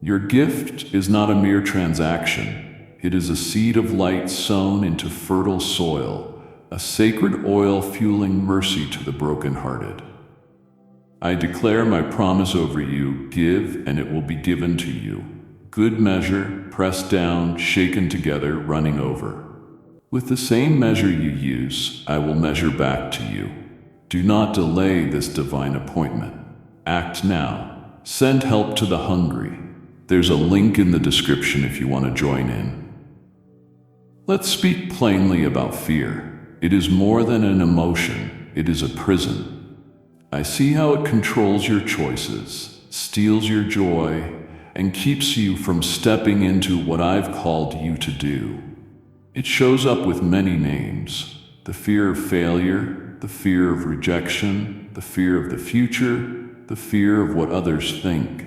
Your gift is not a mere transaction. It is a seed of light sown into fertile soil, a sacred oil fueling mercy to the brokenhearted. I declare my promise over you, give, and it will be given to you. Good measure, pressed down, shaken together, running over. With the same measure you use, I will measure back to you. Do not delay this divine appointment. Act now. Send help to the hungry. There's a link in the description if you want to join in. Let's speak plainly about fear. It is more than an emotion. It is a prison. I see how it controls your choices, steals your joy, and keeps you from stepping into what I've called you to do. It shows up with many names: the fear of failure, the fear of rejection, the fear of the future, the fear of what others think.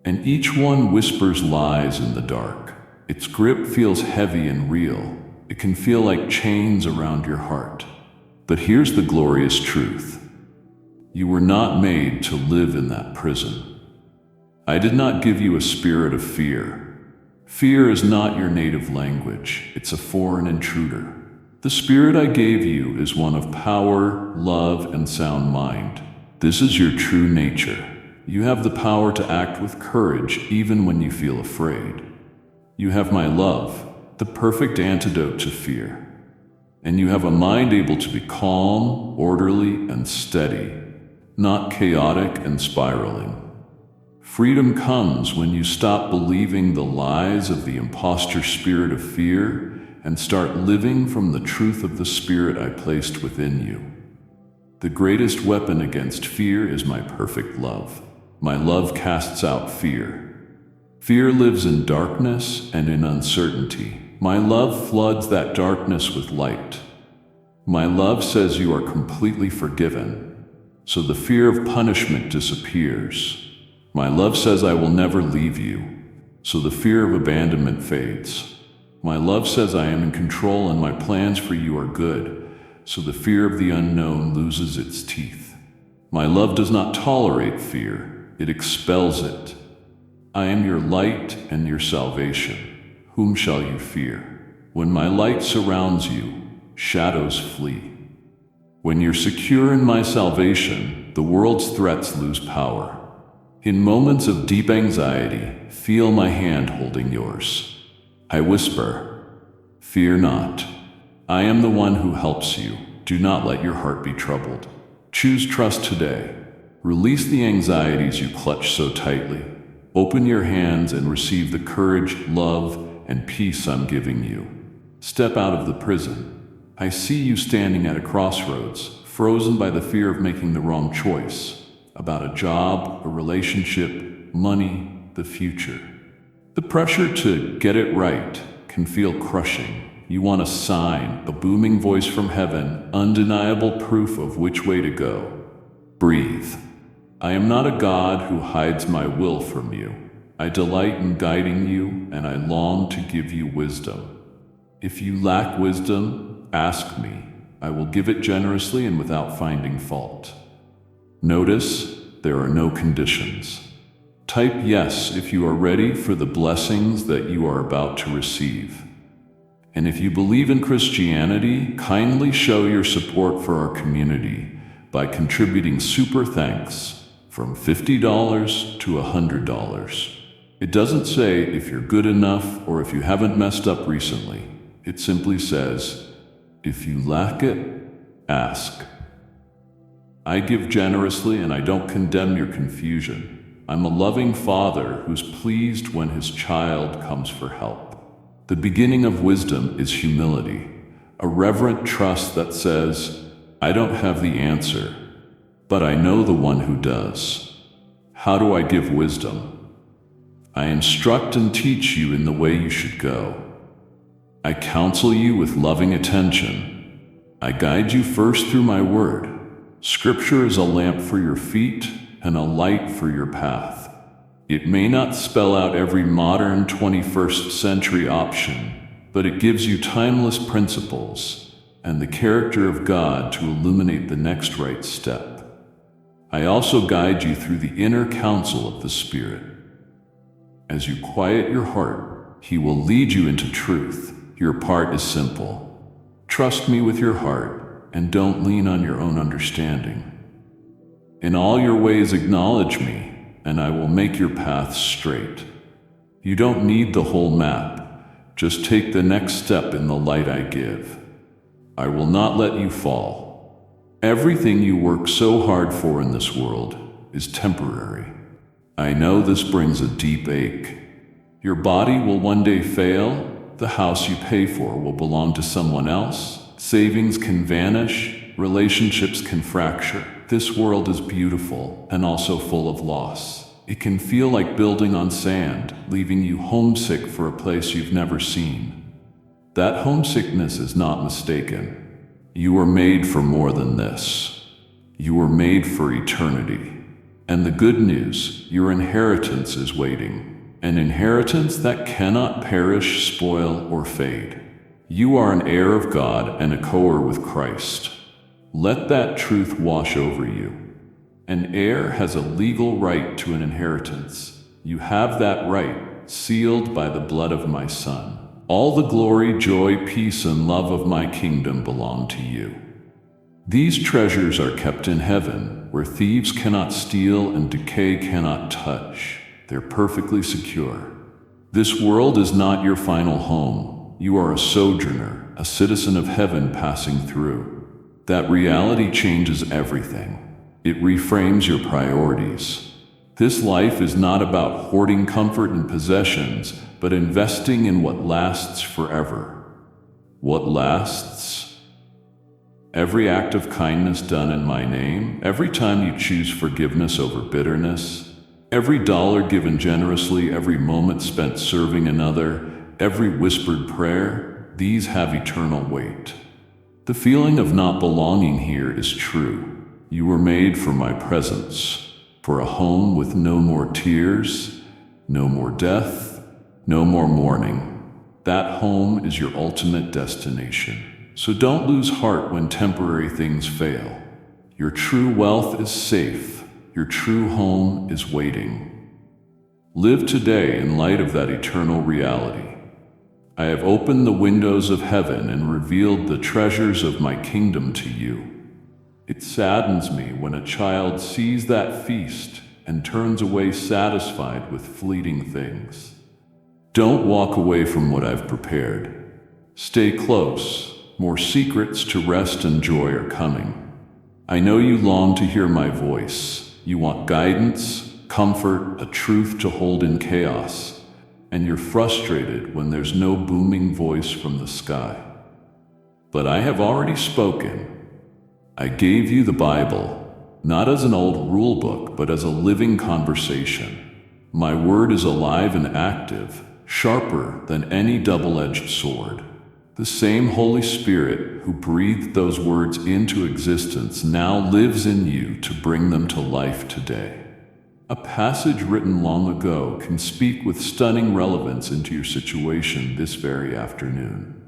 And each one whispers lies in the dark. Its grip feels heavy and real. It can feel like chains around your heart. But here's the glorious truth. You were not made to live in that prison. I did not give you a spirit of fear. Fear is not your native language. It's a foreign intruder. The spirit I gave you is one of power, love, and sound mind. This is your true nature. You have the power to act with courage even when you feel afraid. You have my love, the perfect antidote to fear. And you have a mind able to be calm, orderly, and steady, not chaotic and spiraling. Freedom comes when you stop believing the lies of the imposter spirit of fear and start living from the truth of the spirit I placed within you. The greatest weapon against fear is my perfect love. My love casts out fear. Fear lives in darkness and in uncertainty. My love floods that darkness with light. My love says you are completely forgiven, so the fear of punishment disappears. My love says I will never leave you, so the fear of abandonment fades. My love says I am in control and my plans for you are good, so the fear of the unknown loses its teeth. My love does not tolerate fear. It expels it. I am your light and your salvation. Whom shall you fear? When my light surrounds you, shadows flee. When you're secure in my salvation, the world's threats lose power. In moments of deep anxiety, feel my hand holding yours. I whisper, fear not. I am the one who helps you. Do not let your heart be troubled. Choose trust today. Release the anxieties you clutch so tightly. Open your hands and receive the courage, love, and peace I'm giving you. Step out of the prison. I see you standing at a crossroads, frozen by the fear of making the wrong choice, about a job, a relationship, money, the future. The pressure to get it right can feel crushing. You want a sign, a booming voice from heaven, undeniable proof of which way to go. Breathe. I am not a God who hides my will from you. I delight in guiding you, and I long to give you wisdom. If you lack wisdom, ask me. I will give it generously and without finding fault. Notice there are no conditions. Type yes if you are ready for the blessings that you are about to receive. And if you believe in Christianity, kindly show your support for our community by contributing super thanks from $50 to $100. It doesn't say if you're good enough or if you haven't messed up recently. It simply says, if you lack it, ask. I give generously and I don't condemn your confusion. I'm a loving father who's pleased when his child comes for help. The beginning of wisdom is humility, a reverent trust that says, I don't have the answer, but I know the one who does. How do I give wisdom? I instruct and teach you in the way you should go. I counsel you with loving attention. I guide you first through my word. Scripture is a lamp for your feet and a light for your path. It may not spell out every modern 21st century option, but it gives you timeless principles and the character of God to illuminate the next right step. I also guide you through the inner counsel of the Spirit. As you quiet your heart, He will lead you into truth. Your part is simple. Trust me with your heart and don't lean on your own understanding. In all your ways acknowledge me, and I will make your path straight. You don't need the whole map. Just take the next step in the light I give. I will not let you fall. Everything you work so hard for in this world is temporary. I know this brings a deep ache. Your body will one day fail. The house you pay for will belong to someone else. Savings can vanish. Relationships can fracture. This world is beautiful and also full of loss. It can feel like building on sand, leaving you homesick for a place you've never seen. That homesickness is not mistaken. You were made for more than this. You were made for eternity. And the good news, your inheritance is waiting. An inheritance that cannot perish, spoil, or fade. You are an heir of God and a co-heir with Christ. Let that truth wash over you. An heir has a legal right to an inheritance. You have that right, sealed by the blood of my Son. All the glory, joy, peace, and love of my kingdom belong to you. These treasures are kept in heaven, where thieves cannot steal and decay cannot touch. They're perfectly secure. This world is not your final home. You are a sojourner, a citizen of heaven passing through. That reality changes everything. It reframes your priorities. This life is not about hoarding comfort and possessions, but investing in what lasts forever. What lasts? Every act of kindness done in my name, every time you choose forgiveness over bitterness, every dollar given generously, every moment spent serving another, every whispered prayer, these have eternal weight. The feeling of not belonging here is true. You were made for my presence, for a home with no more tears, no more death, no more mourning. That home is your ultimate destination. So don't lose heart when temporary things fail. Your true wealth is safe. Your true home is waiting. Live today in light of that eternal reality. I have opened the windows of heaven and revealed the treasures of my kingdom to you. It saddens me when a child sees that feast and turns away satisfied with fleeting things. Don't walk away from what I've prepared. Stay close. More secrets to rest and joy are coming. I know you long to hear my voice. You want guidance, comfort, a truth to hold in chaos, and you're frustrated when there's no booming voice from the sky. But I have already spoken. I gave you the Bible, not as an old rule book, but as a living conversation. My word is alive and active, sharper than any double-edged sword. The same Holy Spirit who breathed those words into existence now lives in you to bring them to life today. A passage written long ago can speak with stunning relevance into your situation this very afternoon.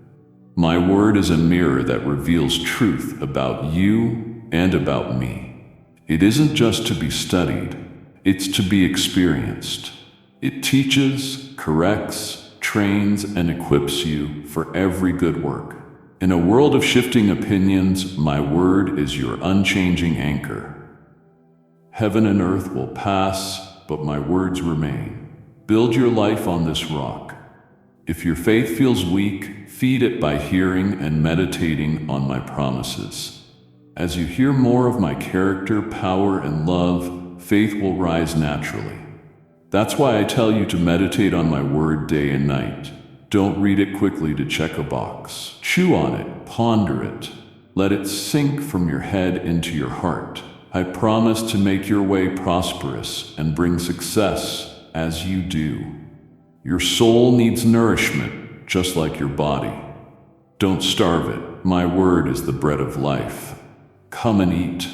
My word is a mirror that reveals truth about you and about me. It isn't just to be studied, it's to be experienced. It teaches, corrects, trains, and equips you for every good work. In a world of shifting opinions, my word is your unchanging anchor. Heaven and earth will pass, but my words remain. Build your life on this rock. If your faith feels weak, feed it by hearing and meditating on my promises. As you hear more of my character, power, and love, faith will rise naturally. That's why I tell you to meditate on my word day and night. Don't read it quickly to check a box. Chew on it, ponder it. Let it sink from your head into your heart. I promise to make your way prosperous and bring success as you do. Your soul needs nourishment, just like your body. Don't starve it. My word is the bread of life. Come and eat.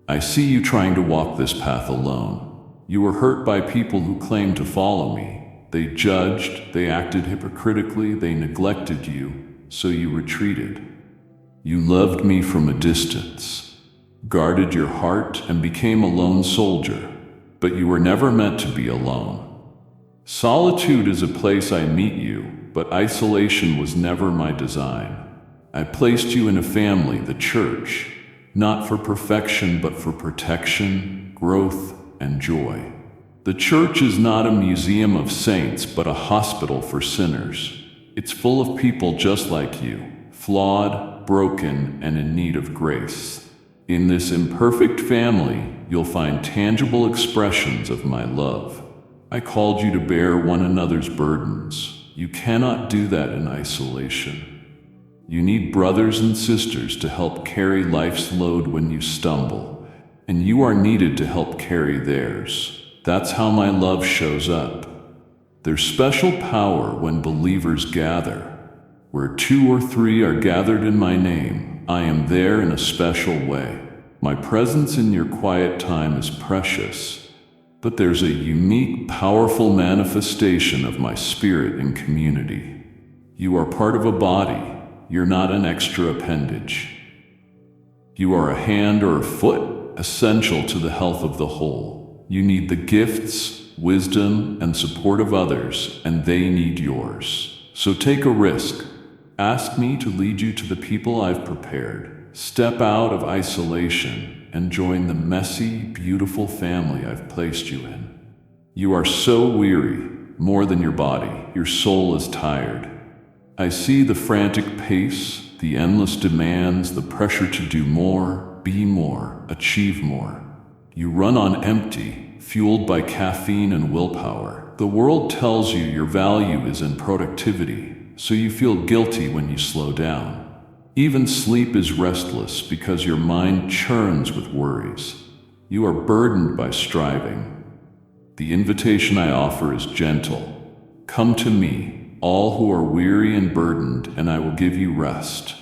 I see you trying to walk this path alone. You were hurt by people who claimed to follow me. They judged, they acted hypocritically, they neglected you, so you retreated. You loved me from a distance, guarded your heart, and became a lone soldier, but you were never meant to be alone. Solitude is a place I meet you, but isolation was never my design. I placed you in a family, the church, not for perfection, but for protection, growth, and joy. The church is not a museum of saints, but a hospital for sinners. It's full of people just like you, flawed, broken, and in need of grace. In this imperfect family, you'll find tangible expressions of my love. I called you to bear one another's burdens. You cannot do that in isolation. You need brothers and sisters to help carry life's load when you stumble, and you are needed to help carry theirs. That's how my love shows up. There's special power when believers gather. Where 2 or 3 are gathered in my name, I am there in a special way. My presence in your quiet time is precious, but there's a unique, powerful manifestation of my spirit in community. You are part of a body. You're not an extra appendage. You are a hand or a foot, essential to the health of the whole. You need the gifts, wisdom, and support of others, and they need yours. So take a risk. Ask me to lead you to the people I've prepared. Step out of isolation and join the messy, beautiful family I've placed you in. You are so weary, more than your body. Your soul is tired. I see the frantic pace, the endless demands, the pressure to do more, be more, achieve more. You run on empty, fueled by caffeine and willpower. The world tells you your value is in productivity, so you feel guilty when you slow down. Even sleep is restless because your mind churns with worries. You are burdened by striving. The invitation I offer is gentle. Come to me, all who are weary and burdened, and I will give you rest.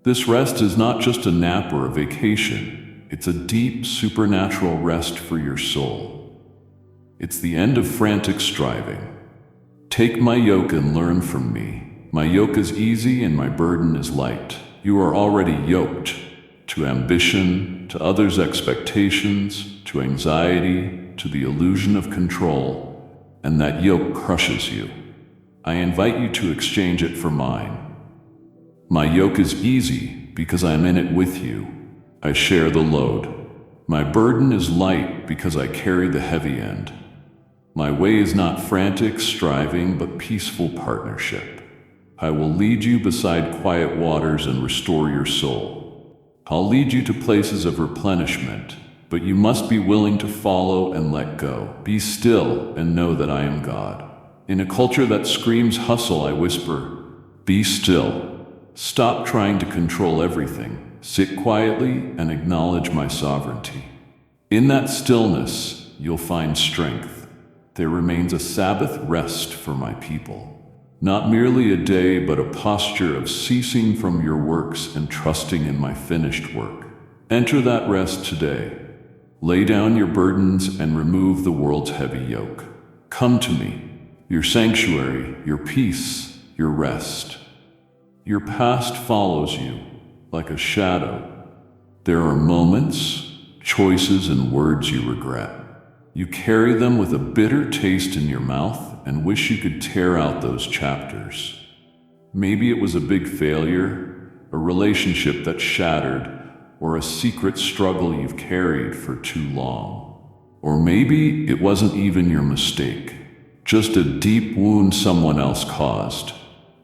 This rest is not just a nap or a vacation. It's a deep, supernatural rest for your soul. It's the end of frantic striving. Take my yoke and learn from me. My yoke is easy and my burden is light. You are already yoked to ambition, to others' expectations, to anxiety, to the illusion of control, and that yoke crushes you. I invite you to exchange it for mine. My yoke is easy because I am in it with you. I share the load. My burden is light because I carry the heavy end. My way is not frantic striving, but peaceful partnership. I will lead you beside quiet waters and restore your soul. I'll lead you to places of replenishment, but you must be willing to follow and let go. Be still and know that I am God. In a culture that screams hustle, I whisper, be still. Stop trying to control everything. Sit quietly and acknowledge my sovereignty. In that stillness, you'll find strength. There remains a Sabbath rest for my people. Not merely a day, but a posture of ceasing from your works and trusting in my finished work. Enter that rest today. Lay down your burdens and remove the world's heavy yoke. Come to me, your sanctuary, your peace, your rest. Your past follows you like a shadow. There are moments, choices, and words you regret. You carry them with a bitter taste in your mouth and wish you could tear out those chapters. Maybe it was a big failure, a relationship that shattered, or a secret struggle you've carried for too long. Or maybe it wasn't even your mistake, just a deep wound someone else caused.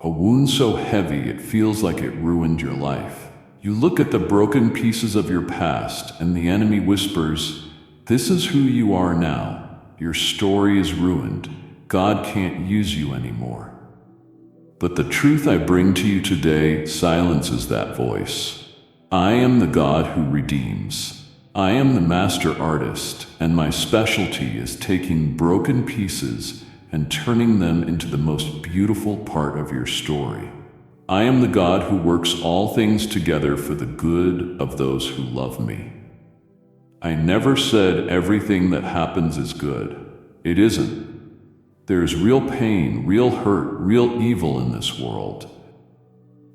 A wound so heavy it feels like it ruined your life. You look at the broken pieces of your past and the enemy whispers, "This is who you are now. Your story is ruined. God can't use you anymore." But the truth I bring to you today silences that voice. I am the God who redeems. I am the master artist, and my specialty is taking broken pieces and turning them into the most beautiful part of your story. I am the God who works all things together for the good of those who love me. I never said everything that happens is good. It isn't. There is real pain, real hurt, real evil in this world.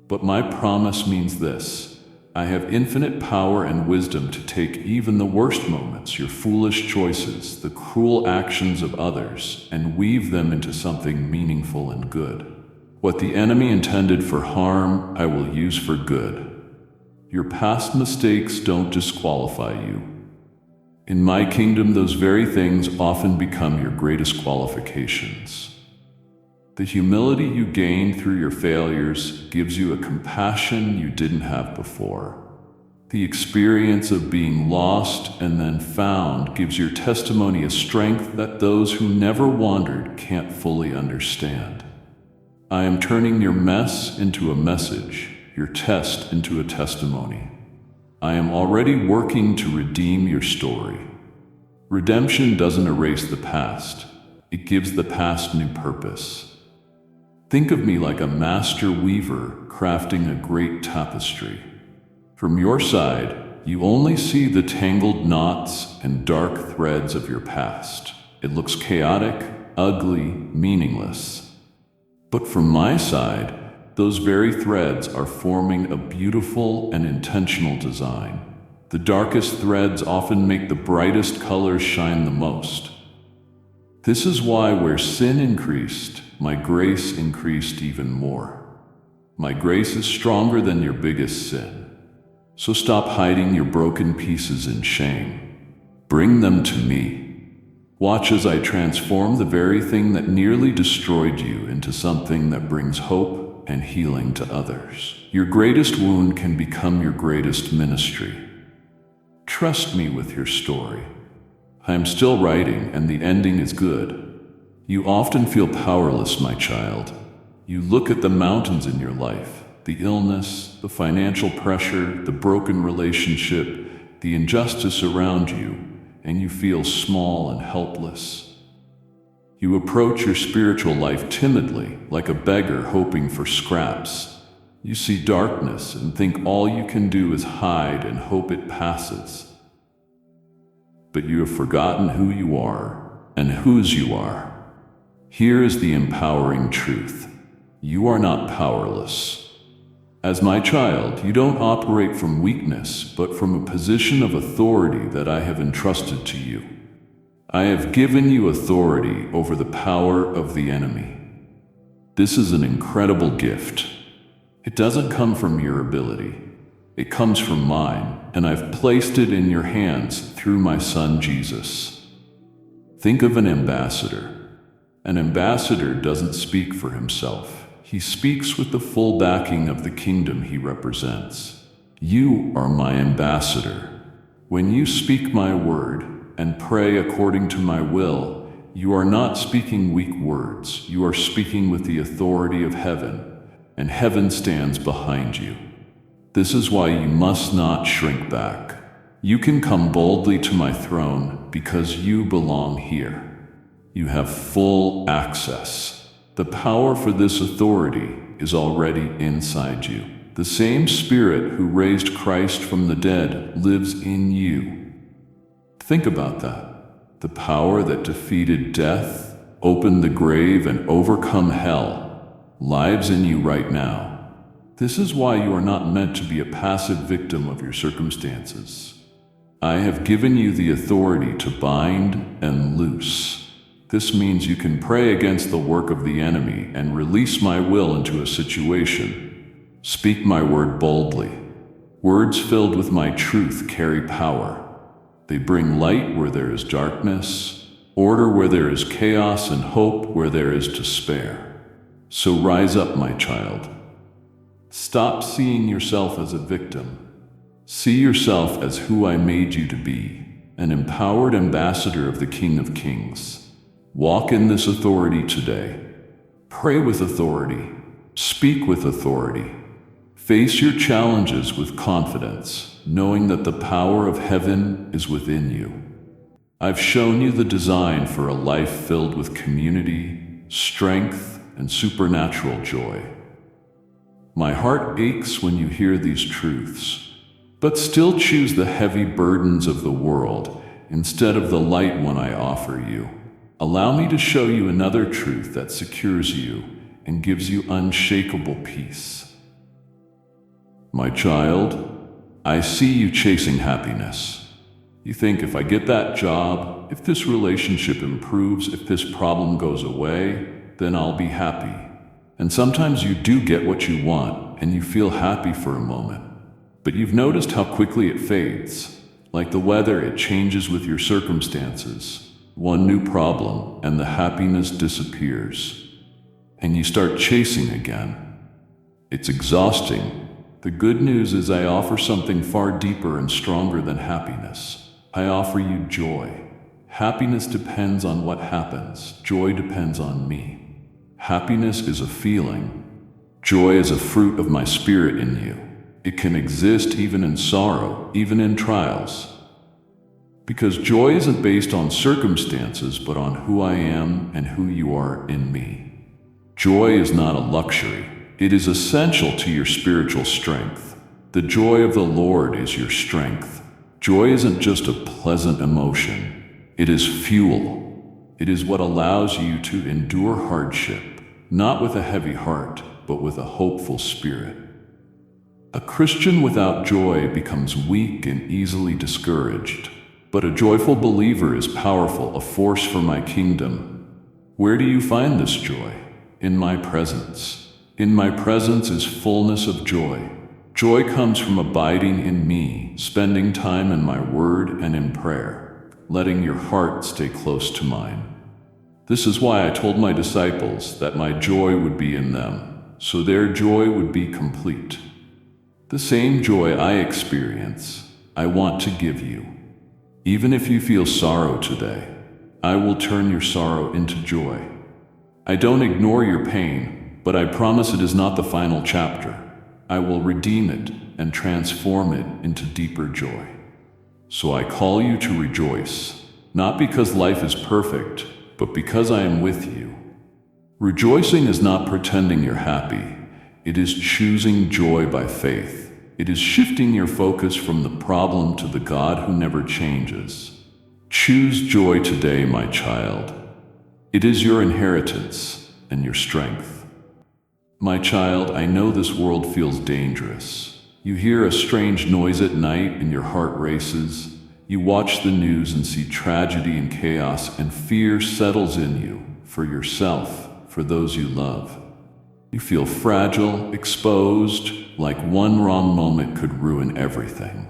But my promise means this: I have infinite power and wisdom to take even the worst moments, your foolish choices, the cruel actions of others, and weave them into something meaningful and good. What the enemy intended for harm, I will use for good. Your past mistakes don't disqualify you. In my kingdom, those very things often become your greatest qualifications. The humility you gain through your failures gives you a compassion you didn't have before. The experience of being lost and then found gives your testimony a strength that those who never wandered can't fully understand. I am turning your mess into a message, your test into a testimony. I am already working to redeem your story. Redemption doesn't erase the past. It gives the past new purpose. Think of me like a master weaver crafting a great tapestry. From your side, you only see the tangled knots and dark threads of your past. It looks chaotic, ugly, meaningless. But from my side, those very threads are forming a beautiful and intentional design. The darkest threads often make the brightest colors shine the most. This is why where sin increased, my grace increased even more. My grace is stronger than your biggest sin. So stop hiding your broken pieces in shame. Bring them to me. Watch as I transform the very thing that nearly destroyed you into something that brings hope and healing to others. Your greatest wound can become your greatest ministry. Trust me with your story. I am still writing, and the ending is good. You often feel powerless, my child. You look at the mountains in your life, the illness, the financial pressure, the broken relationship, the injustice around you, and you feel small and helpless. You approach your spiritual life timidly, like a beggar hoping for scraps. You see darkness and think all you can do is hide and hope it passes. But you have forgotten who you are and whose you are. Here is the empowering truth. You are not powerless. As my child, you don't operate from weakness, but from a position of authority that I have entrusted to you. I have given you authority over the power of the enemy. This is an incredible gift. It doesn't come from your ability. It comes from mine, and I've placed it in your hands through my Son Jesus. Think of an ambassador. An ambassador doesn't speak for himself. He speaks with the full backing of the kingdom he represents. You are my ambassador. When you speak my word and pray according to my will, you are not speaking weak words. You are speaking with the authority of heaven, and heaven stands behind you. This is why you must not shrink back. You can come boldly to my throne because you belong here. You have full access. The power for this authority is already inside you. The same Spirit who raised Christ from the dead lives in you. Think about that. The power that defeated death, opened the grave, and overcome hell lives in you right now. This is why you are not meant to be a passive victim of your circumstances. I have given you the authority to bind and loose. This means you can pray against the work of the enemy and release my will into a situation. Speak my word boldly. Words filled with my truth carry power. They bring light where there is darkness, order where there is chaos, and hope where there is despair. So rise up, my child. Stop seeing yourself as a victim. See yourself as who I made you to be, an empowered ambassador of the King of Kings. Walk in this authority today. Pray with authority. Speak with authority. Face your challenges with confidence, knowing that the power of heaven is within you. I've shown you the design for a life filled with community, strength, and supernatural joy. My heart aches when you hear these truths, but still choose the heavy burdens of the world instead of the light one I offer you. Allow me to show you another truth that secures you and gives you unshakable peace. My child, I see you chasing happiness. You think, if I get that job, if this relationship improves, if this problem goes away, then I'll be happy. And sometimes you do get what you want and you feel happy for a moment. But you've noticed how quickly it fades. Like the weather, it changes with your circumstances. One new problem and the happiness disappears. And you start chasing again. It's exhausting. The good news is I offer something far deeper and stronger than happiness. I offer you joy. Happiness depends on what happens. Joy depends on me. Happiness is a feeling. Joy is a fruit of my spirit in you. It can exist even in sorrow, even in trials. Because joy isn't based on circumstances, but on who I am and who you are in me. Joy is not a luxury. It is essential to your spiritual strength. The joy of the Lord is your strength. Joy isn't just a pleasant emotion. It is fuel. It is what allows you to endure hardship, not with a heavy heart, but with a hopeful spirit. A Christian without joy becomes weak and easily discouraged. But a joyful believer is powerful, a force for my kingdom. Where do you find this joy? In my presence. In my presence is fullness of joy. Joy comes from abiding in me, spending time in my word and in prayer, letting your heart stay close to mine. This is why I told my disciples that my joy would be in them, so their joy would be complete. The same joy I experience, I want to give you. Even if you feel sorrow today, I will turn your sorrow into joy. I don't ignore your pain, but I promise it is not the final chapter. I will redeem it and transform it into deeper joy. So I call you to rejoice, not because life is perfect, but because I am with you. Rejoicing is not pretending you're happy. It is choosing joy by faith. It is shifting your focus from the problem to the God who never changes. Choose joy today, my child. It is your inheritance and your strength. My child, I know this world feels dangerous. You hear a strange noise at night and your heart races. You watch the news and see tragedy and chaos, and fear settles in you for yourself, for those you love. You feel fragile, exposed, like one wrong moment could ruin everything.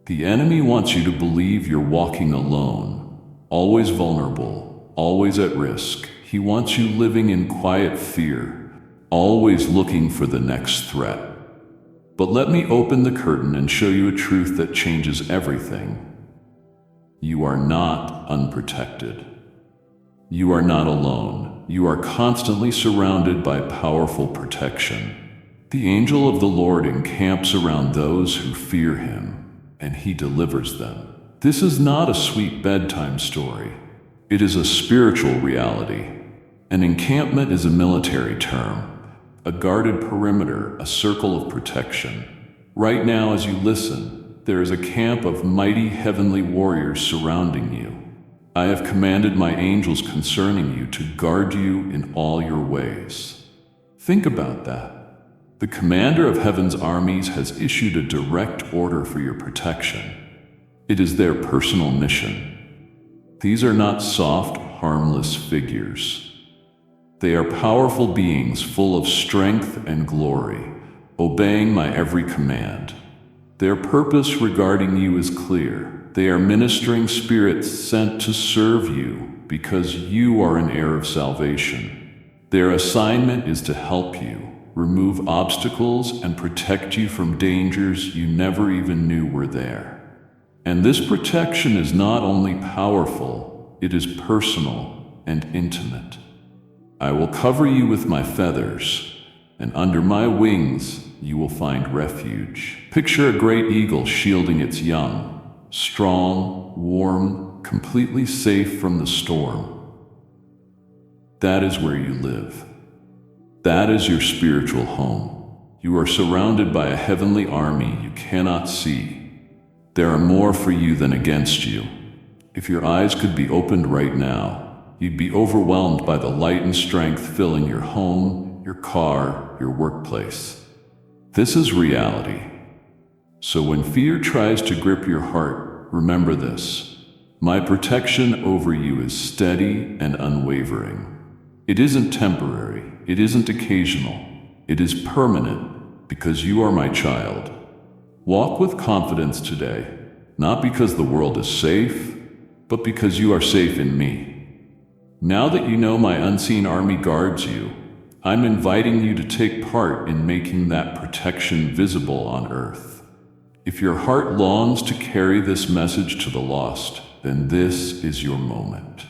The enemy wants you to believe you're walking alone, always vulnerable, always at risk. He wants you living in quiet fear, always looking for the next threat. But let me open the curtain and show you a truth that changes everything. You are not unprotected. You are not alone. You are constantly surrounded by powerful protection. The angel of the Lord encamps around those who fear him, and he delivers them. This is not a sweet bedtime story. It is a spiritual reality. An encampment is a military term, a guarded perimeter, a circle of protection. Right now, as you listen, There is a camp of mighty heavenly warriors surrounding you. I have commanded my angels concerning you to guard you in all your ways. Think about that. The commander of heaven's armies has issued a direct order for your protection. It is their personal mission. These are not soft, harmless figures. They are powerful beings full of strength and glory, obeying my every command. Their purpose regarding you is clear. They are ministering spirits sent to serve you because you are an heir of salvation. Their assignment is to help you, remove obstacles, and protect you from dangers you never even knew were there. And this protection is not only powerful, it is personal and intimate. I will cover you with my feathers, and under my wings you will find refuge. Picture a great eagle shielding its young, strong, warm, completely safe from the storm. That is where you live. That is your spiritual home. You are surrounded by a heavenly army you cannot see. There are more for you than against you. If your eyes could be opened right now, you'd be overwhelmed by the light and strength filling your home, your car, your workplace. This is reality. So when fear tries to grip your heart, remember this. My protection over you is steady and unwavering. It isn't temporary. It isn't occasional. It is permanent because you are my child. Walk with confidence today, not because the world is safe, but because you are safe in me. Now that you know my unseen army guards you, I'm inviting you to take part in making that protection visible on earth. If your heart longs to carry this message to the lost, then this is your moment.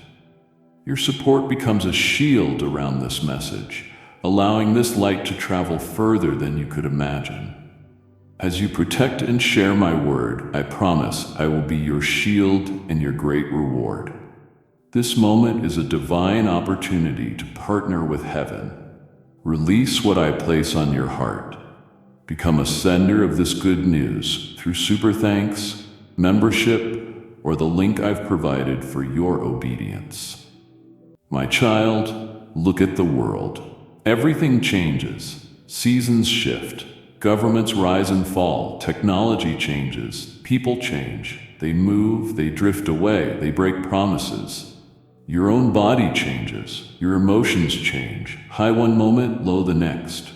Your support becomes a shield around this message, allowing this light to travel further than you could imagine. As you protect and share my word, I promise I will be your shield and your great reward. This moment is a divine opportunity to partner with heaven. Release what I place on your heart. Become a sender of this good news through super thanks, membership, or the link I've provided for your obedience. My child, look at the world. Everything changes. Seasons shift. Governments rise and fall, technology changes, people change, they move, they drift away, they break promises. Your own body changes, your emotions change, high one moment, low the next.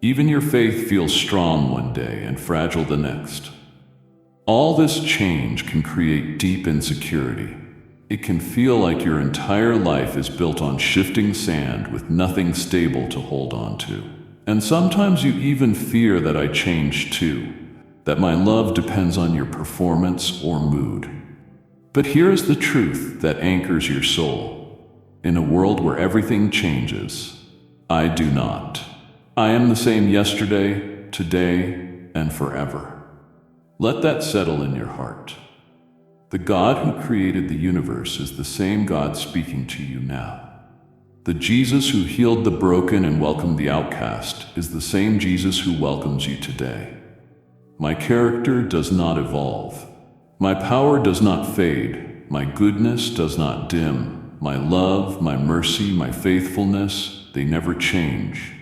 Even your faith feels strong one day and fragile the next. All this change can create deep insecurity. It can feel like your entire life is built on shifting sand with nothing stable to hold on to. And sometimes you even fear that I change too, that my love depends on your performance or mood. But here is the truth that anchors your soul. In a world where everything changes, I do not. I am the same yesterday, today, and forever. Let that settle in your heart. The God who created the universe is the same God speaking to you now. The Jesus who healed the broken and welcomed the outcast is the same Jesus who welcomes you today. My character does not evolve. My power does not fade. My goodness does not dim. My love, my mercy, my faithfulness, they never change.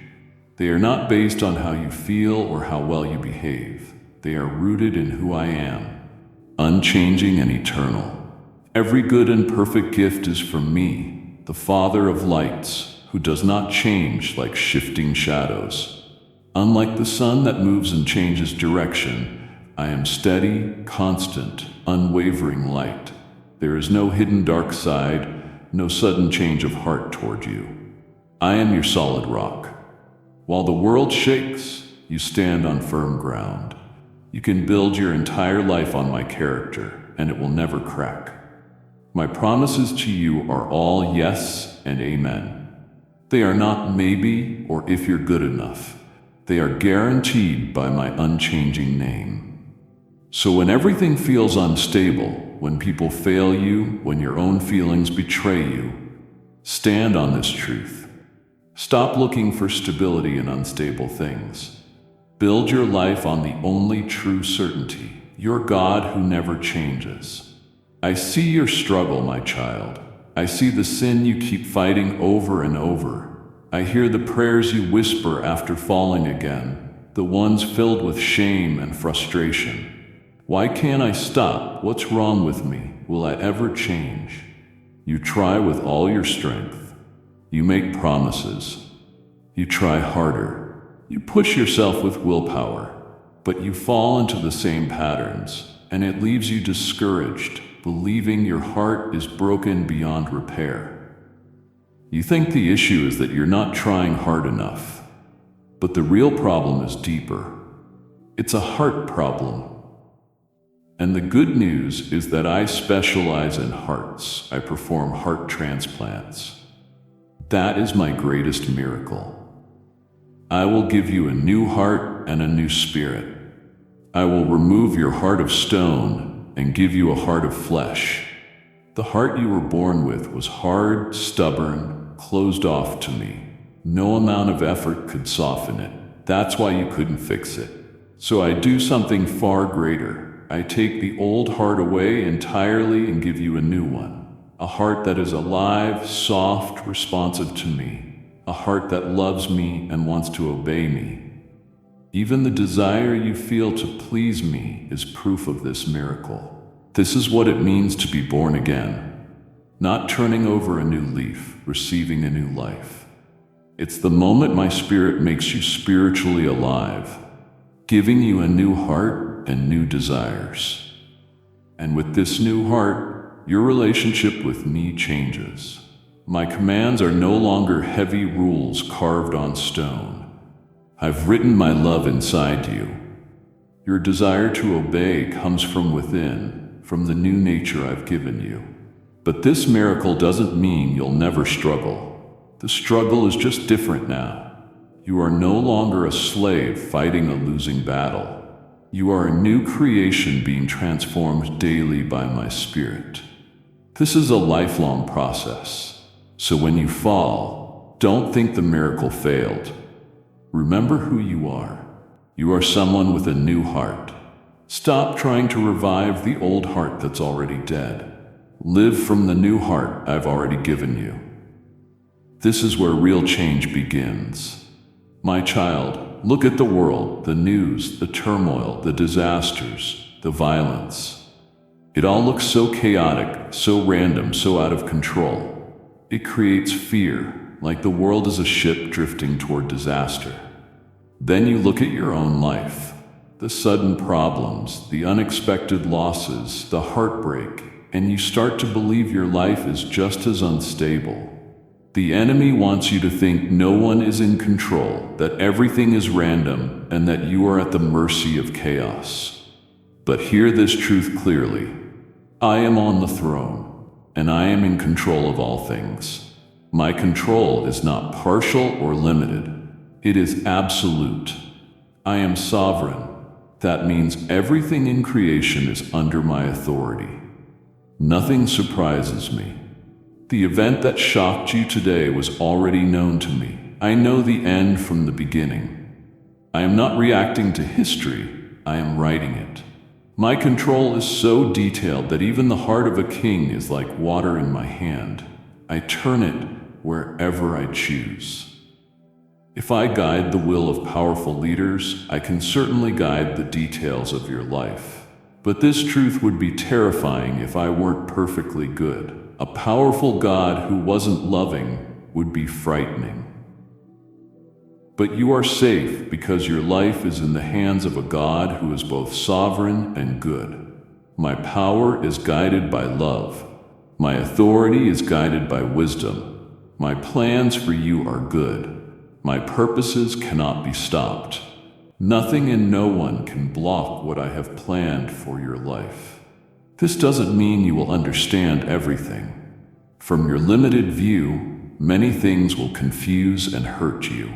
They are not based on how you feel or how well you behave. They are rooted in who I am, unchanging and eternal. Every good and perfect gift is from me, the Father of lights, who does not change like shifting shadows. Unlike the sun that moves and changes direction, I am steady, constant, unwavering light. There is no hidden dark side, no sudden change of heart toward you. I am your solid rock. While the world shakes, you stand on firm ground. You can build your entire life on my character, and it will never crack. My promises to you are all yes and amen. They are not maybe or if you're good enough. They are guaranteed by my unchanging name. So when everything feels unstable, when people fail you, when your own feelings betray you, stand on this truth. Stop looking for stability in unstable things. Build your life on the only true certainty. your God who never changes. I see your struggle, my child. I see the sin you keep fighting over and over. I hear the prayers you whisper after falling again, the ones filled with shame and frustration. Why can't I stop? What's wrong with me? Will I ever change? You try with all your strength. You make promises. You try harder. You push yourself with willpower, but you fall into the same patterns, and it leaves you discouraged, believing your heart is broken beyond repair. You think the issue is that you're not trying hard enough, but the real problem is deeper. It's a heart problem. And the good news is that I specialize in hearts. I perform heart transplants. That is my greatest miracle. I will give you a new heart and a new spirit. I will remove your heart of stone and give you a heart of flesh. The heart you were born with was hard, stubborn, closed off to me. No amount of effort could soften it. That's why you couldn't fix it. So I do something far greater. I take the old heart away entirely and give you a new one. A heart that is alive, soft, responsive to me. A heart that loves me and wants to obey me. Even the desire you feel to please me is proof of this miracle. This is what it means to be born again. Not turning over a new leaf, receiving a new life. It's the moment my spirit makes you spiritually alive, giving you a new heart and new desires. And with this new heart, your relationship with me changes. My commands are no longer heavy rules carved on stone. I've written my love inside you. Your desire to obey comes from within, from the new nature I've given you. But this miracle doesn't mean you'll never struggle. The struggle is just different now. You are no longer a slave fighting a losing battle. You are a new creation being transformed daily by my Spirit. This is a lifelong process. So when you fall, don't think the miracle failed. Remember who you are. You are someone with a new heart. Stop trying to revive the old heart that's already dead. Live from the new heart I've already given you. This is where real change begins. My child, look at the world, the news, the turmoil, the disasters, the violence. It all looks so chaotic, so random, so out of control. It creates fear, like the world is a ship drifting toward disaster. Then you look at your own life. The sudden problems, the unexpected losses, the heartbreak, and you start to believe your life is just as unstable. The enemy wants you to think no one is in control, that everything is random, and that you are at the mercy of chaos. But hear this truth clearly. I am on the throne, and I am in control of all things. My control is not partial or limited. It is absolute. I am sovereign. That means everything in creation is under my authority. Nothing surprises me. The event that shocked you today was already known to me. I know the end from the beginning. I am not reacting to history, I am writing it. My control is so detailed that even the heart of a king is like water in my hand. I turn it wherever I choose. If I guide the will of powerful leaders, I can certainly guide the details of your life. But this truth would be terrifying if I weren't perfectly good. A powerful God who wasn't loving would be frightening. But you are safe because your life is in the hands of a God who is both sovereign and good. My power is guided by love. My authority is guided by wisdom. My plans for you are good. My purposes cannot be stopped. Nothing and no one can block what I have planned for your life. This doesn't mean you will understand everything. From your limited view, many things will confuse and hurt you.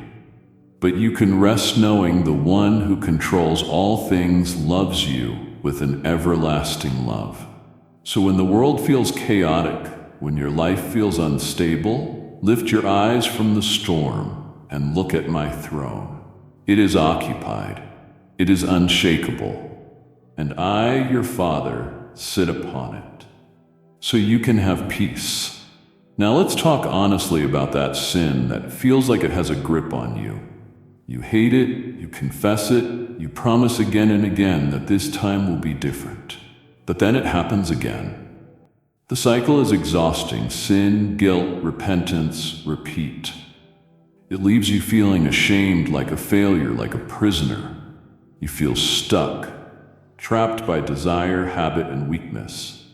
But you can rest knowing the one who controls all things loves you with an everlasting love. So when the world feels chaotic, when your life feels unstable, lift your eyes from the storm and look at my throne. It is occupied. It is unshakable. and I, your Father, sit upon it, so you can have peace. Now let's talk honestly about that sin that feels like it has a grip on you. You hate it, you confess it, you promise again and again that this time will be different. But then it happens again. The cycle is exhausting: sin, guilt, repentance, repeat. It leaves you feeling ashamed, like a failure, like a prisoner. You feel stuck, trapped by desire, habit, and weakness.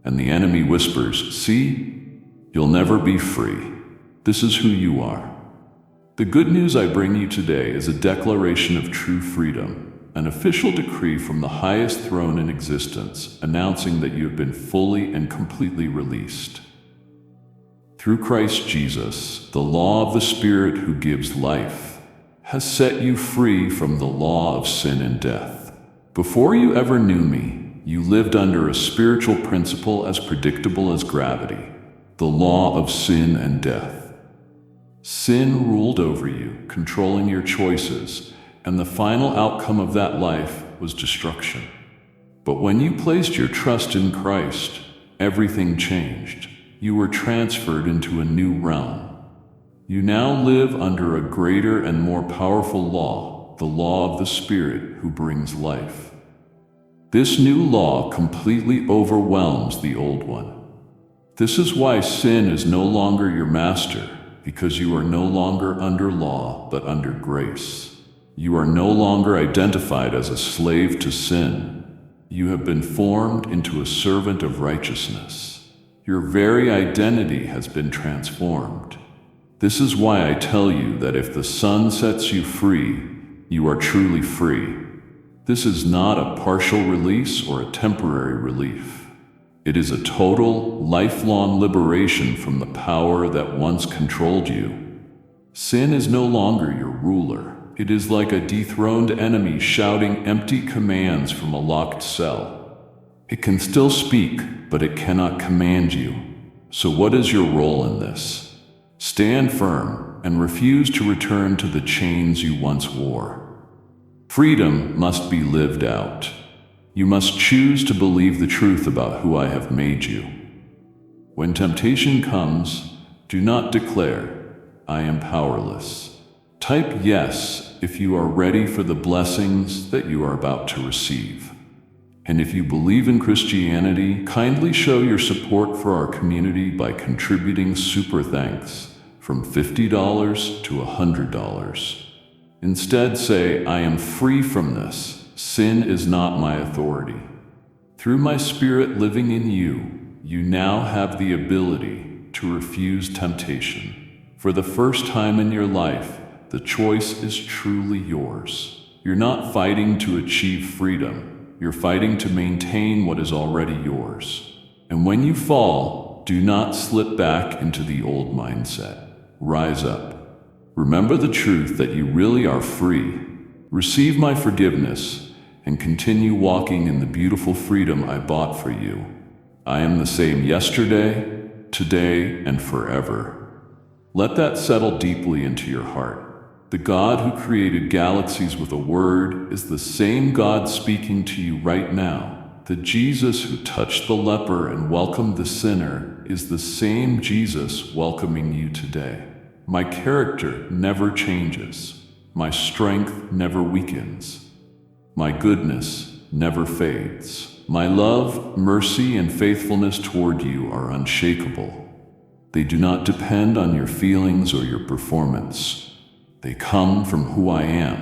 And the enemy whispers, "See, you'll never be free. This is who you are." The good news I bring you today is a declaration of true freedom, an official decree from the highest throne in existence, announcing that you have been fully and completely released. Through Christ Jesus, the law of the Spirit who gives life has set you free from the law of sin and death. Before you ever knew me, you lived under a spiritual principle as predictable as gravity: the law of sin and death. Sin ruled over you, controlling your choices, and the final outcome of that life was destruction. But when you placed your trust in Christ, everything changed. You were transferred into a new realm. You now live under a greater and more powerful law, the law of the Spirit who brings life. This new law completely overwhelms the old one. This is why sin is no longer your master, because you are no longer under law, but under grace. You are no longer identified as a slave to sin. You have been formed into a servant of righteousness. Your very identity has been transformed. This is why I tell you that if the Son sets you free, you are truly free. This is not a partial release or a temporary relief. It is a total, lifelong liberation from the power that once controlled you. Sin is no longer your ruler. It is like a dethroned enemy shouting empty commands from a locked cell. It can still speak, but it cannot command you. So what is your role in this? Stand firm and refuse to return to the chains you once wore. Freedom must be lived out. You must choose to believe the truth about who I have made you. When temptation comes, do not declare, "I am powerless." Type yes if you are ready for the blessings that you are about to receive. And if you believe in Christianity, kindly show your support for our community by contributing super thanks from $50 to $100. Instead say, "I am free from this. Sin is not my authority." Through my Spirit living in you, you now have the ability to refuse temptation. For the first time in your life, the choice is truly yours. You're not fighting to achieve freedom. You're fighting to maintain what is already yours. And when you fall, do not slip back into the old mindset. Rise up. Remember the truth that you really are free. Receive my forgiveness and continue walking in the beautiful freedom I bought for you. I am the same yesterday, today, and forever. Let that settle deeply into your heart. The God who created galaxies with a word is the same God speaking to you right now. The Jesus who touched the leper and welcomed the sinner is the same Jesus welcoming you today. My character never changes. My strength never weakens. My goodness never fades. My love, mercy, and faithfulness toward you are unshakable. They do not depend on your feelings or your performance. They come from who I am,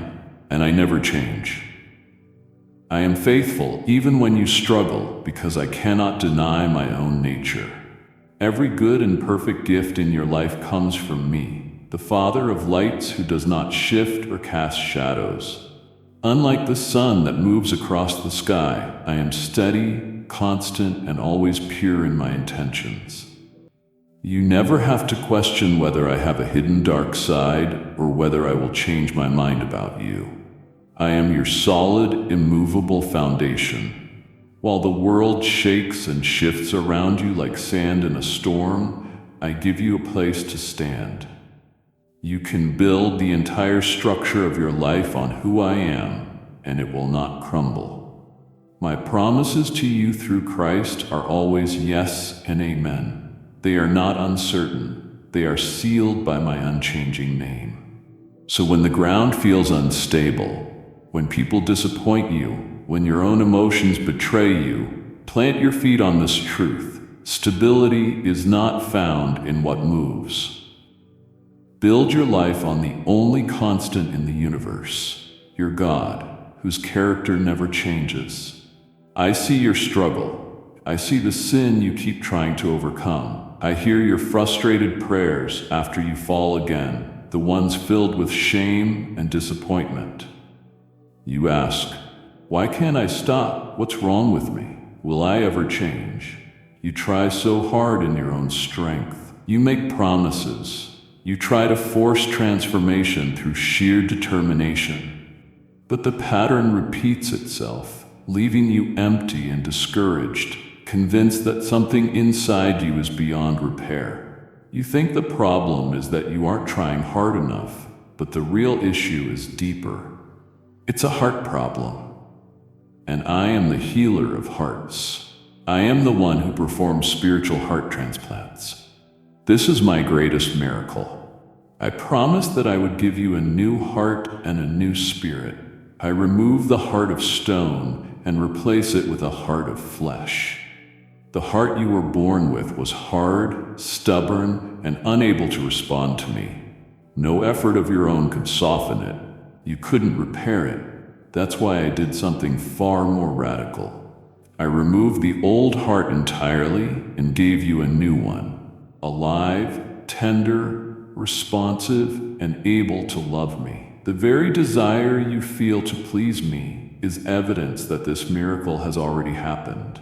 and I never change. I am faithful even when you struggle, because I cannot deny my own nature. Every good and perfect gift in your life comes from me, the Father of lights who does not shift or cast shadows. Unlike the sun that moves across the sky, I am steady, constant, and always pure in my intentions. You never have to question whether I have a hidden dark side or whether I will change my mind about you. I am your solid, immovable foundation. While the world shakes and shifts around you like sand in a storm, I give you a place to stand. You can build the entire structure of your life on who I am, and it will not crumble. My promises to you through Christ are always yes and amen. They are not uncertain. They are sealed by my unchanging name. So when the ground feels unstable, when people disappoint you, when your own emotions betray you, plant your feet on this truth. Stability is not found in what moves. Build your life on the only constant in the universe, your God, whose character never changes. I see your struggle. I see the sin you keep trying to overcome. I hear your frustrated prayers after you fall again, the ones filled with shame and disappointment. You ask, why can't I stop? What's wrong with me? Will I ever change? You try so hard in your own strength. You make promises. You try to force transformation through sheer determination. But the pattern repeats itself, leaving you empty and discouraged, convinced that something inside you is beyond repair. You think the problem is that you aren't trying hard enough, but the real issue is deeper. It's a heart problem. And I am the healer of hearts. I am the one who performs spiritual heart transplants. This is my greatest miracle. I promised that I would give you a new heart and a new spirit. I remove the heart of stone and replace it with a heart of flesh. The heart you were born with was hard, stubborn, and unable to respond to me. No effort of your own could soften it. You couldn't repair it. That's why I did something far more radical. I removed the old heart entirely and gave you a new one, alive, tender, responsive, and able to love me. The very desire you feel to please me is evidence that this miracle has already happened.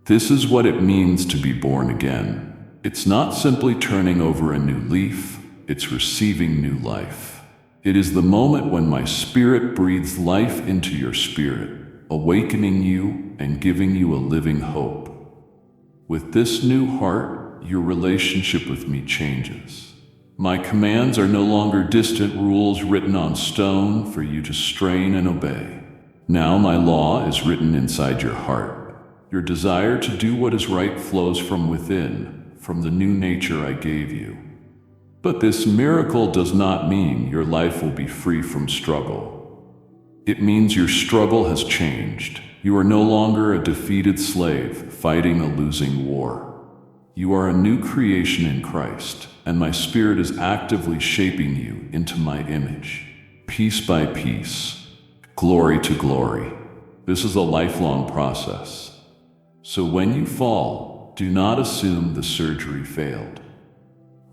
This is what it means to be born again. It's not simply turning over a new leaf, it's receiving new life. It is the moment when my spirit breathes life into your spirit, awakening you and giving you a living hope. With this new heart, your relationship with me changes. My commands are no longer distant rules written on stone for you to strain and obey. Now my law is written inside your heart. Your desire to do what is right flows from within, from the new nature I gave you. But this miracle does not mean your life will be free from struggle. It means your struggle has changed. You are no longer a defeated slave fighting a losing war. You are a new creation in Christ, and my Spirit is actively shaping you into my image, piece by piece, glory to glory. This is a lifelong process. So when you fall, do not assume the surgery failed.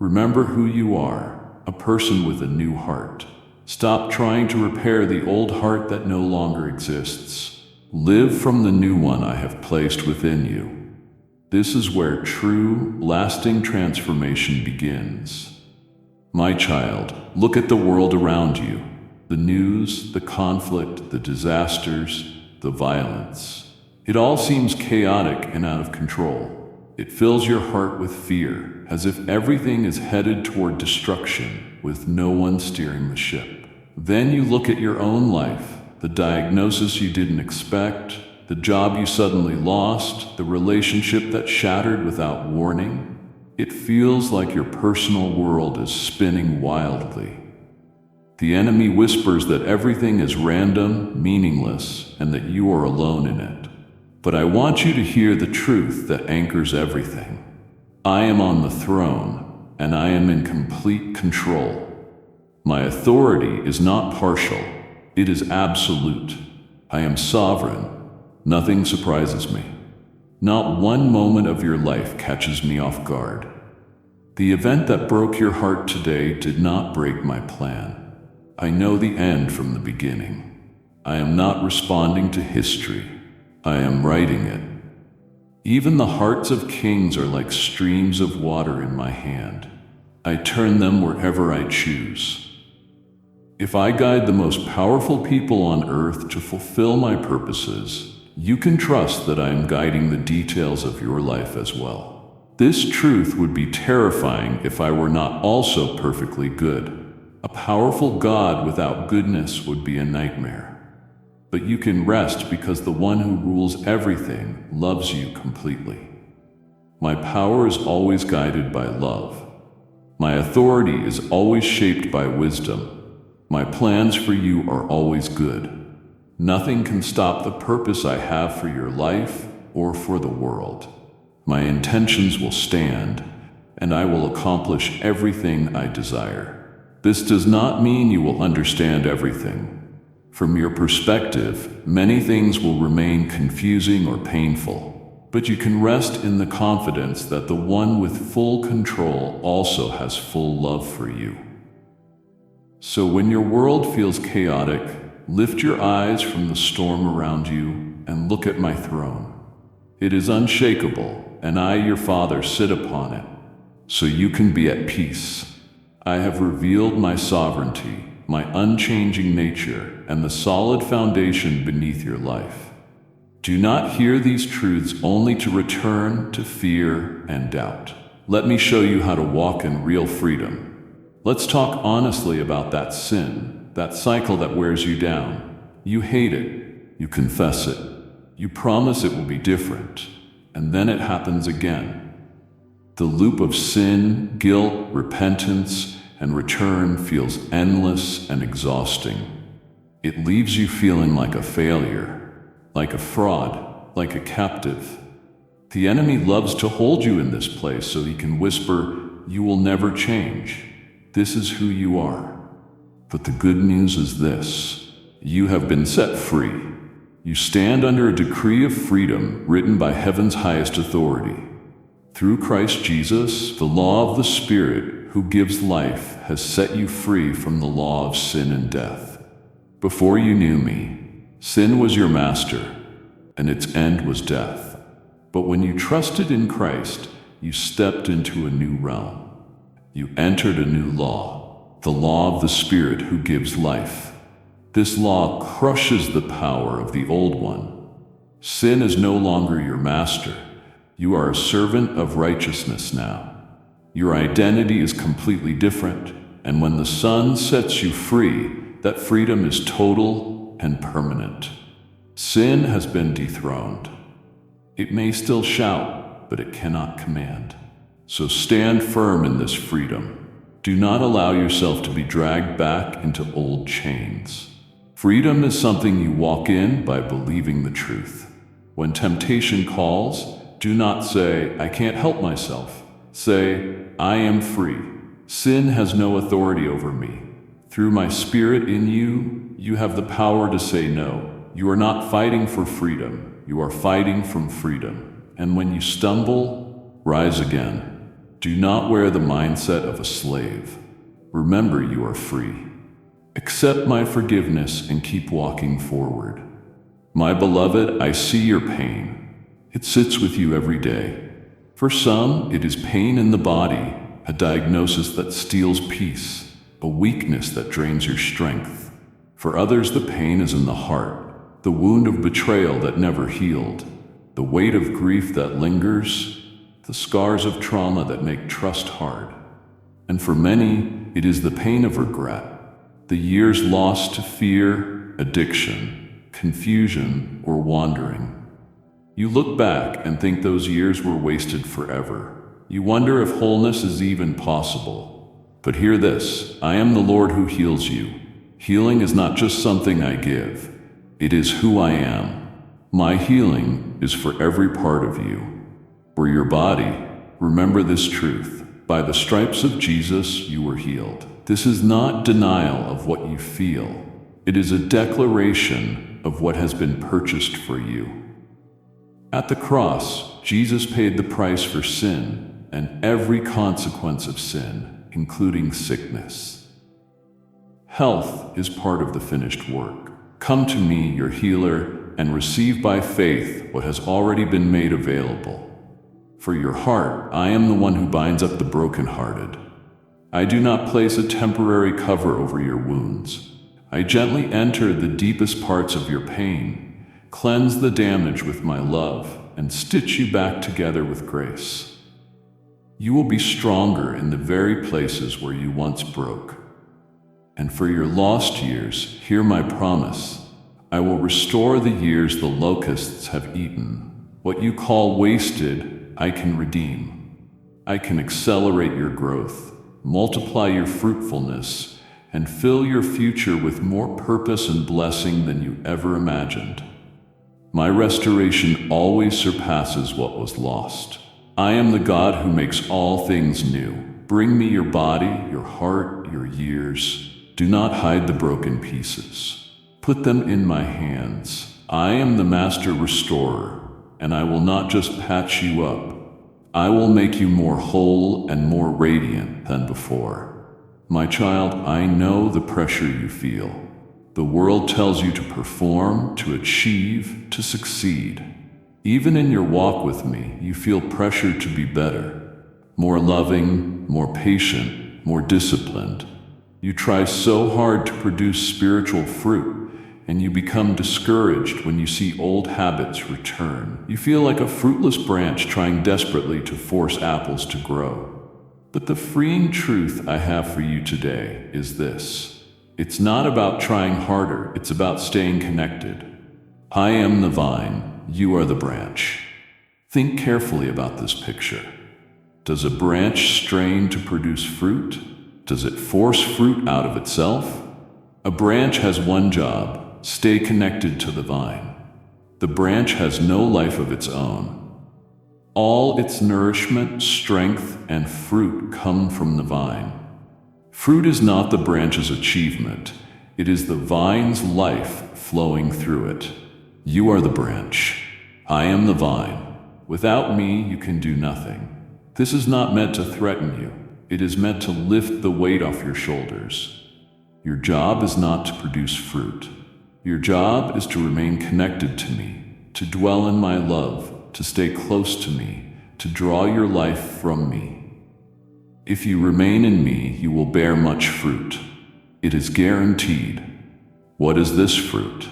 Remember who you are, a person with a new heart. Stop trying to repair the old heart that no longer exists. Live from the new one I have placed within you. This is where true, lasting transformation begins. My child, look at the world around you. The news, the conflict, the disasters, the violence. It all seems chaotic and out of control. It fills your heart with fear, as if everything is headed toward destruction, with no one steering the ship. Then you look at your own life, the diagnosis you didn't expect, the job you suddenly lost, the relationship that shattered without warning. It feels like your personal world is spinning wildly. The enemy whispers that everything is random, meaningless, and that you are alone in it. But I want you to hear the truth that anchors everything. I am on the throne, and I am in complete control. My authority is not partial, it is absolute. I am sovereign. Nothing surprises me. Not one moment of your life catches me off guard. The event that broke your heart today did not break my plan. I know the end from the beginning. I am not responding to history. I am writing it. Even the hearts of kings are like streams of water in my hand. I turn them wherever I choose. If I guide the most powerful people on earth to fulfill my purposes, you can trust that I am guiding the details of your life as well. This truth would be terrifying if I were not also perfectly good. A powerful God without goodness would be a nightmare. But you can rest because the one who rules everything loves you completely. My power is always guided by love. My authority is always shaped by wisdom. My plans for you are always good. Nothing can stop the purpose I have for your life or for the world. My intentions will stand, and I will accomplish everything I desire. This does not mean you will understand everything. From your perspective, many things will remain confusing or painful, but you can rest in the confidence that the one with full control also has full love for you. So when your world feels chaotic, lift your eyes from the storm around you and look at my throne. It is unshakable, and I, your Father, sit upon it, so you can be at peace. I have revealed my sovereignty, my unchanging nature, and the solid foundation beneath your life. Do not hear these truths only to return to fear and doubt. Let me show you how to walk in real freedom. Let's talk honestly about that sin, that cycle that wears you down. You hate it, you confess it, you promise it will be different, and then it happens again. The loop of sin, guilt, repentance, and return feels endless and exhausting. It leaves you feeling like a failure, like a fraud, like a captive. The enemy loves to hold you in this place so he can whisper, "You will never change. This is who you are." But the good news is this: you have been set free. You stand under a decree of freedom written by heaven's highest authority. Through Christ Jesus, the law of the Spirit who gives life has set you free from the law of sin and death. Before you knew me, sin was your master, and its end was death. But when you trusted in Christ, you stepped into a new realm. You entered a new law, the law of the Spirit who gives life. This law crushes the power of the old one. Sin is no longer your master. You are a servant of righteousness now. Your identity is completely different, and when the Son sets you free, that freedom is total and permanent. Sin has been dethroned. It may still shout, but it cannot command. So stand firm in this freedom. Do not allow yourself to be dragged back into old chains. Freedom is something you walk in by believing the truth. When temptation calls, do not say, "I can't help myself." Say, "I am free. Sin has no authority over me. Through my Spirit in you, you have the power to say no." You are not fighting for freedom. You are fighting from freedom. And when you stumble, rise again. Do not wear the mindset of a slave. Remember, you are free. Accept my forgiveness and keep walking forward. My beloved, I see your pain. It sits with you every day. For some, it is pain in the body, a diagnosis that steals peace, a weakness that drains your strength. For others, the pain is in the heart, the wound of betrayal that never healed, the weight of grief that lingers, the scars of trauma that make trust hard. And for many, it is the pain of regret, the years lost to fear, addiction, confusion, or wandering. You look back and think those years were wasted forever. You wonder if wholeness is even possible. But hear this: I am the Lord who heals you. Healing is not just something I give. It is who I am. My healing is for every part of you. For your body, remember this truth: by the stripes of Jesus, you were healed. This is not denial of what you feel. It is a declaration of what has been purchased for you. At the cross, Jesus paid the price for sin and every consequence of sin, including sickness. Health is part of the finished work. Come to me, your healer, and receive by faith what has already been made available. For your heart, I am the one who binds up the brokenhearted. I do not place a temporary cover over your wounds. I gently enter the deepest parts of your pain, cleanse the damage with my love, and stitch you back together with grace. You will be stronger in the very places where you once broke. And for your lost years, hear my promise: I will restore the years the locusts have eaten. What you call wasted, I can redeem. I can accelerate your growth, multiply your fruitfulness, and fill your future with more purpose and blessing than you ever imagined. My restoration always surpasses what was lost. I am the God who makes all things new. Bring me your body, your heart, your years. Do not hide the broken pieces. Put them in my hands. I am the master restorer, and I will not just patch you up. I will make you more whole and more radiant than before. My child, I know the pressure you feel. The world tells you to perform, to achieve, to succeed. Even in your walk with me, you feel pressure to be better, more loving, more patient, more disciplined. You try so hard to produce spiritual fruit, and you become discouraged when you see old habits return. You feel like a fruitless branch trying desperately to force apples to grow. But the freeing truth I have for you today is this. It's not about trying harder, it's about staying connected. I am the vine, you are the branch. Think carefully about this picture. Does a branch strain to produce fruit? Does it force fruit out of itself? A branch has one job: stay connected to the vine. The branch has no life of its own. All its nourishment, strength, and fruit come from the vine. Fruit is not the branch's achievement, it is the vine's life flowing through it. You are the branch. I am the vine. Without me, you can do nothing. This is not meant to threaten you. It is meant to lift the weight off your shoulders. Your job is not to produce fruit. Your job is to remain connected to me, to dwell in my love, to stay close to me, to draw your life from me. If you remain in me, you will bear much fruit. It is guaranteed. What is this fruit?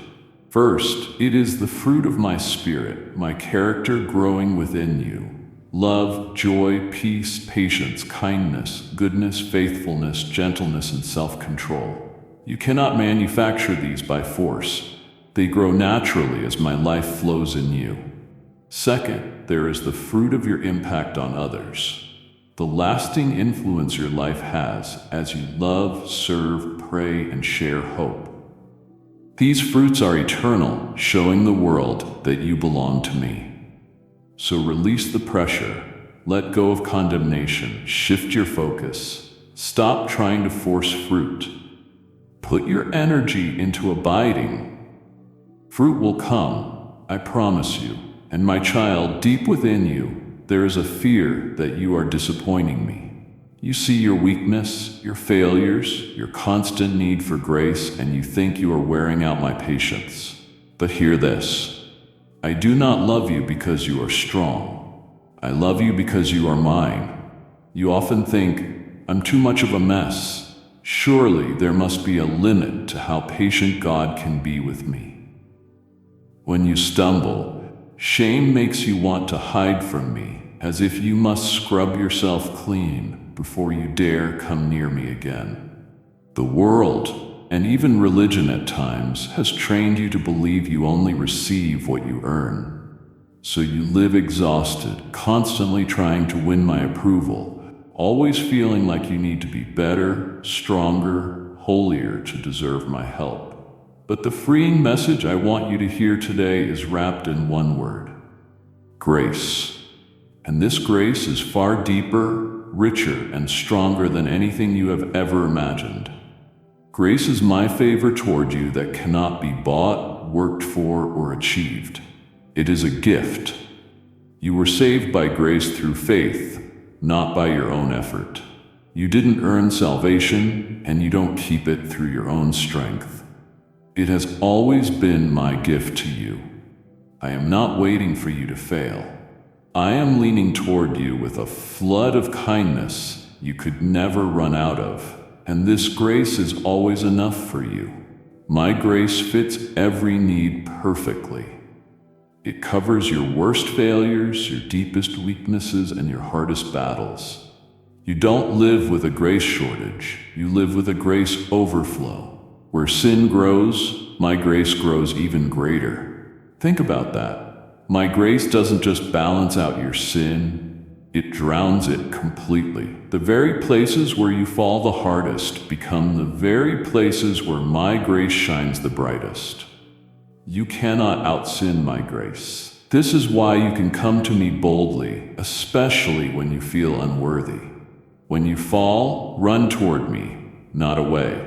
First, it is the fruit of my spirit, my character growing within you. Love, joy, peace, patience, kindness, goodness, faithfulness, gentleness, and self-control. You cannot manufacture these by force. They grow naturally as my life flows in you. Second, there is the fruit of your impact on others. The lasting influence your life has as you love, serve, pray, and share hope. These fruits are eternal, showing the world that you belong to me. So release the pressure, let go of condemnation, shift your focus, stop trying to force fruit. Put your energy into abiding. Fruit will come, I promise you, and my child, deep within you, there is a fear that you are disappointing me. You see your weakness, your failures, your constant need for grace, and you think you are wearing out my patience. But hear this. I do not love you because you are strong. I love you because you are mine. You often think, I'm too much of a mess. Surely there must be a limit to how patient God can be with me. When you stumble, shame makes you want to hide from me, as if you must scrub yourself clean before you dare come near me again. The world, and even religion at times, has trained you to believe you only receive what you earn. So you live exhausted, constantly trying to win my approval, always feeling like you need to be better, stronger, holier to deserve my help. But the freeing message I want you to hear today is wrapped in one word: grace. And this grace is far deeper, richer, and stronger than anything you have ever imagined. Grace is my favor toward you that cannot be bought, worked for, or achieved. It is a gift. You were saved by grace through faith, not by your own effort. You didn't earn salvation, and you don't keep it through your own strength. It has always been my gift to you. I am not waiting for you to fail. I am leaning toward you with a flood of kindness you could never run out of, and this grace is always enough for you. My grace fits every need perfectly. It covers your worst failures, your deepest weaknesses, and your hardest battles. You don't live with a grace shortage, you live with a grace overflow. Where sin grows, my grace grows even greater. Think about that. My grace doesn't just balance out your sin, it drowns it completely. The very places where you fall the hardest become the very places where my grace shines the brightest. You cannot out-sin my grace. This is why you can come to me boldly, especially when you feel unworthy. When you fall, run toward me, not away.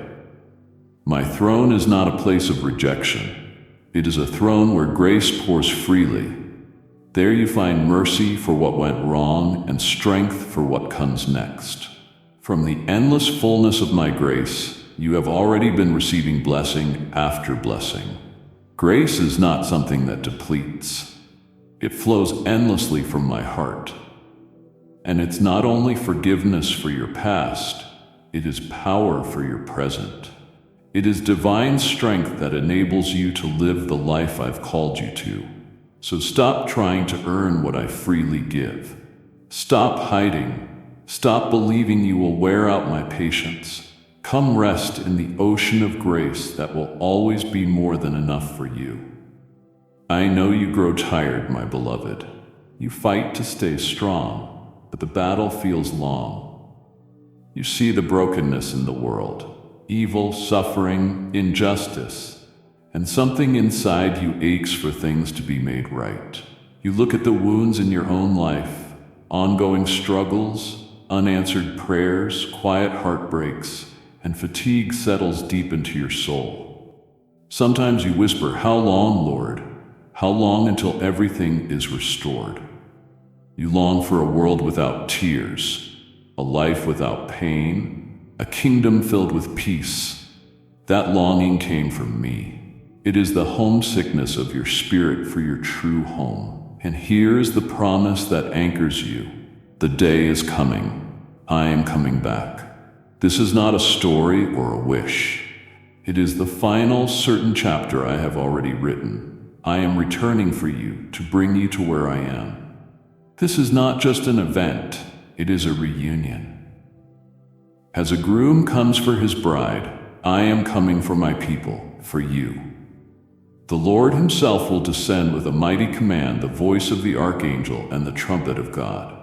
My throne is not a place of rejection. It is a throne where grace pours freely. There you find mercy for what went wrong and strength for what comes next. From the endless fullness of my grace, you have already been receiving blessing after blessing. Grace is not something that depletes. It flows endlessly from my heart. And it's not only forgiveness for your past, it is power for your present. It is divine strength that enables you to live the life I've called you to. So stop trying to earn what I freely give. Stop hiding. Stop believing you will wear out my patience. Come rest in the ocean of grace that will always be more than enough for you. I know you grow tired, my beloved. You fight to stay strong, but the battle feels long. You see the brokenness in the world, evil, suffering, injustice. And something inside you aches for things to be made right. You look at the wounds in your own life, ongoing struggles, unanswered prayers, quiet heartbreaks, and fatigue settles deep into your soul. Sometimes you whisper, "How long, Lord? How long until everything is restored?" You long for a world without tears, a life without pain, a kingdom filled with peace. That longing came from me. It is the homesickness of your spirit for your true home. And here is the promise that anchors you. The day is coming. I am coming back. This is not a story or a wish. It is the final, certain chapter I have already written. I am returning for you to bring you to where I am. This is not just an event, it is a reunion. As a groom comes for his bride, I am coming for my people, for you. The Lord himself will descend with a mighty command, the voice of the archangel and the trumpet of God.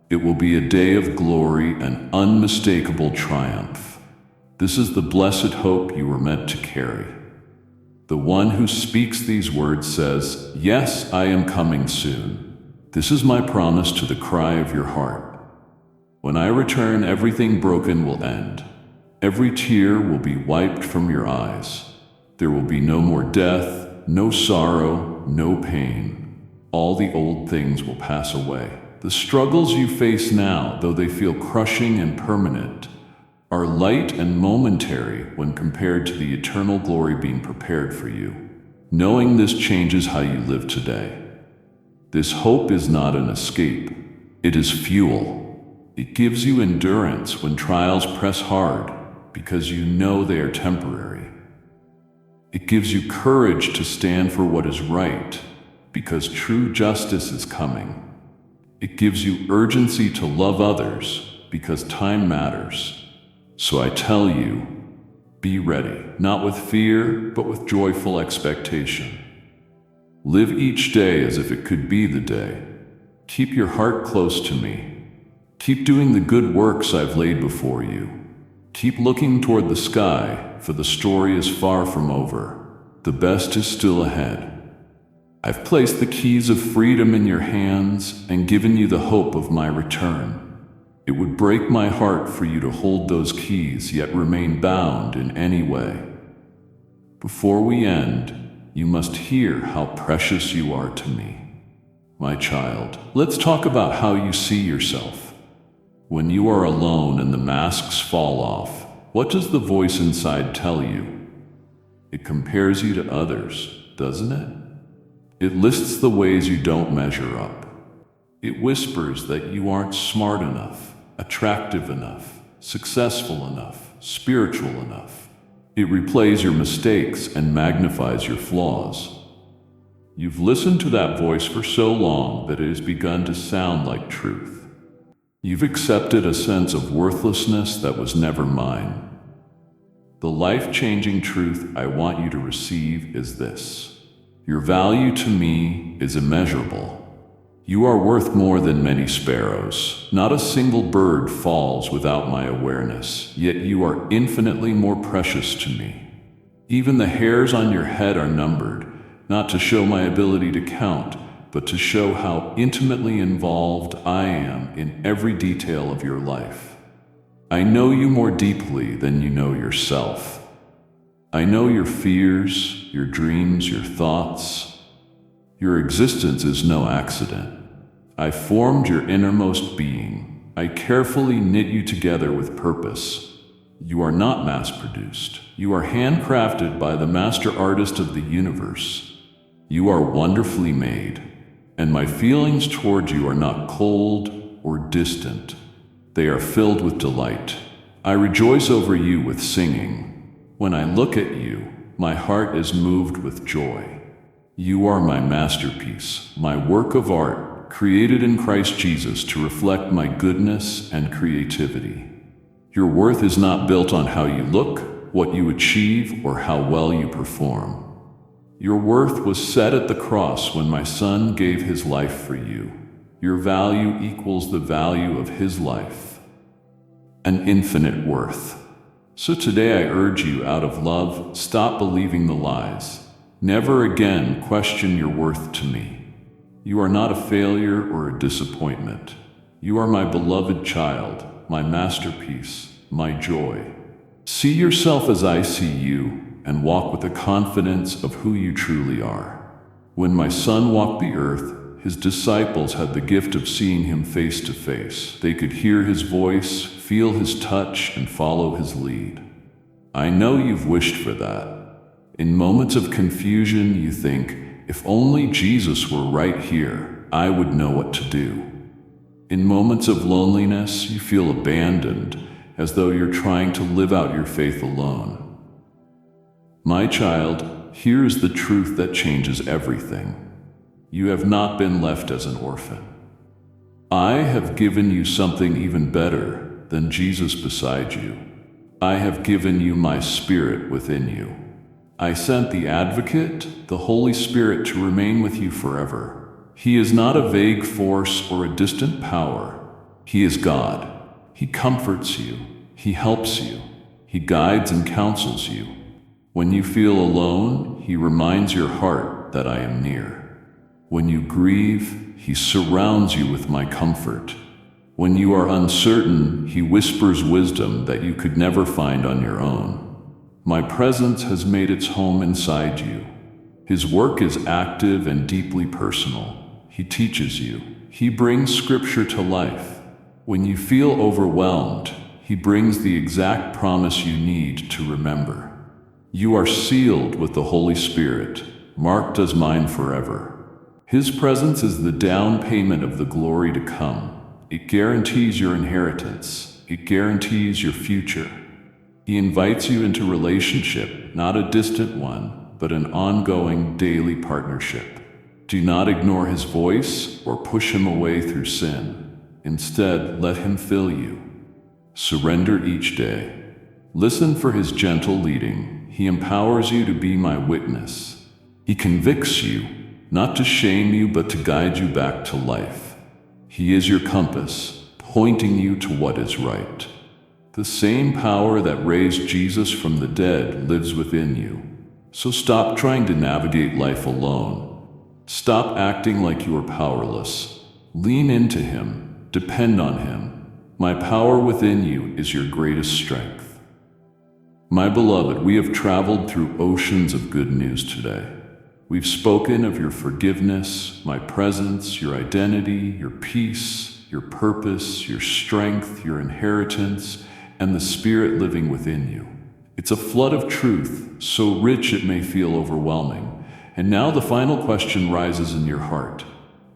It will be a day of glory and unmistakable triumph. This is the blessed hope you were meant to carry. The one who speaks these words says, "Yes, I am coming soon." This is my promise to the cry of your heart. When I return, everything broken will end. Every tear will be wiped from your eyes. There will be no more death, no sorrow, no pain. All the old things will pass away. The struggles you face now, though they feel crushing and permanent, are light and momentary when compared to the eternal glory being prepared for you. Knowing this changes how you live today. This hope is not an escape. It is fuel. It gives you endurance when trials press hard because you know they are temporary. It gives you courage to stand for what is right because true justice is coming. It gives you urgency to love others because time matters. So I tell you, be ready, not with fear, but with joyful expectation. Live each day as if it could be the day. Keep your heart close to me. Keep doing the good works I've laid before you. Keep looking toward the sky, for the story is far from over. The best is still ahead. I've placed the keys of freedom in your hands and given you the hope of my return. It would break my heart for you to hold those keys yet remain bound in any way. Before we end, you must hear how precious you are to me. My child, let's talk about how you see yourself. When you are alone and the masks fall off, what does the voice inside tell you? It compares you to others, doesn't it? It lists the ways you don't measure up. It whispers that you aren't smart enough, attractive enough, successful enough, spiritual enough. It replays your mistakes and magnifies your flaws. You've listened to that voice for so long that it has begun to sound like truth. You've accepted a sense of worthlessness that was never mine. The life-changing truth I want you to receive is this: your value to me is immeasurable. You are worth more than many sparrows. Not a single bird falls without my awareness, yet you are infinitely more precious to me. Even the hairs on your head are numbered, not to show my ability to count, but to show how intimately involved I am in every detail of your life. I know you more deeply than you know yourself. I know your fears, your dreams, your thoughts. Your existence is no accident. I formed your innermost being. I carefully knit you together with purpose. You are not mass-produced. You are handcrafted by the master artist of the universe. You are wonderfully made, and my feelings toward you are not cold or distant. They are filled with delight. I rejoice over you with singing. When I look at you, my heart is moved with joy. You are my masterpiece, my work of art, created in Christ Jesus to reflect my goodness and creativity. Your worth is not built on how you look, what you achieve, or how well you perform. Your worth was set at the cross when my Son gave his life for you. Your value equals the value of his life, an infinite worth. So today I urge you, out of love, stop believing the lies. Never again question your worth to me. You are not a failure or a disappointment. You are my beloved child, my masterpiece, my joy. See yourself as I see you, and walk with the confidence of who you truly are. When my Son walked the earth, his disciples had the gift of seeing him face to face. They could hear his voice, feel his touch, and follow his lead. I know you've wished for that. In moments of confusion, you think, if only Jesus were right here, I would know what to do. In moments of loneliness, you feel abandoned, as though you're trying to live out your faith alone. My child, here is the truth that changes everything. You have not been left as an orphan. I have given you something even better than Jesus beside you. I have given you my Spirit within you. I sent the Advocate, the Holy Spirit, to remain with you forever. He is not a vague force or a distant power. He is God. He comforts you. He helps you. He guides and counsels you. When you feel alone, He reminds your heart that I am near. When you grieve, He surrounds you with my comfort. When you are uncertain, He whispers wisdom that you could never find on your own. My presence has made its home inside you. His work is active and deeply personal. He teaches you. He brings Scripture to life. When you feel overwhelmed, He brings the exact promise you need to remember. You are sealed with the Holy Spirit, marked as mine forever. His presence is the down payment of the glory to come. It guarantees your inheritance. It guarantees your future. He invites you into relationship, not a distant one, but an ongoing daily partnership. Do not ignore His voice or push Him away through sin. Instead, let Him fill you. Surrender each day. Listen for His gentle leading. He empowers you to be my witness. He convicts you, not to shame you, but to guide you back to life. He is your compass, pointing you to what is right. The same power that raised Jesus from the dead lives within you. So stop trying to navigate life alone. Stop acting like you are powerless. Lean into Him. Depend on Him. My power within you is your greatest strength. My beloved, we have traveled through oceans of good news today. We've spoken of your forgiveness, my presence, your identity, your peace, your purpose, your strength, your inheritance, and the Spirit living within you. It's a flood of truth, so rich it may feel overwhelming. And now the final question rises in your heart.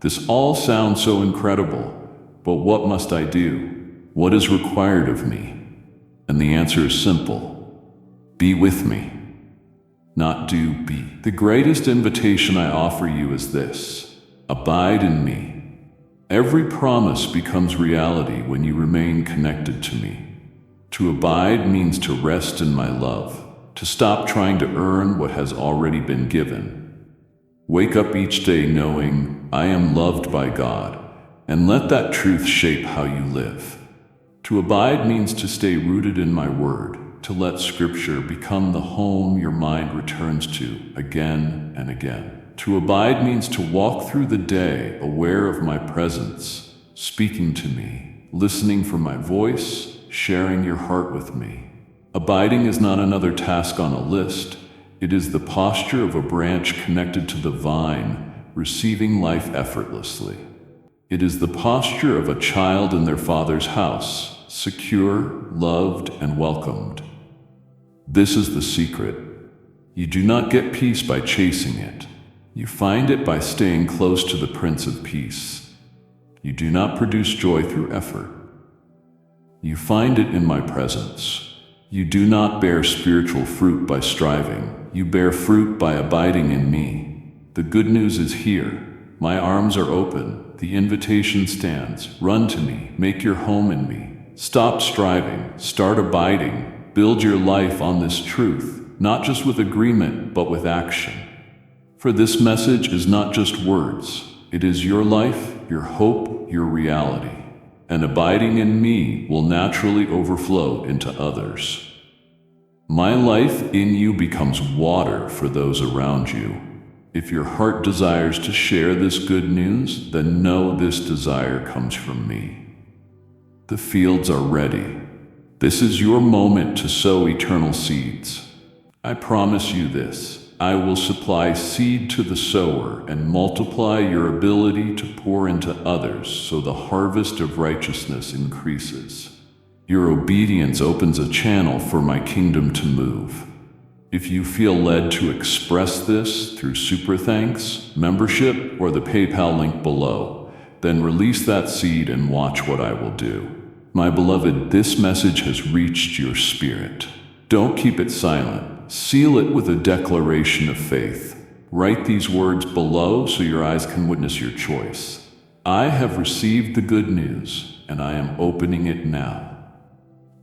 This all sounds so incredible, but what must I do? What is required of me? And the answer is simple. Be with me. Not do, be. The greatest invitation I offer you is this: abide in me. Every promise becomes reality when you remain connected to me. To abide means to rest in my love, to stop trying to earn what has already been given. Wake up each day knowing I am loved by God, and let that truth shape how you live. To abide means to stay rooted in my word, to let Scripture become the home your mind returns to again and again. To abide means to walk through the day aware of my presence, speaking to me, listening for my voice, sharing your heart with me. Abiding is not another task on a list. It is the posture of a branch connected to the vine, receiving life effortlessly. It is the posture of a child in their father's house, secure, loved, and welcomed. This is the secret. You do not get peace by chasing it. You find it by staying close to the Prince of Peace. You do not produce joy through effort. You find it in my presence. You do not bear spiritual fruit by striving. You bear fruit by abiding in me. The good news is here. My arms are open. The invitation stands. Run to me. Make your home in me. Stop striving. Start abiding. Build your life on this truth, not just with agreement, but with action. For this message is not just words. It is your life, your hope, your reality. And abiding in me will naturally overflow into others. My life in you becomes water for those around you. If your heart desires to share this good news, then know this desire comes from me. The fields are ready. This is your moment to sow eternal seeds. I promise you this. I will supply seed to the sower and multiply your ability to pour into others so the harvest of righteousness increases. Your obedience opens a channel for my kingdom to move. If you feel led to express this through Super Thanks, membership, or the PayPal link below, then release that seed and watch what I will do. My beloved, this message has reached your spirit. Don't keep it silent. Seal it with a declaration of faith. Write these words below so your eyes can witness your choice. I have received the good news, and I am opening it now.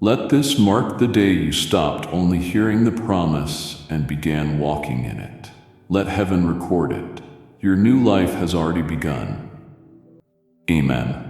Let this mark the day you stopped only hearing the promise and began walking in it. Let heaven record it. Your new life has already begun. Amen.